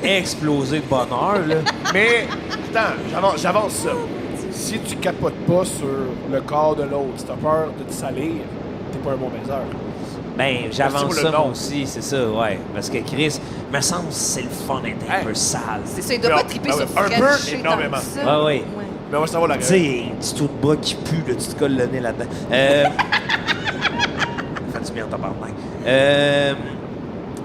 à exploser de bonheur, là. Mais, attends, j'avance ça. Si tu capotes pas sur le corps de l'autre, si t'as peur de te salir, t'es pas un bon baiseur. Ben, j'avance Merci pour ça, le moi nom. aussi, c'est ça, ouais. Parce que Chris, me semble que c'est le fun d'être un peu sale. C'est ça, il doit pas triper sur un peu, Frencher tant énormément. que ça. Ah oui. Ouais. Mais on va savoir la Tu sais, un petit trou de bras qui pue, là, tu te colles le nez là-dedans. Fait du bien en tabarnak.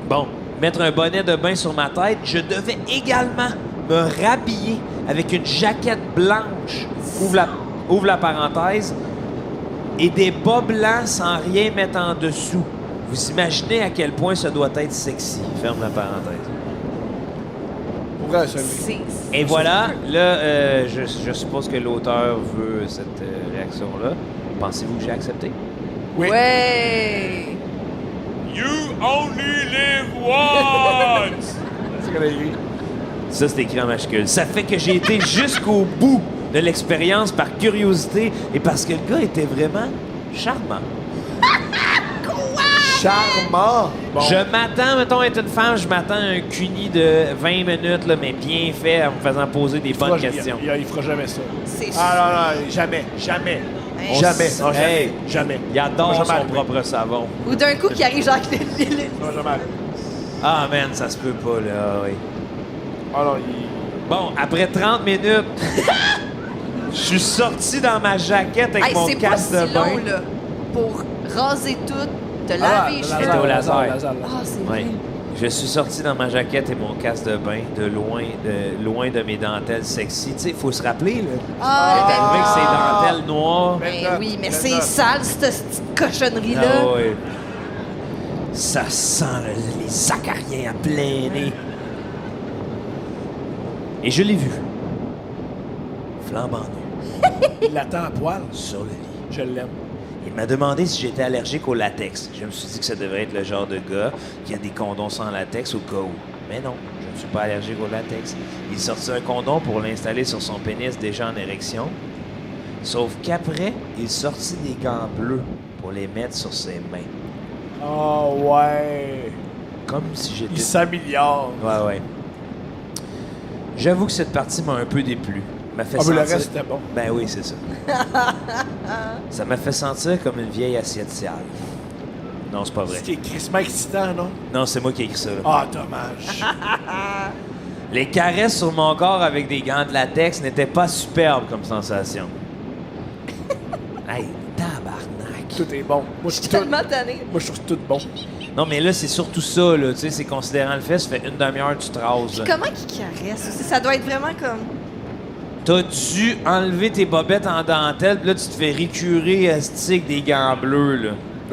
Bon, mettre un bonnet de bain sur ma tête, je devais également me rhabiller avec une jaquette blanche, ouvre la parenthèse, et des bas blancs sans rien mettre en dessous. Vous imaginez à quel point ça doit être sexy. Ferme la parenthèse. Et voilà, là, je suppose que l'auteur veut cette réaction-là. Pensez-vous que j'ai accepté? Oui. Ouais! You only live once! C'est qu'on a écrit. Ça, c'est écrit en majuscule. Ça fait que j'ai été jusqu'au bout de l'expérience par curiosité et parce que le gars était vraiment charmant. Charmant! Bon. Je m'attends, mettons, être une femme, je m'attends à un cuni de 20 minutes, là, mais bien fait, en me faisant poser des bonnes questions. Il fera jamais ça. C'est Ah non, jamais. Jamais. Hey. Jamais. Non, jamais. Hey, Jamais. il adore Ça va son jamais arriver. propre savon. Ou d'un coup qui arrive genre avec le... Ça va jamais arriver. Ah, man, ça se peut pas, là. Ah, oui. Ah non, Bon, après 30 minutes, je suis sorti dans ma jaquette avec Hey, mon c'est pas casque si de bain. long, là, pour raser tout, te laver les cheveux. J'étais au laser. Ah, c'est vrai. Ouais. Je suis sorti dans ma jaquette et mon casque de bain de loin de mes dentelles sexy. Tu sais, il faut se rappeler, là. Ah, J'étais arrivé avec ces dentelles noires. Ben oui, mais c'est sale, cette petite cochonnerie-là. Ah ouais. Ça sent les acariens à plein nez. Et je l'ai vu. Flambant nu. il l'attend à poil. Sur le lit. Je l'aime. Il m'a demandé si j'étais allergique au latex. Je me suis dit que ça devrait être le genre de gars qui a des condoms sans latex au cas où. Mais non, je ne suis pas allergique au latex. Il sortit un condom pour l'installer sur son pénis déjà en érection. Sauf qu'après, il sortit des gants bleus pour les mettre sur ses mains. Oh ouais. Comme si j'étais... Il s'améliore. Ouais, ouais. J'avoue que cette partie m'a un peu déplu. M'a fait Ah, mais le sentir... reste, c'était bon. Ben oui, c'est ça. Ça m'a fait sentir comme une vieille assiette sale. Non, c'est pas vrai. Ce qui est crissement excitant, non? Non, c'est moi qui ai écrit ça, là. Ah, dommage. Les caresses sur mon corps avec des gants de latex n'étaient pas superbes comme sensation. Hey, tabarnak. Tout est bon. Moi, Je suis tellement tannée. Moi, je trouve tout bon. Non, mais là, c'est surtout ça, là. Tu sais, c'est considérant le fait, ça fait une demi-heure que tu te rases. là. Comment qu'il caresse aussi? Ça doit être vraiment comme... T'as dû enlever tes bobettes en dentelle, puis là, tu te fais récurer à stick des gants bleus, là.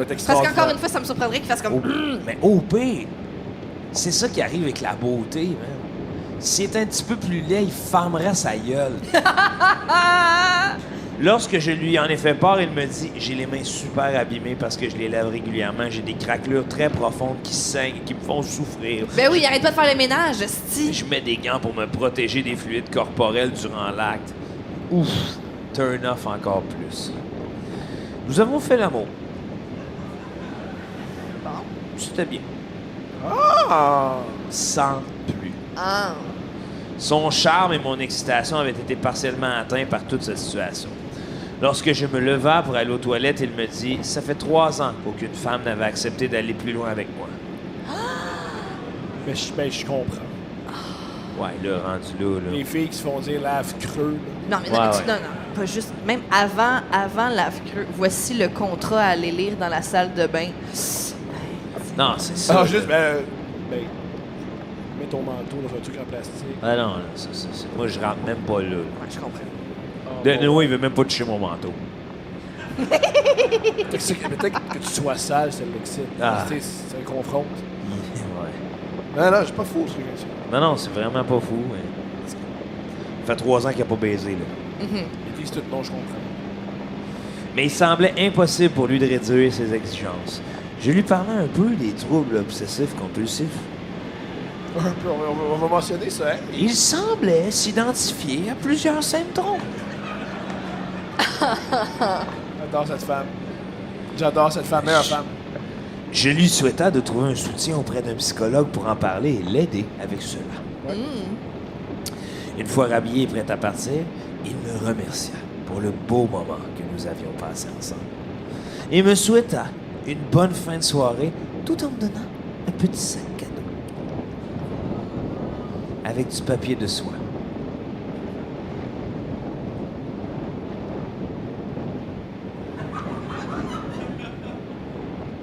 Parce qu'encore une fois, ça me surprendrait qu'il fasse comme... Mais au pire, c'est ça qui arrive avec la beauté, man. S'il était un petit peu plus laid, il fermerait sa gueule. Lorsque je lui en ai fait part, il me dit « J'ai les mains super abîmées parce que je les lave régulièrement. J'ai des craquelures très profondes qui saignent et qui me font souffrir. Ben oui, arrête pas de faire le ménage, sti. Je mets des gants pour me protéger des fluides corporels durant l'acte. Ouf! turn off encore plus. Nous avons fait l'amour. C'était bien. Sans plus. Son charme et mon excitation avaient été partiellement atteints par toute cette situation. Lorsque je me leva pour aller aux toilettes, il me dit « Ça fait 3 ans qu'aucune femme n'avait accepté d'aller plus loin avec moi. » Mais je comprends. Ouais, là, rendu là. Les filles qui se font dire lave creux. Non, mais non, pas juste. Même avant lave creux, voici le contrat à aller lire dans la salle de bain. Non, c'est ça. Ah, juste, mets ton manteau dans un truc en plastique. Ah non, moi, je rentre même pas là. Ouais, je comprends. Nous, il veut même pas toucher mon manteau. Peut-être que tu sois sale, ça l'excite. Ça le confronte. Ouais. Non, je suis pas fou, ce truc. Non, c'est vraiment pas fou. Mais... Ça fait 3 ans qu'il a pas baisé, là. Ils disent tout non, je comprends. Mais il semblait impossible pour lui de réduire ses exigences. Je lui parlais un peu des troubles obsessifs-compulsifs. On va mentionner ça, hein? Il semblait s'identifier à plusieurs symptômes. J'adore cette femme. J'adore cette femme, meilleure femme. Je lui souhaita de trouver un soutien auprès d'un psychologue pour en parler et l'aider avec cela. Ouais. Une fois rhabillé et prêt à partir, il me remercia pour le beau moment que nous avions passé ensemble. Et me souhaita une bonne fin de soirée tout en me donnant un petit sac cadeau. Avec du papier de soie.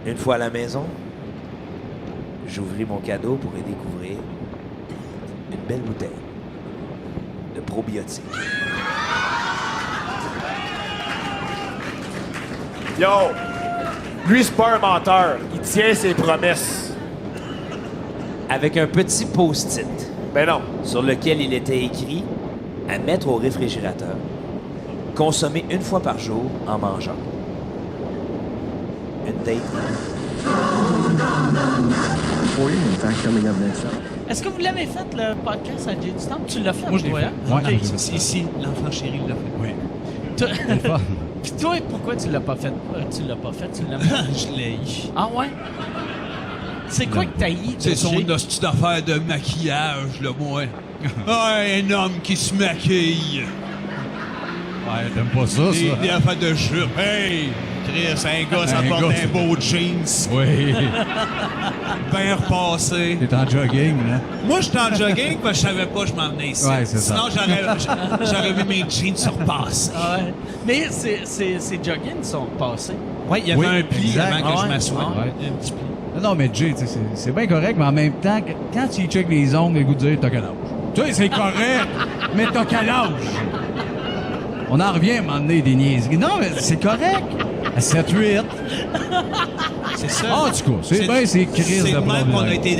Une fois à la maison, j'ouvris mon cadeau pour y découvrir une belle bouteille de probiotiques. Yo! Lui, c'est pas un menteur. Il tient ses promesses. Avec un petit post-it. Ben non. Sur lequel il était écrit « À mettre au réfrigérateur. Consommer une fois par jour en mangeant. » Une date. Est-ce que vous l'avez fait, le podcast à Jay du Temple? Tu l'as fait? Moi, je l'ai fait. Hein? Ouais, OK. Ici, l'enfant chéri l'a fait. Oui. Puis toi, pourquoi tu l'as pas fait? Tu l'as pas fait? Tu l'as Je l'ai. Ah ouais? C'est quoi que t'as eu? C'est son hostie d'affaire de maquillage, là, moi. Ah, un homme qui se maquille. Ouais, t'aimes pas ça, ça? Des affaires de jupe. Hey! Chris, un gars, ça porte un beau jeans. Oui. Bien repassé. T'es en jogging, là? Moi, j'étais en jogging, parce que je savais pas que je m'en venais ici. Ouais, c'est Sinon, j'aurais mis mes jeans surpassés. Ah ouais. Mais ces joggings sont passés. Oui, il y avait un pli exact. avant que je m'assoie. Ouais. Un petit pli. Non, mais Jay, c'est bien correct, mais en même temps, quand tu checkes les ongles, le goût de dire t'as quel âge? Tu sais, c'est correct, mais t'as quel âge? On en revient à m'emmener des niaiseries. Non, mais c'est correct. À 7-8. C'est ça. En tout cas, c'est bien ces crises de C'est le même qu'on a problème. été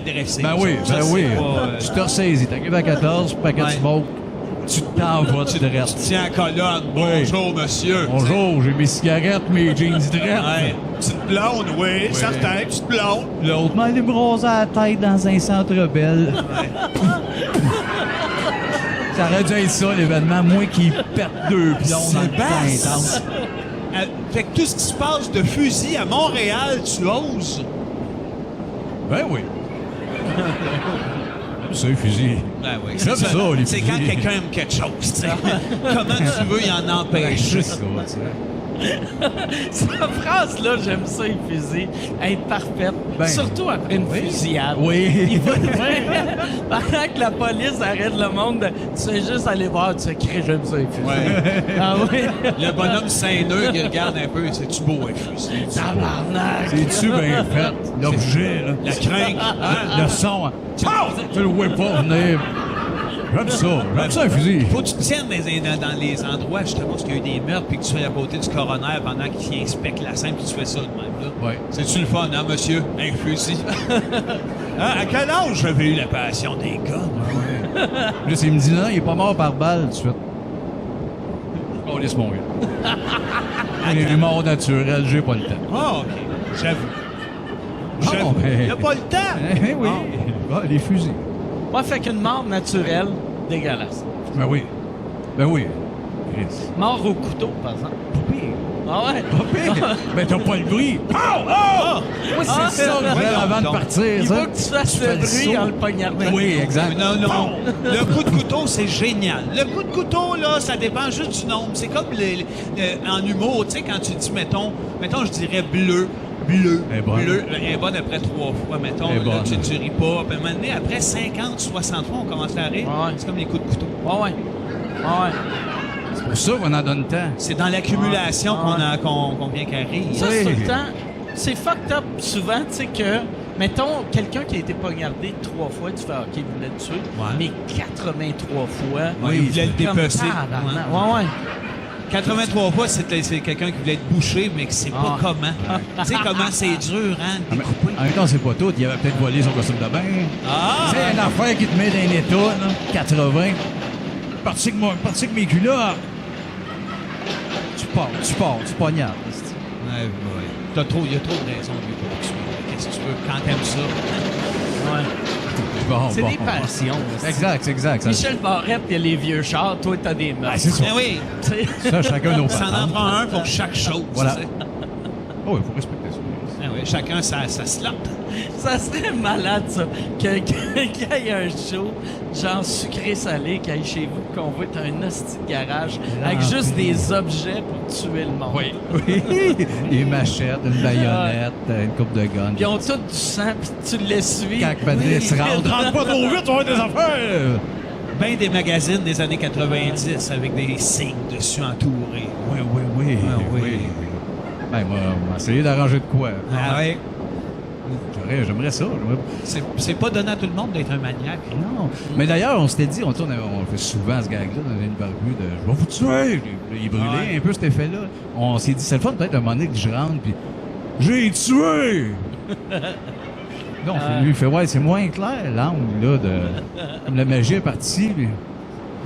dressés. Ben oui, Ça, ben c'est oui. pas, Tu te ressaisis, t'arrives à 14, paquet de smoke, tu t'en vas, tu te restes. Tiens, colonne. Bonjour, monsieur. Bonjour, j'ai mes cigarettes, mes jeans drettes. Ouais. Petite blonde, oui, certain, petite blonde. L'autre m'a allé me broser la tête dans un centre belle. Ça aurait dû être ça, l'événement. Moi qui pète 2 plombs dans le Sébastien. Fait que tout ce qui se passe de fusil à Montréal, tu oses? Ben oui. C'est un fusil. Ben oui. J'aime ça, les C'est fusils. quand quelqu'un aime quelque chose, tu sais. Comment tu veux y en empêcher? C'est ça, tu sais. Cette phrase-là, j'aime ça, les fusils. Elle est parfaite. Ben, surtout après une fusillade. Oui. Il faut pendant que la police arrête le monde, tu sais juste aller voir, tu sais, crier, j'aime ça, les fusils. Ouais. Ah oui? Le bonhomme Saint-Neux qui regarde un peu, c'est-tu beau, un fusil? Tabarnak! C'est-tu bien fait? L'objet, là. La crinque. Le son. Hein. Tu le vois pas venir. J'aime ça. J'aime ça, un fusil. Faut que tu te tiennes dans les endroits, justement, où il y a eu des meurtres, puis que tu sois à côté du coroner pendant qu'il inspecte la scène, puis tu fais ça de même, là. Ouais. C'est-tu le fun, hein, monsieur? Un fusil. Hein, à quel âge j'avais eu la passion des guns? Là, il me dit non, il est pas mort par balle, tout de suite. On laisse mourir. Il est mort naturel, j'ai pas le temps. Ah, OK. J'avoue. Non, mais... Il a pas le temps. oui. Ah, les fusils. Moi, fait qu'une mort naturelle, dégueulasse. Ben oui. Ben oui. Chris. Mort au couteau, par exemple. Pas pire. Ah ouais? Pas pire. Ben, t'as pas le bruit. Oh! Oh! Moi, c'est ça que je veux avant de partir. Il ça. faut que tu fasses le bruit en le poignardant. Oui, exact. Non. Le coup de couteau, c'est génial. Le coup de couteau, là, ça dépend juste du nombre. C'est comme en humour, tu sais, quand tu dis, mettons, je dirais bleu. Bleu. Elle est bonne après 3 fois, mettons. Là, tu ris pas. Puis à un moment donné, après 50, 60 fois, on commence à rire. Ouais. C'est comme les coups de couteau. Ouais. C'est pour ça qu'on en donne tant. C'est dans l'accumulation qu'on vient qu'à rire. Ça, c'est tout le temps. C'est fucked up souvent, tu sais, que, mettons, quelqu'un qui a été poignardé 3 fois, tu fais, OK, il voulait le tuer. Ouais. Mais 83 fois. Ouais, il voulait le dépecer. Ouais. 83 fois, c'est quelqu'un qui voulait être bouché, mais qui sait pas comment. Tu sais comment c'est dur, hein, de découper. En même temps, c'est pas tout. Il avait peut-être volé son costume de bain. C'est une affaire qui te met dans un état, là, 80. Parti que mes culottes. Tu poignardes. Ouais. Il y a trop de raisons lui, pour le tuer. Qu'est-ce que tu veux? Quand t'aimes ça? Bon, C'est des passions. Exact. Michel Barrette, il y a les vieux chars, toi, t'as des meurtres. C'est ça. Ben oui. Ça, chacun nos Ça en prend un pour chaque chose. Voilà. Tu sais. Oh, il faut respecter ça. Ben oui, chacun sa slot. Ça serait malade, ça. Qu'il y ait un show, genre sucré-salé, qu'il aille chez vous, qu'on voit un hostie de garage avec juste des objets pour tuer le monde. Oui. Des machettes, une baïonnette, une coupe de gun. Puis ils ont tous du sang, puis tu l'essuies. Quand Patrice rentre pas trop vite, on va avoir des affaires. Ben des magazines des années 90 avec des signes dessus entourés. Oui. Ben, moi, on va essayer d'arranger de quoi. Ah ouais. J'aimerais ça. C'est pas donné à tout le monde d'être un maniaque. Non. Mais d'ailleurs, on s'était dit, on fait souvent ce gag-là dans une barbu de « Je vais vous tuer! » Il brûlait un peu cet effet-là. On s'est dit, c'est le fun peut-être un moment donné que je rentre, puis « J'ai tué! » Non, lui, il fait « Ouais, c'est moins clair, l'angle, là, de... Comme la magie est partie, puis... »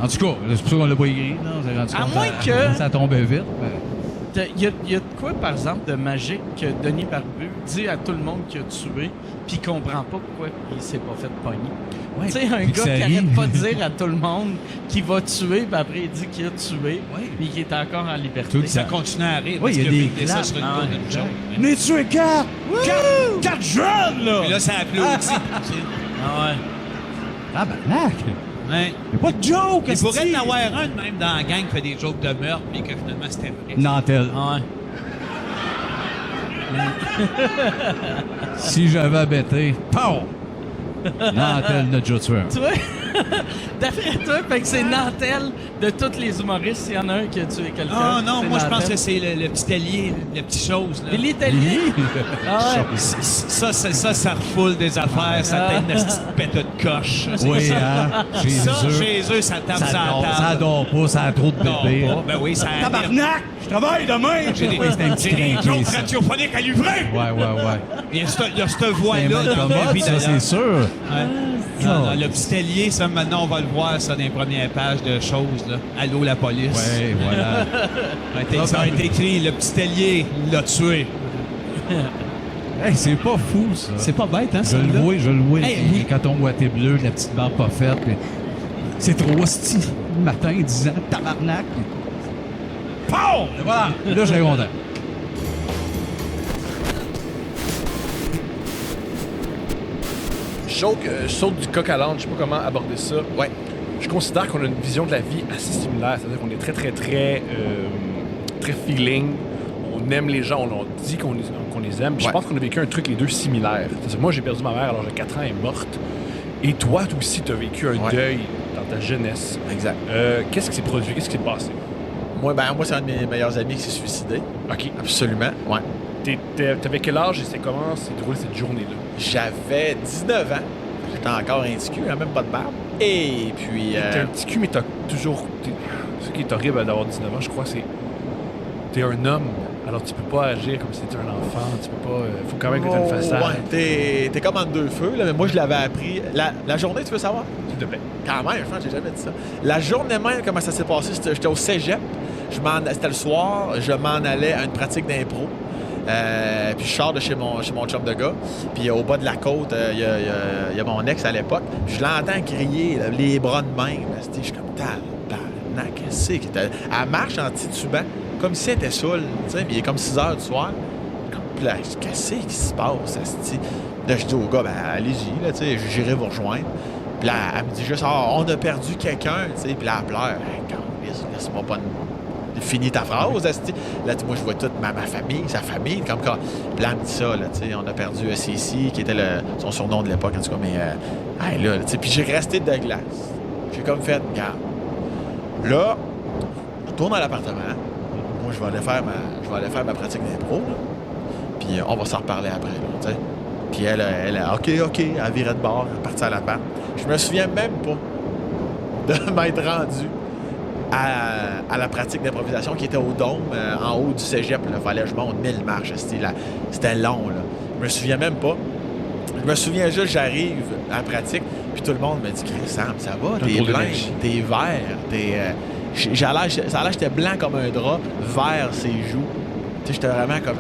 En tout cas, c'est pour ça qu'on l'a pas écrit, là. On s'est rendu compte moins que... Ça tombait vite, mais... Il y a de quoi, par exemple, de magique que Denis Barbu dit à tout le monde qu'il a tué, puis il comprend pas pourquoi il s'est pas fait pogner. Ouais, tu sais, un gars qui arrête pas de dire à tout le monde qu'il va tuer, puis après il dit qu'il a tué, mais qu'il est encore en liberté. Ça continue à rire. Oui, il y a des ça sur une tour d'une joke. Mais tué 4! 4 jeunes, là! Et là, ça applaudit. Tabarnak! Ouais. Y'a pas de joke! Il pourrait en avoir un de même dans la gang qui fait des jokes de meurtre, puis que finalement c'était vrai. Nantel. Si j'avais bêté, pow! Nantel, notre jeu tueur. Tu vois? D'après toi, fait que c'est Nantel de tous les humoristes, il y en a un qui a tué quelqu'un. Ah non, moi je pense Nantel. que c'est le petit allié, la petite chose. Là. L'Italien? Ça refoule des affaires, ça t'aide une petite pète de coche. Oui, hein? Chez eux, ça tape ça table. Ça dort pas, ça a trop de bébés. Ben oui, ça Tabarnak! Je travaille demain! J'ai des jokes radiophoniques à livrer! Ouais. Il y a cette voix-là dans ma vie, ça, c'est sûr. Non, le petit allié, ça, maintenant, on va le voir, ça, dans les premières pages de choses, là. Allô, la police. Ouais, voilà. Ça a été écrit, le petit allié l'a tué. Hey, c'est pas fou, ça. C'est pas bête, hein, Je le vois. Hey, quand on voit tes bleus, la petite barbe pas faite, puis c'est trop hostie. Le matin, 10 ans, tabarnak. POW! Voilà. Là, je serais content. Je saute du coq à l'âne, je sais pas comment aborder ça. Ouais. Je considère qu'on a une vision de la vie assez similaire. C'est-à-dire qu'on est très feeling. On aime les gens, on dit qu'on les aime. Puis je pense qu'on a vécu un truc les deux similaire. C'est-à-dire, moi, j'ai perdu ma mère alors j'ai 4 ans, elle est morte. Et toi aussi, tu as vécu un deuil dans ta jeunesse. Exact. Qu'est-ce qui s'est produit? Qu'est-ce qui s'est passé? Moi, c'est un de mes meilleurs amis qui s'est suicidé. OK. Absolument. Ouais. T'avais quel âge et c'est comment s'est déroulée cette journée-là? J'avais 19 ans. J'étais encore un petit cul, hein, même pas de barbe. Et puis... T'es un petit cul, mais t'as toujours... Ce qui est horrible d'avoir 19 ans, je crois, c'est... T'es un homme, alors tu peux pas agir comme si t'étais un enfant. Tu peux pas... faut quand même que t'aies une façade. Ouais, t'es comme entre deux feux, là, mais moi, je l'avais appris. La journée, tu veux savoir? S'il te plaît. Quand même, j'ai jamais dit ça. La journée même, comment ça s'est passé, j'étais au cégep. C'était le soir, je m'en allais à une pratique d'impro. Puis je sors de chez mon chum de gars. Puis au bas de la côte, il y a mon ex à l'époque. Je l'entends crier, là, les bras de même. Je suis comme tabarnak, qu'est-ce que c'est? Elle marche en titubant, comme si elle était saoule, tu sais, mais il est comme 6 heures du soir. Puis là, qu'est-ce qui se passe, asti? Là, je dis au gars, ben, allez-y, là, tu sais, j'irai vous rejoindre. Puis là, elle me dit juste, on a perdu quelqu'un, tu sais, puis là, elle pleure. Hey, laisse-moi pas finis ta phrase, asti. Là, moi, je vois toute ma famille, sa famille, comme quand. Puis là, elle me dit ça, là, tu sais, on a perdu CC, qui était son surnom de l'époque, en tout cas, mais, hey, là, tu sais, puis j'ai resté de glace. J'ai comme fait, regarde. Là, je retourne à l'appartement. Moi, je vais aller faire ma pratique d'impro, là. Puis on va s'en reparler après, là, tu sais. Puis elle, OK, elle virait de bord, elle est partie à la patte. Je me souviens même pas de m'être rendu à la pratique d'improvisation qui était au Dôme, en haut du cégep. Il fallait que je monte 1000 marches. C'était long, là. Je me souviens même pas. Je me souviens juste, j'arrive à la pratique, puis tout le monde me dit « Sam, ça va? T'es blanc, t'es vert, ça a l'air que j'étais blanc comme un drap, vert ses joues. » Tu sais, j'étais vraiment comme...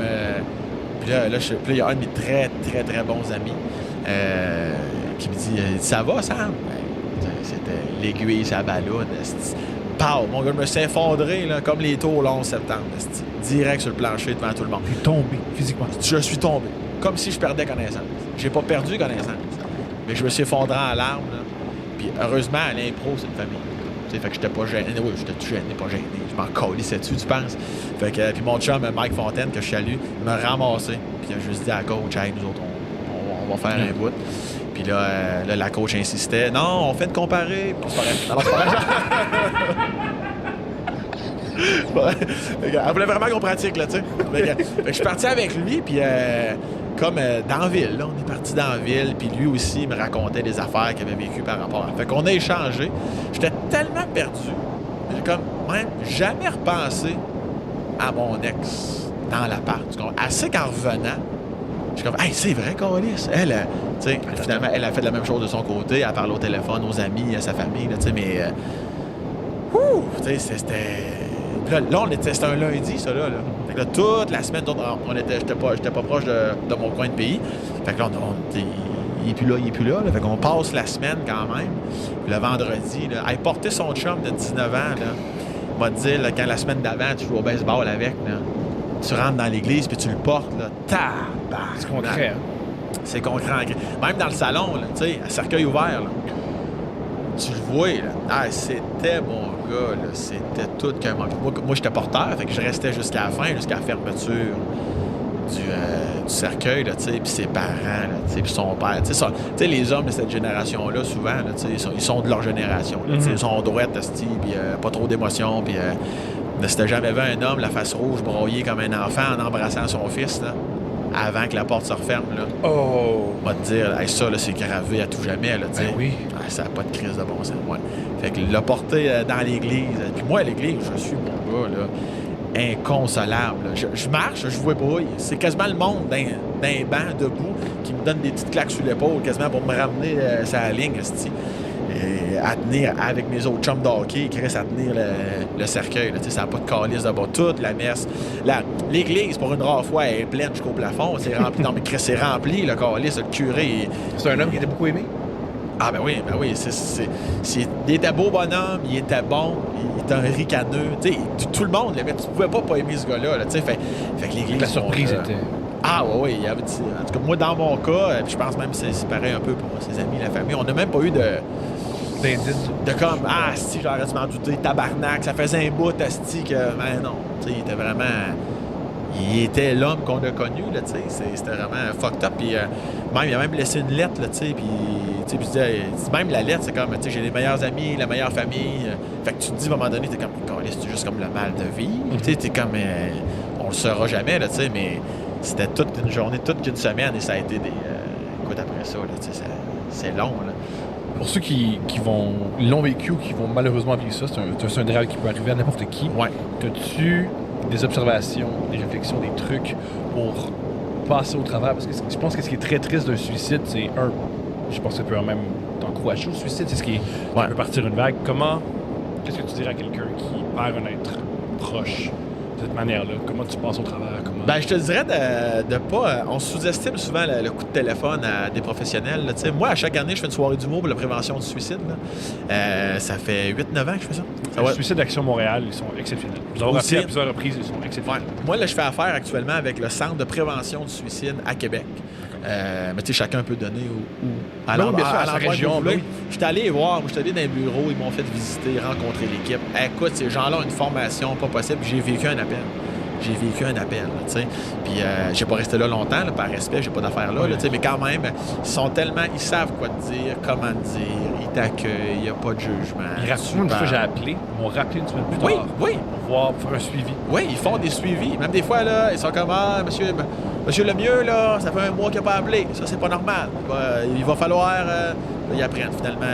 Puis là, il y a un de mes très, très, très bons amis qui me dit « Ça va, Sam? » C'était l'aiguille, sa balloune. Pow! Mon gars, je me suis effondré là, comme les tours le 11 septembre. Direct sur le plancher devant tout le monde. T'es tombé physiquement. Je suis tombé. Comme si je perdais connaissance. J'ai pas perdu connaissance. Mais je me suis effondré en larmes. Là. Puis heureusement, à l'impro, c'est une famille. T'sais, fait que j'étais pas gêné. Oui, j'étais tout gêné, pas gêné. Je m'en colissais dessus, tu penses? Fait que, puis mon chum, Mike Fontaine, que je salue, il m'a ramassé. Puis il a juste dit à la coach, hey, nous autres, on va faire un bout. Puis là, la coach insistait. Non, on fait de comparer. Puis c'est pas vrai. Elle voulait vraiment qu'on pratique, là, tu sais. Je suis parti avec lui, puis comme dans la ville, là, on est parti dans la ville, puis lui aussi, il me racontait des affaires qu'il avait vécues par rapport à... Fait qu'on a échangé. J'étais tellement perdu, j'ai comme même jamais repensé à mon ex dans l'appart. Assez qu'en revenant, je suis comme, hey, c'est vrai, Carlis. Elle, tu sais, finalement, elle a fait la même chose de son côté. Elle parle au téléphone, aux amis, à sa famille, tu sais, mais. Tu sais, c'était. Là, c'était un lundi, ça, là. Fait que là, toute la semaine, j'étais pas proche de mon coin de pays. Fait que là, il est plus là. Fait qu'on passe la semaine quand même. Puis le vendredi, là, elle portait son chum de 19 ans, là. Il m'a dit, là, quand la semaine d'avant, tu joues au baseball avec, là. Tu rentres dans l'église puis tu le portes, là. C'est concret, hein? C'est concret. Même dans le salon, là, tu sais, à cercueil ouvert, là. Tu le vois, là. Ah, c'était mon gars, là. C'était tout qu'un manque. Moi, j'étais porteur, fait que je restais jusqu'à la fin, jusqu'à la fermeture du cercueil, là, tu sais, puis ses parents, là, tu sais, puis son père. Tu sais, les hommes de cette génération-là, souvent, là, tu sais, ils sont de leur génération. Là, ils sont droits, puis pas trop d'émotion, puis... si t'as jamais vu un homme, la face rouge, broyer comme un enfant en embrassant son fils, là, avant que la porte se referme, là, on va te dire, hey, ça, là, c'est gravé à tout jamais, là, tu sais. Oui. Ah, ça n'a pas de crise de bon sens. Ouais. Fait que l'a porté dans l'église. Puis moi, à l'église, je suis mon gars, là, inconsolable. Là. Je marche, je vois pas. C'est quasiment le monde d'un banc debout qui me donne des petites claques sur l'épaule, quasiment pour me ramener sa ligne, esti. Et à tenir avec mes autres chums de hockey, qui restent à tenir le cercueil. Là, ça n'a pas de calice de bas. Toute la messe. L'église, pour une rare fois, elle est pleine jusqu'au plafond. C'est rempli. Non, mais c'est rempli, le calice. Le curé. C'est un homme qui était beaucoup aimé? Ah, ben oui. Il était beau bonhomme, il était bon, il était un ricaneux. Tout le monde l'aimait. Tu pouvais pas aimer ce gars-là. Là, fait que l'église. La surprise était. Ah, oui. En tout cas, moi, dans mon cas, puis je pense même que c'est pareil un peu pour ses amis, la famille, on n'a même pas eu d'indice. De comme, si j'aurais dû m'en douter, tabarnak, ça faisait un bout, asti, que, ben non. Tu sais, il était vraiment. Il était l'homme qu'on a connu, là, tu sais. C'était vraiment fucked up. Puis, même, il a même laissé une lettre, là, tu sais. Puis, même la lettre, c'est comme, tu sais, j'ai les meilleurs amis, la meilleure famille. Fait que tu te dis, à un moment donné, t'es comme, c'est juste comme le mal de vie. Tu sais, t'es comme, on le saura jamais, là, tu sais, mais c'était toute une journée, toute une semaine, et ça a été des. Écoute, après ça, là, tu sais, c'est long, là. Pour ceux qui l'ont vécu ou qui vont malheureusement vivre ça, c'est un drame qui peut arriver à n'importe qui. Ouais. As-tu des observations, des réflexions, des trucs pour passer au travers? Parce que je pense que ce qui est très triste d'un suicide, c'est je pense que ça peut même t'encourager au suicide, c'est ce qui peut partir une vague. Qu'est-ce que tu dirais à quelqu'un qui perd un être proche de cette manière-là? Comment tu passes au travers? Comment Ben, je te dirais de pas... on sous-estime souvent le coup de téléphone à des professionnels. Là, moi, à chaque année, je fais une soirée d'humour pour la prévention du suicide. Là. Ça fait 8-9 ans que je fais ça. Le Suicide Action Montréal, ils sont exceptionnels. Vous avez appelé à plusieurs reprises, ils sont exceptionnels. Ouais. Moi, là, je fais affaire actuellement avec le Centre de prévention du suicide à Québec. Mais tu sais, chacun peut donner à l'endroit région. Je suis allé voir, je suis allé dans les bureaux, ils m'ont fait visiter, rencontrer l'équipe. Écoute, ces gens-là ont une formation pas possible. J'ai vécu un appel. Tu sais. Puis j'ai pas resté là longtemps, là, par respect, j'ai pas d'affaires là, tu sais, mais quand même, ils savent quoi te dire, comment te dire, ils t'accueillent, il n'y a pas de jugement. Une fois j'ai appelé, ils m'ont rappelé une semaine plus tard. Oui. Pour faire un suivi. Oui, ils font des suivis. Même des fois, là, ils sont comme monsieur Lemieux, là, ça fait un mois qu'il n'a pas appelé. Ça, c'est pas normal. Il va falloir. Ils apprennent finalement.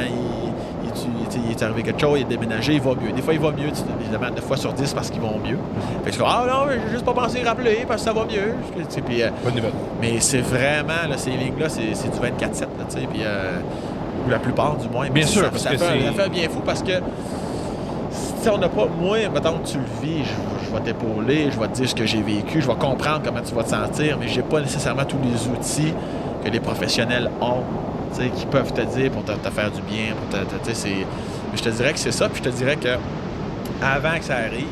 Il est arrivé quelque chose, il est déménagé, il va mieux. Des fois, il va mieux, évidemment, 9 fois sur 10 parce qu'ils vont mieux. Fait que non, j'ai juste pas pensé à rappeler parce que ça va mieux. Puis, bonne nouvelle. Mais c'est vraiment, là, ces lignes-là, c'est du 24/7, puis ou la plupart, du moins. Bien sûr, ça fait un bien fou parce que si on n'a pas, moi, mettons que tu le vis, je vais t'épauler, je vais te dire ce que j'ai vécu, je vais comprendre comment tu vas te sentir, mais j'ai pas nécessairement tous les outils que les professionnels ont. Qui peuvent te dire pour te faire du bien. Je te dirais que c'est ça. Puis je te dirais que avant que ça arrive,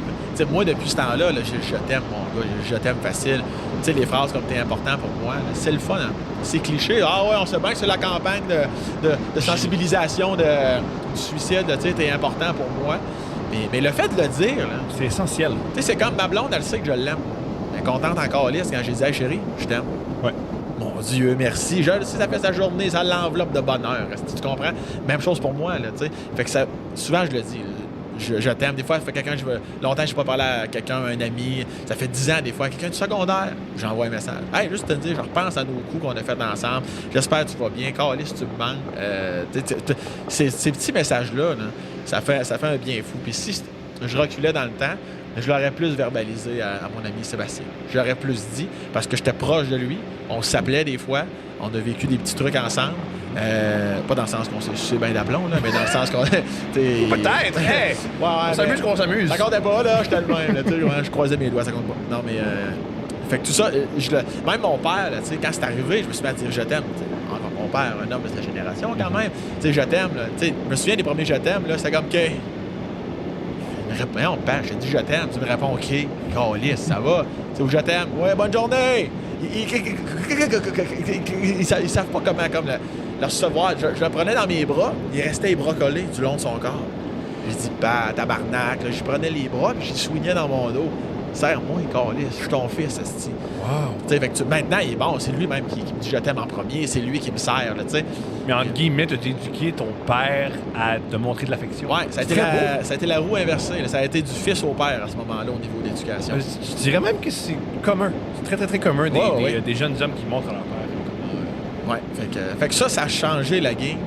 moi, depuis ce temps-là, je t'aime, mon gars. Je t'aime facile. Les phrases comme « t'es important pour moi », c'est le fun. Hein? C'est cliché. Ah ouais, on sait bien que c'est la campagne de sensibilisation du suicide. T'es important pour moi. Mais le fait de le dire, c'est essentiel. C'est comme ma blonde, elle sait que je l'aime. Elle est contente encore liste quand j'ai dit « Hey chérie, je t'aime ». Ouais. Mon Dieu, merci. Si ça fait sa journée, ça l'enveloppe de bonheur. Tu comprends? Même chose pour moi, là, tu sais. Fait que souvent, je le dis. Je t'aime. Des fois, ça fait quelqu'un longtemps que je n'ai pas parlé à quelqu'un, un ami. Ça fait 10 ans, des fois, quelqu'un du secondaire. J'envoie un message. Hey, juste te dire, je repense à nos coups qu'on a fait ensemble. J'espère que tu vas bien. Calais, si tu me manques. Ces petits messages-là, ça fait un bien fou. Puis si je reculais dans le temps, je l'aurais plus verbalisé à mon ami Sébastien. Je l'aurais plus dit parce que j'étais proche de lui. On s'appelait des fois. On a vécu des petits trucs ensemble. Pas dans le sens qu'on s'est sucé bien d'aplomb, là, mais dans le sens qu'on... Peut-être! Hey! Ouais, on s'amuse qu'on s'amuse. Ça comptait pas, là. J'étais le même. Là, je croisais mes doigts, ça compte pas. Non, mais... Fait que tout ça, même mon père, là, quand c'est arrivé, je me suis mis à dire « je t'aime ». Mon père, un homme de sa génération, quand même. Je t'aime. Je me souviens des premiers « je t'aime », là, c'était comme que... On père, j'ai dit je t'aime. Tu me réponds OK, câlisse, ça va. Ou je t'aime. Ouais, bonne journée. Ils savent pas comment le recevoir. Je le prenais dans mes bras, il restait les bras collés du long de son corps. J'ai dit tabarnak. Je prenais les bras puis je soignais dans mon dos. Serre-moi, câlisse, je suis ton fils, esti. Wow. Maintenant, il est bon. C'est lui-même qui me dit je t'aime en premier. C'est lui qui me sert. Là, mais entre guillemets, tu as éduqué ton père à te montrer de l'affection. Oui, ça a été la roue inversée. Là. Ça a été du fils au père à ce moment-là au niveau de l'éducation. Je dirais même que c'est commun. C'est très, très, très commun des jeunes hommes qui montrent à leur père. Oui, fait que ça a changé la game.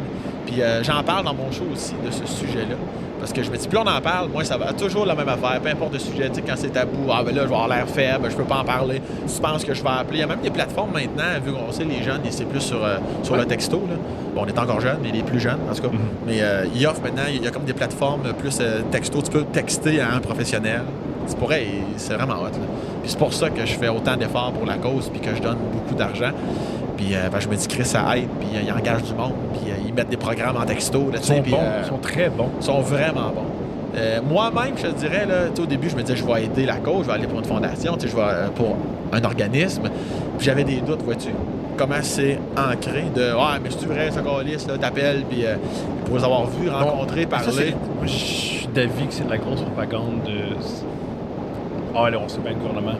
Puis j'en parle dans mon show aussi de ce sujet-là. Parce que je me dis, plus on en parle, moi, ça va toujours la même affaire. Peu importe le sujet, tu sais, quand c'est tabou, ben là, je vais avoir l'air faible, je peux pas en parler. Tu penses que je vais appeler. Il y a même des plateformes maintenant, vu qu'on sait, les jeunes, c'est plus sur le texto. Là. Bon, on est encore jeunes, mais les plus jeunes, en tout cas. Mais ils offrent maintenant, il y a comme des plateformes plus texto. Tu peux texter à un professionnel. C'est pour elle, c'est vraiment hot. Là. Puis c'est pour ça que je fais autant d'efforts pour la cause, puis que je donne beaucoup d'argent. Puis je me dis, Chris, ça aide, puis ils engagent du monde, puis ils mettent des programmes en texto. Là, ils sont bons, ils sont très bons. Ils sont vraiment bons. Moi-même, je te dirais, là, au début, je me disais, je vais aider la cause, je vais aller pour une fondation, je vais pour un organisme. Puis j'avais des doutes, vois-tu. Comment c'est ancré de « Ah, mais c'est-tu vrai, ça calisse, là, t'appelles, puis pour les avoir vus, rencontrer, parler. » Moi, je suis d'avis que c'est de la grosse propagande de... Ah, là, on sait bien le gouvernement.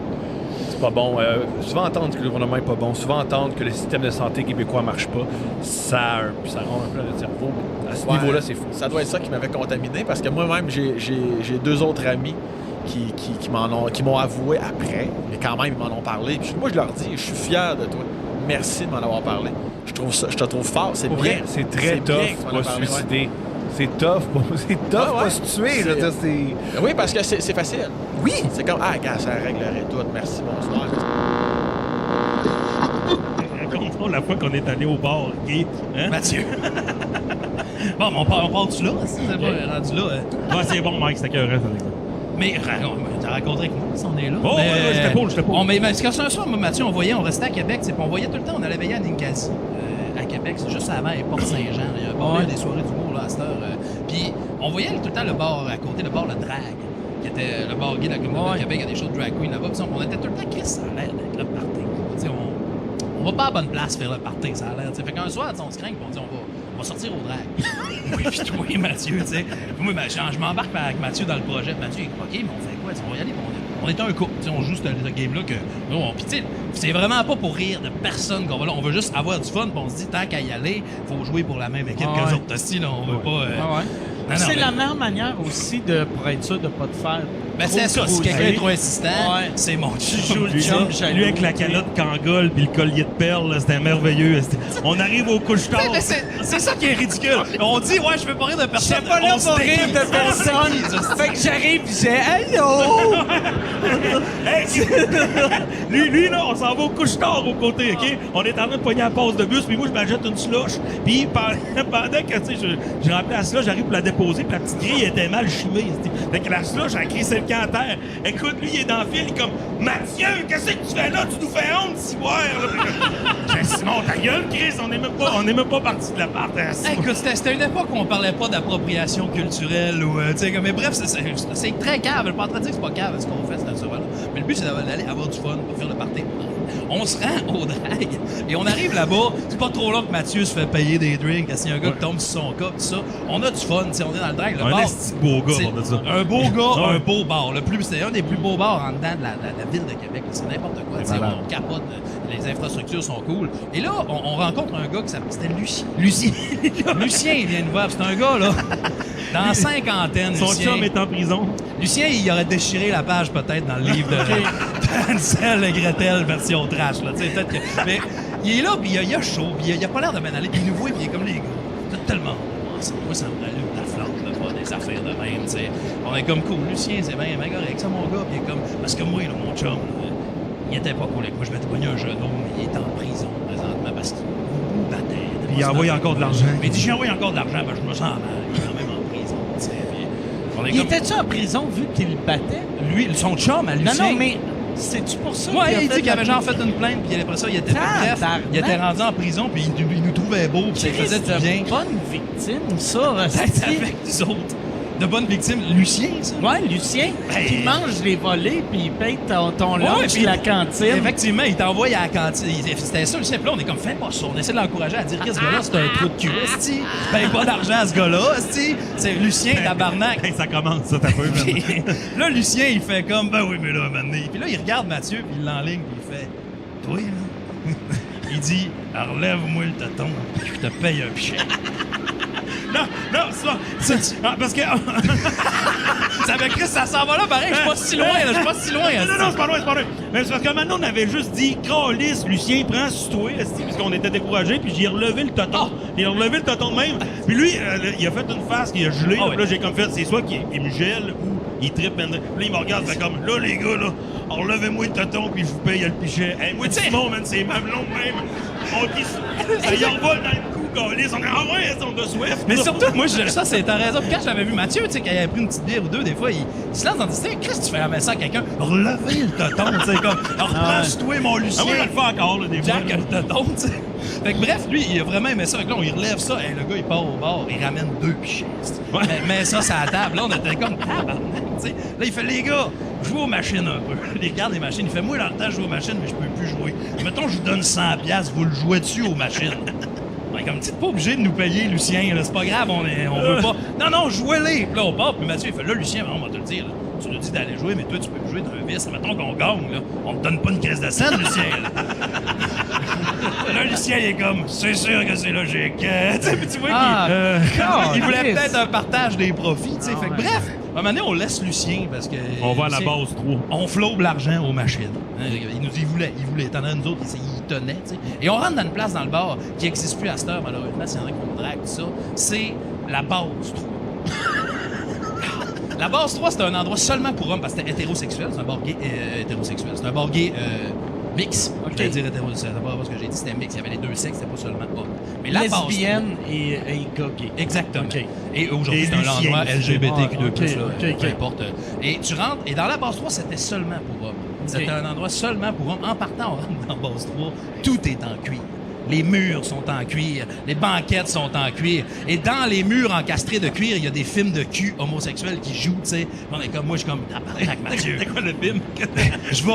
C'est pas bon. Souvent entendre que le gouvernement est pas bon, souvent entendre que le système de santé québécois marche pas, ça rend un peu le cerveau. À ce niveau-là, c'est fou. Ça doit être ça qui m'avait contaminé, parce que moi-même, j'ai 2 autres amis qui m'ont avoué après, mais quand même, ils m'en ont parlé. Puis moi, je leur dis, je suis fier de toi. Merci de m'en avoir parlé. Je te trouve fort. C'est bien. Vrai, c'est très tough pas se suicider. Ouais. C'est tough pas se tuer. Oui, parce que c'est facile. Oui. C'est comme, gars, ça réglerait tout. Merci, bonsoir. Raconte-nous la fois qu'on est allé au bar gay. Hein? Mathieu. Bon, on part-tu là? C'est pas rendu là. Ouais, c'est bon, Mike, c'était écœurant, Mais t'as raconté avec moi si on est là. Oh, ouais, j'étais pas. Mais c'est un soir, moi, Mathieu, on restait à Québec, puis on voyait tout le temps, on allait veiller à Ninkasi, à Québec, c'est juste avant les Porte-Saint-Jean. Il y a des soirées d'humour là, à cette heure. Puis on voyait tout le temps le bar à côté, le bar Le Drag, qui était le bar gay de la communauté de Québec. Il y a des shows de drag queen là-bas. On était tout le temps, Chris, ça a l'air d'être le party. On va pas à bonne place faire le party, ça a l'air. Fait qu'un soir, on se craint, on dit on va sortir au drag. Oui, puis toi et Mathieu, tu sais. Moi, je m'embarque avec Mathieu dans le projet. Mathieu, OK, mais on fait quoi? On va y aller, on est un couple. On joue ce game-là que. Puis, tu sais, c'est vraiment pas pour rire de personne qu'on va là. On veut juste avoir du fun, puis on se dit, tant qu'à y aller, faut jouer pour la même équipe qu'eux autres. Aussi, là, on veut pas. C'est la meilleure manière aussi pour être sûr de pas te faire. Ben c'est ça, si quelqu'un est trop insistant, c'est mon chou. Lui avec la calotte Kangol puis le collier de perles, c'était merveilleux. On arrive au couche-tard. C'est ça qui est ridicule. On dit, je veux pas rire de personne. Je pas là pour rire de personne. Fait que j'arrive pis j'ai allô! Lui, là, on s'en va au couche-tard au côté, OK? On est en train de pogner la passe de bus, puis moi, je m'achète une slush. Puis pendant que, tu sais, je remplis la slush, j'arrive pour la déposer, puis la petite grille était mal chimée. Fait que la slush, elle crie le camp à terre. Écoute, lui, il est dans le fil, il est comme Mathieu, qu'est-ce que tu fais là? Tu nous fais honte, si J'ai Simon, ta gueule, Chris, on n'est même pas parti de la part. Écoute, c'était une époque où on parlait pas d'appropriation culturelle ou, tu sais, mais bref, c'est très cave. Je suis pas en train de dire que c'est pas cave ce qu'on fait, cette soirée-là. Mais le but, c'est d'aller avoir du fun pour faire le party. On se rend au drag et on arrive là-bas. C'est pas trop long que Mathieu se fait payer des drinks. S'il y a un gars qui tombe sur son cas, tout ça. On a du fun. On est dans le drag. Le bar, beau gars, on a ça. Un beau gars, un beau bar. C'est un des plus beaux bars en dedans de la ville de Québec. C'est n'importe quoi. On capote. Les infrastructures sont cool. Et là, on rencontre un gars qui s'appelle Lucien. Lucien, il vient nous voir. C'est un gars, là, dans la cinquantaine. Son chum est en prison. Lucien, il aurait déchiré la page peut-être dans le livre de Hansel et Gretel version trash. Là, mais il est là, puis il a chaud, puis il a pas l'air de m'en aller. Puis il nous voit, puis il est comme les gars. C'est tellement bon. Moi, ça me rallume la flamme, là, pas des affaires de même. T'sais. On est comme cool. Lucien, c'est bien correct, ça, mon gars. Puis il est comme. Parce que moi, là, mon chum, là, il était pas cool avec moi. Je m'étais pogné un genou, mais il est en prison présentement parce qu'il nous battait. Puis il envoie encore de l'argent. Mais il dit, j'ai envoyé encore de l'argent, ben je me sens mal. Il est quand même en prison. Il était-tu en prison vu qu'il le battait? Lui, son chum à Lucien. Non, mais c'est-tu pour ça? Ouais, il dit qu'il avait genre fait une plainte, puis après ça, il était il était rendu en prison, puis il nous trouvait beau, puis ça faisait du bien. Bonne victime, ça. Avec nous autres. De bonnes victimes. Lucien, ça? Ouais, Lucien. Qui mange les volets, puis il paye ton lunch puis la cantine. Effectivement, il t'envoie à la cantine. C'était ça, Lucien. Puis là, on est comme, fais pas ça. On essaie de l'encourager à dire que ce gars-là, c'est un trou de cul. Esti, paye pas d'argent à ce gars-là. Esti, c'est Lucien, tabarnak. Ça commence, ça, t'as peu. Là, Lucien, il fait comme, ben oui, mais là, maintenant. Puis là, il regarde Mathieu, puis il l'enligne, puis il fait, toi, là. Il dit, relève-moi le tonton, je te paye un pichet. Non, c'est pas. Parce que. Ça fait Chris, ça s'en va là, pareil. Je suis pas si loin, là. Je suis pas si loin. Non, c'est pas loin. Mais c'est parce que maintenant, on avait juste dit, Calice, Lucien, prends sur toi, parce qu'on était découragés, puis j'ai relevé le toton. Il a relevé le toton de même. Puis lui, il a fait une face, il a gelé. Là, j'ai comme fait, c'est soit qu'il me gèle ou il trippe. Puis là, il me regarde, fait comme, là, les gars, là, relevez-moi le toton, puis je vous paye le pichet. Hey, moi, Simon, man, c'est mamelon même. Il envole dans le cou. On est on de Swift. Mais surtout, moi, ça, c'est ta raison. Puis quand j'avais vu Mathieu, tu sais, quand il avait pris une petite bière ou deux, des fois, il se lance dans le disque. Qu'est-ce que tu fais à ça à quelqu'un? Relevez le toton, tu sais, comme. Reprends-toi, mon Lucien. Moi, je le fais encore, là, des fois. Jack le toton, tu sais. Fait que bref, lui, il a vraiment aimé ça. Fait que là, on y relève ça. Hey, le gars, il part au bar, il ramène 2 pichets. Mais ça, c'est à la table. Là, on était comme tabarnak, tu sais. Là, il fait, les gars, jouez aux machines un peu. Il regarde les machines. Il fait, moi, dans le temps, je joue aux machines, mais je peux plus jouer. Mettons, je vous donne 100$, vous le jouez dessus aux machines. Comme tu n'es pas obligé de nous payer, Lucien. C'est pas grave, on veut pas. Non, jouez-les. Puis là, on part. Puis Mathieu, il fait là, Lucien, on va te le dire. Là. Tu nous dis d'aller jouer, mais toi, tu peux jouer d'un vice. Mettons qu'on gagne. Là. On te donne pas une caisse de scène, Lucien. Là, Lucien, il est comme, c'est sûr que c'est logique. Tu vois qu'il voulait peut-être un partage des profits. Fait que, bref, à un moment donné, on laisse Lucien parce que. On va à la base 3. On flobe l'argent aux machines. Il voulait. Étant donné nous autres, il tenait. T'sais. Et on rentre dans une place dans le bar qui n'existe plus à cette heure, malheureusement, s'il y en a qui nous drague, tout ça. C'est la base 3. La base 3, c'était un endroit seulement pour hommes parce que c'était hétérosexuel. C'est un bar gay hétérosexuel. C'est un bar gay Mix. Je vais dire hétérosexuel. C'est pas ce que j'ai dit, c'était mix. Il y avait les deux sexes, c'était pas seulement homme. Mais la lesbienne et gay. Exactement. Et aujourd'hui, c'est un endroit LGBTQ2+, peu importe. Et tu rentres, et dans la base 3, c'était seulement pour hommes. C'était un endroit seulement pour hommes. En partant, on rentre dans base 3, tout est en cuir. Les murs sont en cuir, les banquettes sont en cuir. Et dans les murs encastrés de cuir, il y a des films de cul homosexuels qui jouent, tu sais. On est comme, moi, je suis comme, tabarnak, Mathieu. C'est quoi le film? Je vais,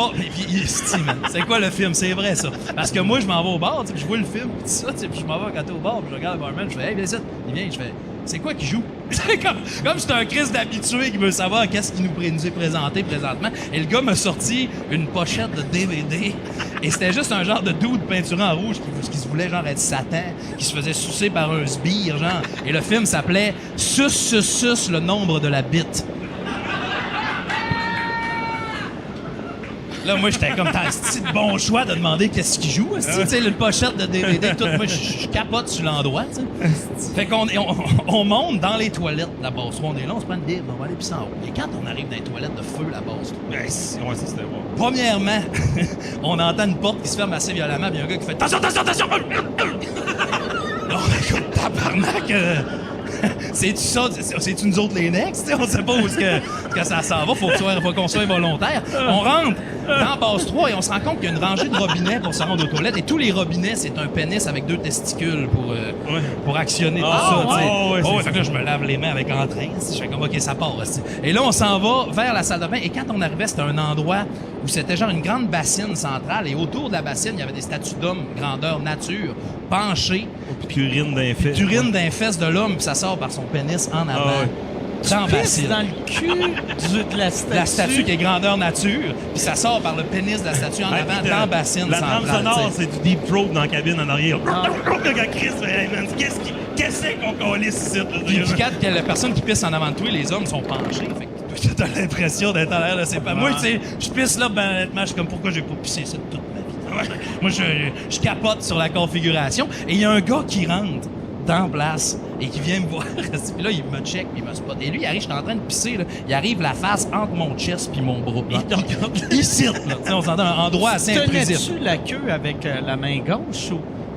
c'est quoi le film? C'est vrai, ça. Parce que moi, je m'en vais au bar, tu sais, je vois le film, puis ça, tu sais, puis je m'en vais quand t'es au bar, puis je regarde le barman, je fais, hey, viens ici. Il vient, je fais, c'est quoi qui joue? C'est comme c'est un Christ d'habitué qui veut savoir qu'est-ce qu'il nous est présenté présentement. Et le gars m'a sorti une pochette de DVD. Et c'était juste un genre de dude peinturé en rouge qui se voulait genre être Satan, qui se faisait sucer par un sbire, genre. Et le film s'appelait Sus, le nombre de la bite. Là, moi, j'étais comme, t'as un bon choix de demander qu'est-ce qu'il joue. Tu sais, une pochette de DVD, tout. Moi, je capote sur l'endroit, tu sais. Fait qu'on on monte dans les toilettes de la base 3. On est là, on se prend une bière, on va aller pisser en haut. Et quand on arrive dans les toilettes de feu, la base 3, ça, c'était bon. Premièrement, on entend une porte qui se ferme assez violemment, puis il y a un gars qui fait attention! Là, on est comme tabarnak. C'est-tu ça? C'est-tu nous autres les next? On sait pas où est-ce que ça s'en va. Faut qu'on soit volontaire. On rentre dans base 3 et on se rend compte qu'il y a une rangée de robinets pour se rendre aux toilettes. Et tous les robinets, c'est un pénis avec 2 testicules pour actionner tout ça. Fait que là, je me lave les mains avec entrain. Je fais comme, OK, ça part. Et là, on s'en va vers la salle de bain. Et quand on arrivait, c'était un endroit où c'était genre une grande bassine centrale. Et autour de la bassine, il y avait des statues d'hommes grandeur nature, penchées. Puis urine d'un fesse. Puis urine d'un fesse de l'homme, puis ça sort par son pénis en avant. Dans la bassine. Dans le cul de la statue. La statue qui est grandeur nature, puis ça sort par le pénis de la statue en avant dans la bassine la centrale. trame sonore, c'est du deep throat dans la cabine en arrière. Chris, qu'est-ce qu'on calisse ici? Puis la personne qui pisse en avant de toi, les hommes sont penchés. Fait que t'as l'impression d'être en l'air, là, c'est pas... Moi, tu sais, je pisse là, ben honnêtement, je suis comme, pourquoi j'ai pas pissé ça toute ma vie? Moi, je capote sur la configuration. Et il y a un gars qui rentre dans place et qui vient me voir. Puis là, il me check puis il me spot. Et lui, il arrive, je suis en train de pisser, là. Il arrive la face entre mon chest puis mon bras. Il cite, là. On s'entend un endroit assez intrusif. Tenais-tu la queue avec la main gauche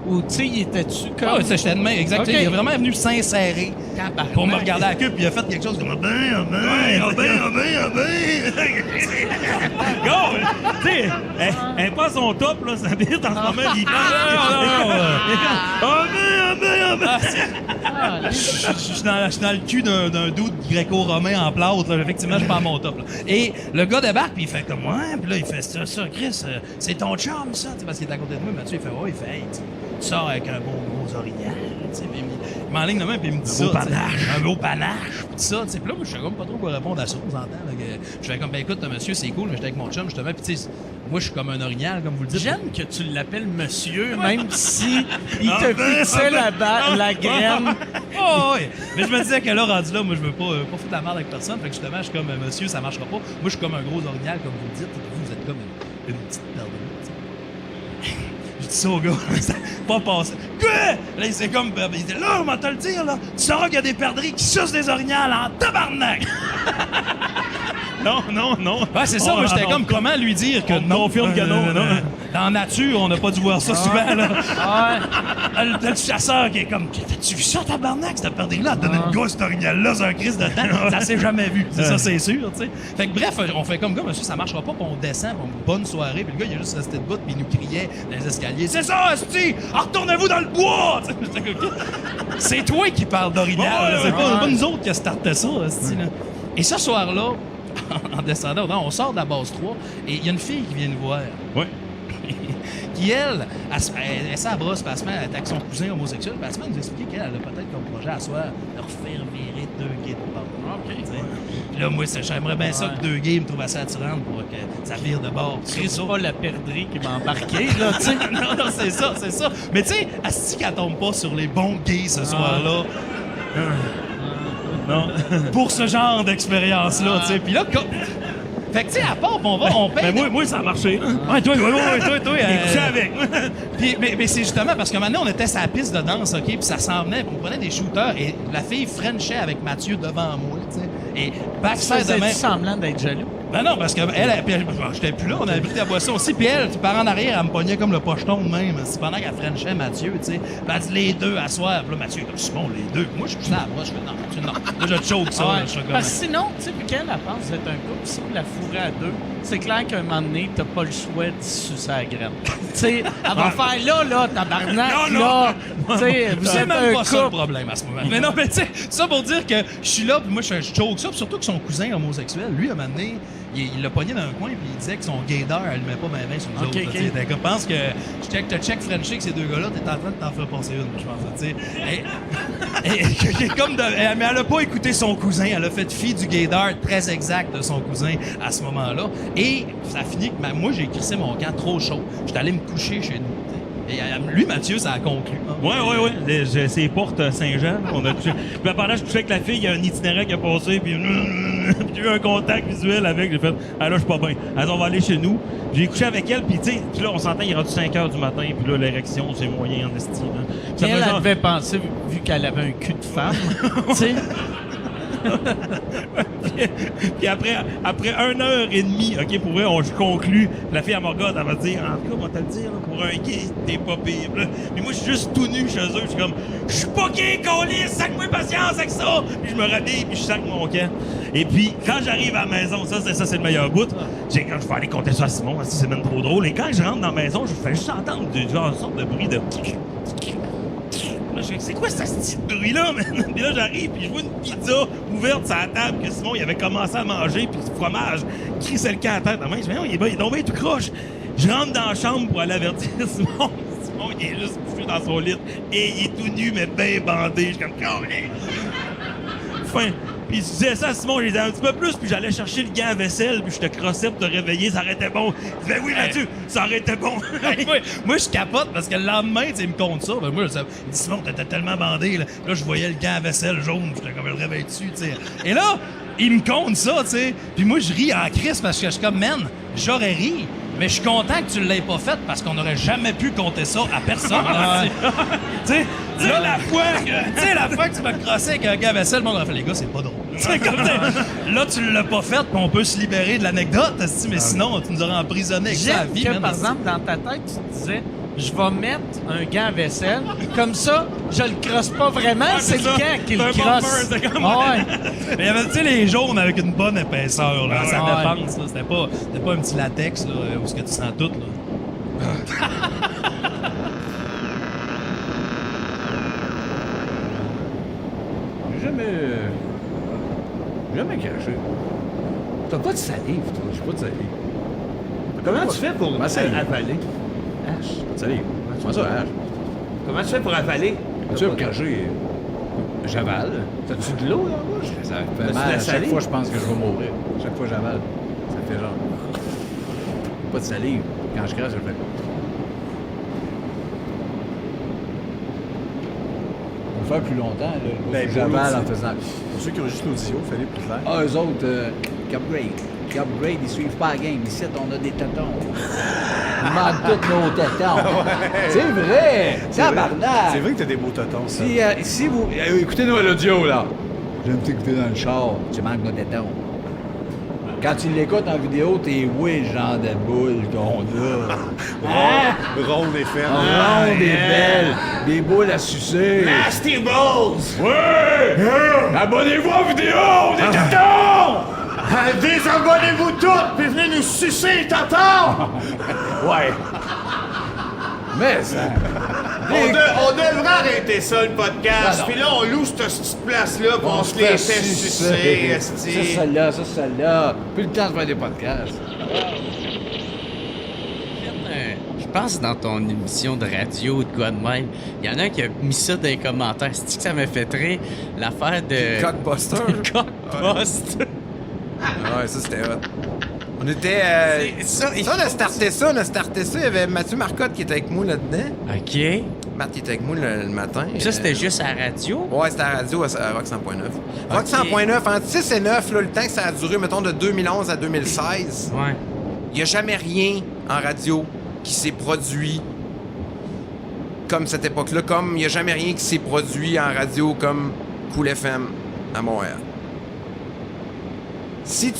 ou tu sais, il était-tu comme... Ah oui, j'étais de main, exact. Okay. Il est vraiment venu s'insérer pour me regarder à la queue, puis il a fait quelque chose comme Go! Tu sais, elle est pas à son top, là, sa bite en ce moment, il Je suis dans le cul d'un dude gréco-romain en plâtre, là. Effectivement, je suis pas à mon top, là. Et le gars débarque, puis il fait comme, ouais, puis là, il fait ça, Chris, c'est ton chum, ça, parce qu'il est à côté de moi, Mathieu, il fait, ouais, il fait, hey, tu sors avec un beau gros orignal, tu sais, il m'enligne de main, puis il me dit ça, un beau panache, puis tout ça, tu sais, puis là, moi, je sais comme pas trop quoi répondre à ça, on s'entend, je fais comme, ben écoute, monsieur, c'est cool, mais j'étais avec mon chum, justement, puis tu sais, moi, je suis comme un orignal, comme vous le dites. J'aime que tu l'appelles monsieur, même si il te fixait la graine. Oh, oui. Mais je me disais que là, rendu là, moi, je veux pas foutre la merde avec personne. Fait que justement, je suis comme monsieur, ça marchera pas. Moi, je suis comme un gros orignal, comme vous le dites. Et vous êtes comme une petite perle de lait. Je dis ça au gars. Pas passé. Quoi? Là, il s'est comme. Il dit là, on va te le dire, là. Tu sauras qu'il y a des perdrix qui sucent des orignales en tabarnak. Non. Ouais, c'est ça, moi, j'étais comme, comment lui dire que non? Confirme que non. Dans la nature, on n'a pas dû voir ça souvent, là. Le chasseur qui est comme, t'as-tu vu ça, tabarnak, cette perdrix-là? Donner une gosse d'orignal-là, c'est un crise de temps. Ça s'est jamais vu. C'est ça, c'est sûr, tu sais. Fait que bref, on fait comme, monsieur, ça marchera pas, puis on descend, puis une bonne soirée, puis le gars, il est juste resté debout, puis il nous criait dans les escaliers, c'est ça, esti! Retournez-vous dans le bois! C'est toi qui parles d'orignal, c'est pas nous autres qui a starté ça, esti, là. Et ce soir-là, en descendant, on sort de la base 3 et il y a une fille qui vient nous voir. Oui. Qui, elle s'abrosse, puis elle est avec son cousin homosexuel, puis elle se met à nous expliquer qu'elle a peut-être comme projet à soir de refaire virer 2 gays de bord. Puis là, moi, j'aimerais bien ça que 2 gays me trouvent assez attirante pour que ça vire de bord. C'est pas la perdrix qui m'a embarqué, là, tu sais. Non, c'est ça. Mais tu sais, asti qu'elle tombe pas sur les bons gays ce soir-là. Non. Pour ce genre d'expérience-là, tu sais. Puis là, fait que, tu sais, à part, on paye. Mais moi, ça a marché. Ouais, toi. Couché avec. Puis, mais c'est justement parce que maintenant, on était sur la piste de danse, OK? Puis ça s'en venait, puis on prenait des shooters, et la fille frenchait avec Mathieu devant moi, tu sais. Et backside de même. Semblant d'être jaloux. Ben non, parce que j'étais plus là, on avait pris ta boisson aussi, puis elle, par en arrière, elle me pognait comme le pocheton de même. C'est pendant qu'elle frenchait Mathieu, tu sais. Puis elle dit les deux à soir. Puis là, Mathieu est comme Simon, les deux. Puis moi, je suis là, moi, je fais non, Mathieu, non. Là, je choke ça. Ouais. Là, je suis comme. Parce que sinon, tu sais, vu qu'elle pense être un couple, si vous la fourrez à deux, c'est clair qu'à un moment donné, t'as pas le choix de sucer la graine. Tu sais, elle va faire là, tabarnak, là. Tu sais, vous C'est êtes même un pas ça le couple. problème à ce moment. Mais non, mais tu sais, ça pour dire que je suis là, puis moi, je choke ça. Puis surtout que son cousin homosexuel, lui, à un moment donné, il l'a pogné dans un coin, puis il disait que son gaydar, elle met pas ma main sur nous autres. OK. Je pense que je check Frenchie avec ces deux gars-là, t'es en train de t'en faire passer une, je pense, tu sais. Mais elle a pas écouté son cousin, elle a fait fi du gaydar très exact de son cousin à ce moment-là. Et ça a fini que moi, j'ai crissé mon camp trop chaud. J'étais allé me coucher chez nous. Et lui, Mathieu, ça a conclu. Ouais. C'est Porte Saint-Jean. On a couché. Puis pendant que je couchais avec la fille, il y a un itinéraire qui a passé, puis j'ai eu un contact visuel avec. J'ai fait, ah là, je suis pas bien. Alors, on va aller chez nous. J'ai couché avec elle, puis tu sais, là, on s'entend, il est rendu 5 h du matin, puis là, l'érection, c'est moyen en estime. Et elle devait penser, vu qu'elle avait un cul de femme, tu sais. Puis après 1h30, OK, pour vrai, je conclus. La fille à Morgotte, elle va dire, en tout cas, on va te le dire, là, pour un gay, t'es pas pire. Mais moi, je suis juste tout nu chez eux. Je suis comme, je suis pas gay, câlisse, sac-moi patience avec ça. Puis je me rhabille, puis je sac mon camp. Et puis, quand j'arrive à la maison, ça c'est le meilleur bout. Quand je vais aller compter ça à Simon, c'est même trop drôle. Et quand je rentre dans la maison, je fais juste entendre une sorte de bruit de... Là, je fais, c'est quoi ce petit bruit-là, man? Puis là, j'arrive, puis je vois une pizza ouverte sur la table que Simon, il avait commencé à manger, puis du fromage crissait le camp à tête. Je fais, non, il est tombé tout croche. Je rentre dans la chambre pour aller avertir Simon. Simon, il est juste couché dans son lit, et il est tout nu, mais bien bandé. Je suis comme, fin. Puis je disais ça à Simon, je disais un petit peu plus, puis j'allais chercher le gant à vaisselle, puis je te crossais pour te réveiller, ça aurait été bon. Il disait, oui, Mathieu, ça aurait été bon. moi, je capote parce que le lendemain, il me compte ça. Moi, il dit, Simon, t'étais tellement bandé. Là, je voyais le gant à vaisselle jaune, j'étais comme le réveil dessus, tu sais. Et là, il me compte ça, tu sais. Puis moi, je ris en crise parce que je suis comme, man, j'aurais ri. Mais je suis content que tu ne l'aies pas fait parce qu'on n'aurait jamais pu compter ça à personne. Tu sais, la fois que tu m'as crossé avec un gars à vaisselle, le monde a fait, les gars, c'est pas drôle. Là, tu l'as pas fait, puis on peut se libérer de l'anecdote, mais sinon, tu nous aurais emprisonné avec ça à vie. J'aime que, par exemple, dans ta tête, tu te disais, je vais mettre un gant à vaisselle, comme ça, je le crosse pas vraiment, c'est le gant qui le crosse. Mais il y avait, tu sais, les jaunes avec une bonne épaisseur, là, ça dépense, là. C'était pas un petit latex, là, où ce que tu sens tout, là. Jamais craché. T'as pas de salive, toi. J'ai pas de salive. Comment tu fais pour avaler? H. Pas de salive. Comment ça, H? Comment tu fais pour avaler? Tu veux cracher? J'avale. T'as-tu de l'eau dans la bouche? Ça fait mal. À chaque fois, je pense que je vais mourir. Chaque fois, j'avale. Ça fait genre. Pas de salive. Quand je crache, je le fais. On va faire plus longtemps, là. Ben, j'avale en faisant. Pour ceux qui ont juste l'audio, il fallait plus clair. Ah, eux autres, Upgrade, ils suivent pas la game. Ici, on a des tétons. Ils manquent tous nos tétons. Ouais. C'est vrai! Tabarnak! C'est vrai que t'as des beaux tétons, ça. Si vous... écoutez-nous à l'audio, là. J'aime t'écouter dans le char. Tu manques nos tétons. Quand tu l'écoutes en vidéo, t'es oui, le genre de boule qu'on a. Hein? Ronde et ferme. Ronde et belle. Des boules à sucer. Nasty balls! Ouais! Abonnez-vous en vidéo! Des tétons! Désabonnez-vous toutes, puis venez nous sucer, tétons! Ouais. Mais ça... On devrait arrêter ça, le podcast. Puis là, on loue cette petite place-là, puis on se les fait sucer, esti. Ça, celle-là. Plus le temps de faire des podcasts. Je pense dans ton émission de radio de quoi de même, il y en a un qui a mis ça dans les commentaires. C'est-tu que ça m'a fait rire, l'affaire de... Cockbuster. Cockbust. Ouais, ça c'était hot. On était. On a starté ça. Il y avait Mathieu Marcotte qui était avec moi là-dedans. OK. Matt qui était avec moi le matin. Puis ça, c'était juste à la radio? Ouais, c'était à la radio à Rock 100.9. Rock 100.9, entre 6 et 9, là, le temps que ça a duré, mettons, de 2011 à 2016, il n'y a jamais rien en radio qui s'est produit comme cette époque-là, comme il n'y a jamais rien qui s'est produit en radio comme Cool FM à Montréal. Si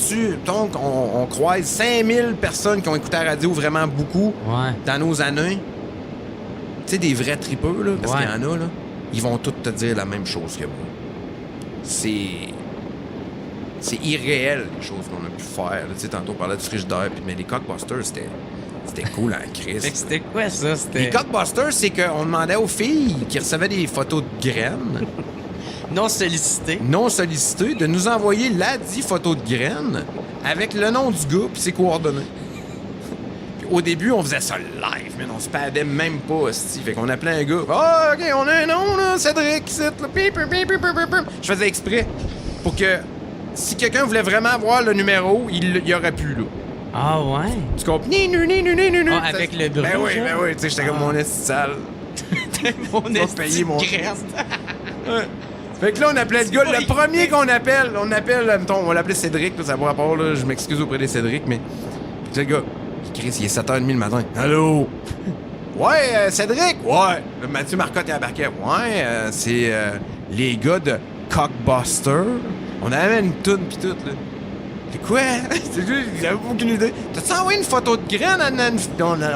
donc, on croise 5000 personnes qui ont écouté la radio vraiment beaucoup dans nos années, tu sais, des vrais tripeux, là, parce qu'il y en a, là, ils vont tous te dire la même chose que moi. C'est irréel, les choses qu'on a pu faire. Tu sais, tantôt, on parlait de frigidaire, mais les Cockbusters, c'était cool en crise. C'était quoi, ça? Les Cockbusters, c'est qu'on demandait aux filles qui recevaient des photos de graines... Non sollicitées, de nous envoyer la 10 photos de graines avec le nom du gars puis ses coordonnées. Puis au début, on faisait ça live, mais on se padait même pas, hostie. Fait qu'on appelait un gars. Ah, OK, on a un nom, là, Cédric, ici, là. Je faisais exprès pour que si quelqu'un voulait vraiment voir le numéro, il y aurait pu, là. Ah ouais? Tu comprends? Ah, avec le bruit. Ben oui, tu sais, j'étais comme mon esti sale. Mon esti mon graisse. Ouais. Fait que là, on appelait le gars, le premier qu'on appelle, on va l'appeler Cédric, là, ça va rapport, là, je m'excuse auprès des Cédric, mais c'est le gars, Chris, il est 7h30 le matin. Allô? Ouais, Cédric? Ouais. Mathieu Marcotte est embarqué. Ouais, c'est les gars de Cockbuster. On avait une toune pis tout, là. C'est quoi? C'est juste, j'avais aucune idée. T'as-tu envoyé une photo de graine à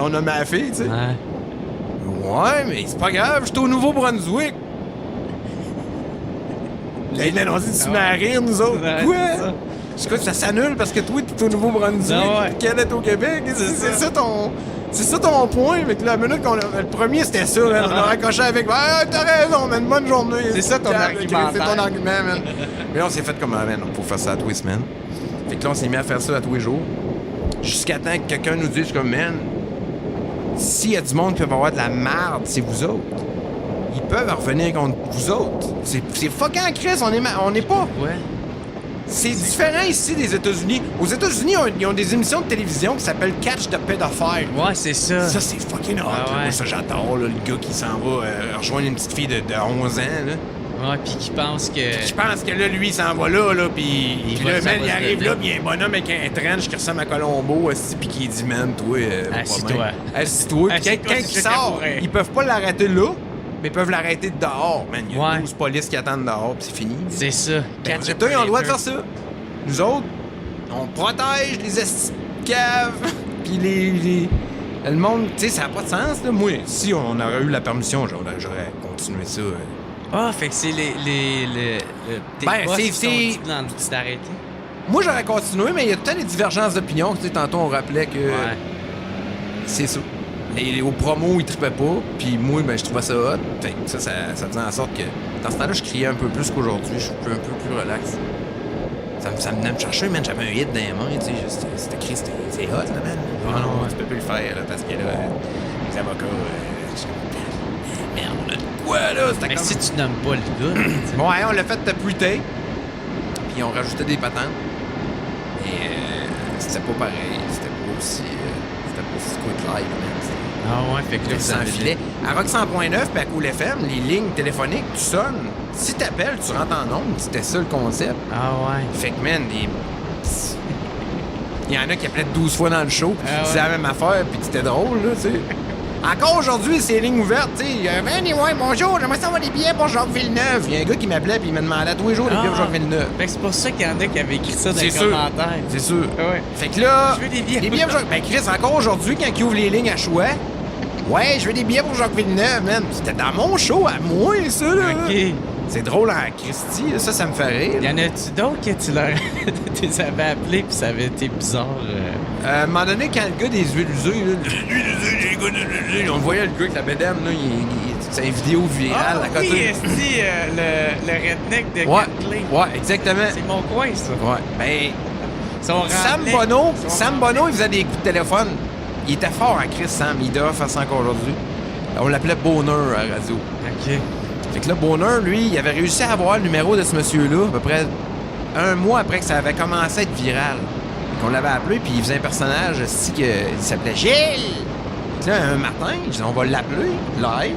on a ma fille, tu sais? Ouais, mais c'est pas grave, j'étais au Nouveau-Brunswick. Là, on dit, tu m'as rire, nous autres. Quoi? Je crois que ça s'annule parce que toi, t'es au Nouveau-Brunswick, qu'elle est au Québec. C'est ça ton point. Mais la minute le premier, c'était ça. Man. On a raccroché avec. Ah, t'as raison, man. Bonne journée. C'est ça ton argument. C'est ton argument, man. Mais là, on s'est fait comme, man, on peut faire ça à tous les semaines. Fait que là, on s'est mis à faire ça à tous les jours. Jusqu'à temps que quelqu'un nous dise, comme, man, s'il y a du monde qui peut avoir de la merde, c'est vous autres. Ils peuvent revenir contre vous autres. C'est fucking Chris, on est pas. Ouais. C'est différent ici des États-Unis. Aux États-Unis, ils ont des émissions de télévision qui s'appellent Catch the Pedophile. Ouais, c'est ça. Ça, c'est fucking hot. Moi, ça, j'adore, là, le gars qui s'en va rejoindre une petite fille de 11 ans, là. Ouais, pis qui pense que... Je pense que là, lui, il s'en va là, pis le man, il arrive là, pis il y a un bonhomme avec un trench qui ressemble à Colombo, pis qui dit, man, toi... Assis-toi. Assis-toi. Pis quand il sort, ils peuvent pas l'arrêter là, mais ils peuvent l'arrêter dehors, man. Il y a 12 polices qui attendent dehors, pis c'est fini. C'est ça. Ben, eux, ils ont le droit de faire ça. Nous autres, on protège les caves, pis le monde, tu sais, ça n'a pas de sens, là. Moi, si on aurait eu la permission, j'aurais continué ça. Ah, fait que c'est tes boss qui t'ont dit de t'arrêter? Moi, j'aurais continué, mais il y a tout le temps des divergences d'opinion. Tu sais, tantôt, on rappelait que... C'est ça. Aux promos, ils trippaient pas, puis moi, ben, je trouvais ça hot. Fait que ça faisait en sorte que... Dans ce temps-là, je criais un peu plus qu'aujourd'hui. Je suis un peu plus relax. Ça venait me chercher, man. J'avais un hit dans les mains, tu sais. C'était écrit, c'est hot, là, man. Ah non, tu peux plus le faire, là, parce que là, les avocats... Merde, on a de quoi, là? Mais comme... si tu nommes pas le gars... Ouais, on l'a fait de pre-tape, puis on rajoutait des patentes. Et c'était pas pareil. C'était pas aussi quick live, man. Ah ouais, fait que là, vous s'enfilait. À Rock 100.9 puis à Cool FM, les lignes téléphoniques, tu sonnes. Si t'appelles, tu rentres en ondes. C'était ça le concept. Ah ouais. Fait que, man, il y en a qui appelaient 12 fois dans le show, puis qui disaient la même affaire, puis c'était drôle, là, tu sais. Encore aujourd'hui, c'est lignes ouvertes, tu sais. Anyway, bonjour, j'aimerais savoir des billets pour Jacques Villeneuve. Il y a un gars qui m'appelait, puis il me demandait tous les jours des billets pour Jacques Villeneuve. Fait que c'est pour ça qu'il y en a qui avaient écrit ça dans les commentaires. C'est sûr. Ouais. Fait que là, je veux des billets pour Jacques. Ben, Chris, encore aujourd'hui, quand il ouvre les lignes à choix, ouais, je veux des billets pour Jacques Villeneuve, man. C'était dans mon show à moi, ça, là. OK. C'est drôle en Christy, ça me fait rire. Y en a-tu d'autres que tu les avais appelés pis ça avait été bizarre? À un moment donné, quand le gars des huiles usées, on voyait le gars avec la bédaine, là, c'est une vidéo virale à côté. Oui, c'est le redneck de Gatley. Ouais, exactement. C'est mon coin, ça. Ouais. Ben, Sam Bono, il faisait des coups de téléphone. Il était fort en Chris, Sam. Il devrait faire ça encore aujourd'hui. On l'appelait Bonheur à la radio. OK. Fait que là, Bonheur, lui, il avait réussi à avoir le numéro de ce monsieur-là à peu près un mois après que ça avait commencé à être viral. Qu'on l'avait appelé, puis il faisait un personnage aussi il s'appelait Gilles. Puis là, un matin, je dis, on va l'appeler live.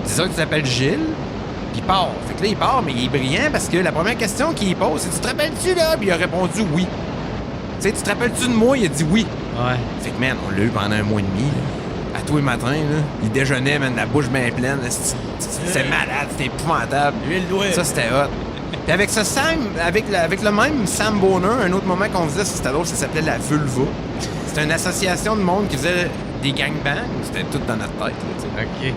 C'est ça que tu t'appelles Gilles. Puis il part. Fait que là, il part, mais il est brillant parce que la première question qu'il pose, c'est « Tu te rappelles-tu, là? » Puis il a répondu « Oui. » Tu sais, « Tu te rappelles-tu de moi? » Il a dit « Oui. » Ouais. Fait que, man, on l'a eu pendant un mois et demi, là. À tous les matins, là. Il déjeunait, man, la bouche bien pleine. C'était malade, c'était épouvantable. Lui, le doigt. Ça, c'était hot. Puis avec ce Sam, avec le même Sam Bonner, un autre moment qu'on faisait, c'était drôle, ça s'appelait la Vulva. C'était une association de monde qui faisait des gangbangs. C'était tout dans notre tête. Là, OK.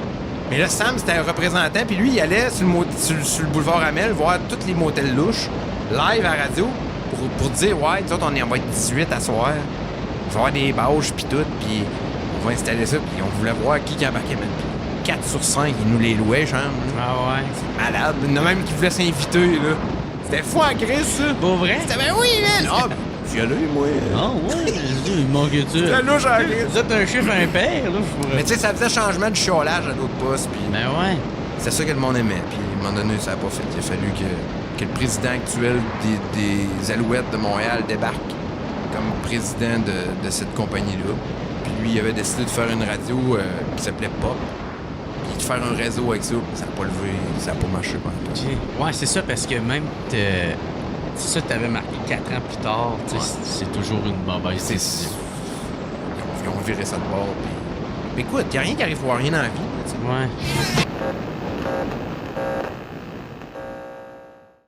Mais là, Sam, c'était un représentant, puis lui, il allait sur le boulevard Amel voir tous les motels louches, live à la radio, pour dire, ouais, nous autres, on va être 18 à soir. Il va y avoir des bâches, puis tout, puis on va installer ça, puis on voulait voir qui embarquait, même. 4 sur 5, ils nous les louaient, chambre. Ah ouais. C'est malade. Il y en a même qui voulaient s'inviter, là. C'était fou en crise, ça. Pour vrai? C'était ben oui, man. Ah, j'y allais, moi. Ah ouais, il manquait-tu. C'était louche en crise. Vous êtes un chiffre impair, là. Mais tu sais, ça faisait changement du chiolage à d'autres postes, puis... Ben ouais. C'est ça que le monde aimait. Puis à un moment donné, ça n'a pas fait. Il a fallu que le président actuel des Alouettes de Montréal débarque comme président de cette compagnie-là. Puis lui, il avait décidé de faire une radio qui s'appelait Pop. Puis de faire un réseau avec ça. Ça n'a pas levé, ça n'a pas marché. OK. Ouais, c'est ça, parce que même... C'est ça que tu avais marqué 4 ans plus tard. Ouais. C'est toujours une mauvaise décision. Ils ont viré ça de bord. Puis... Mais écoute, il n'y a rien qui arrive pour rien dans la vie. Ouais.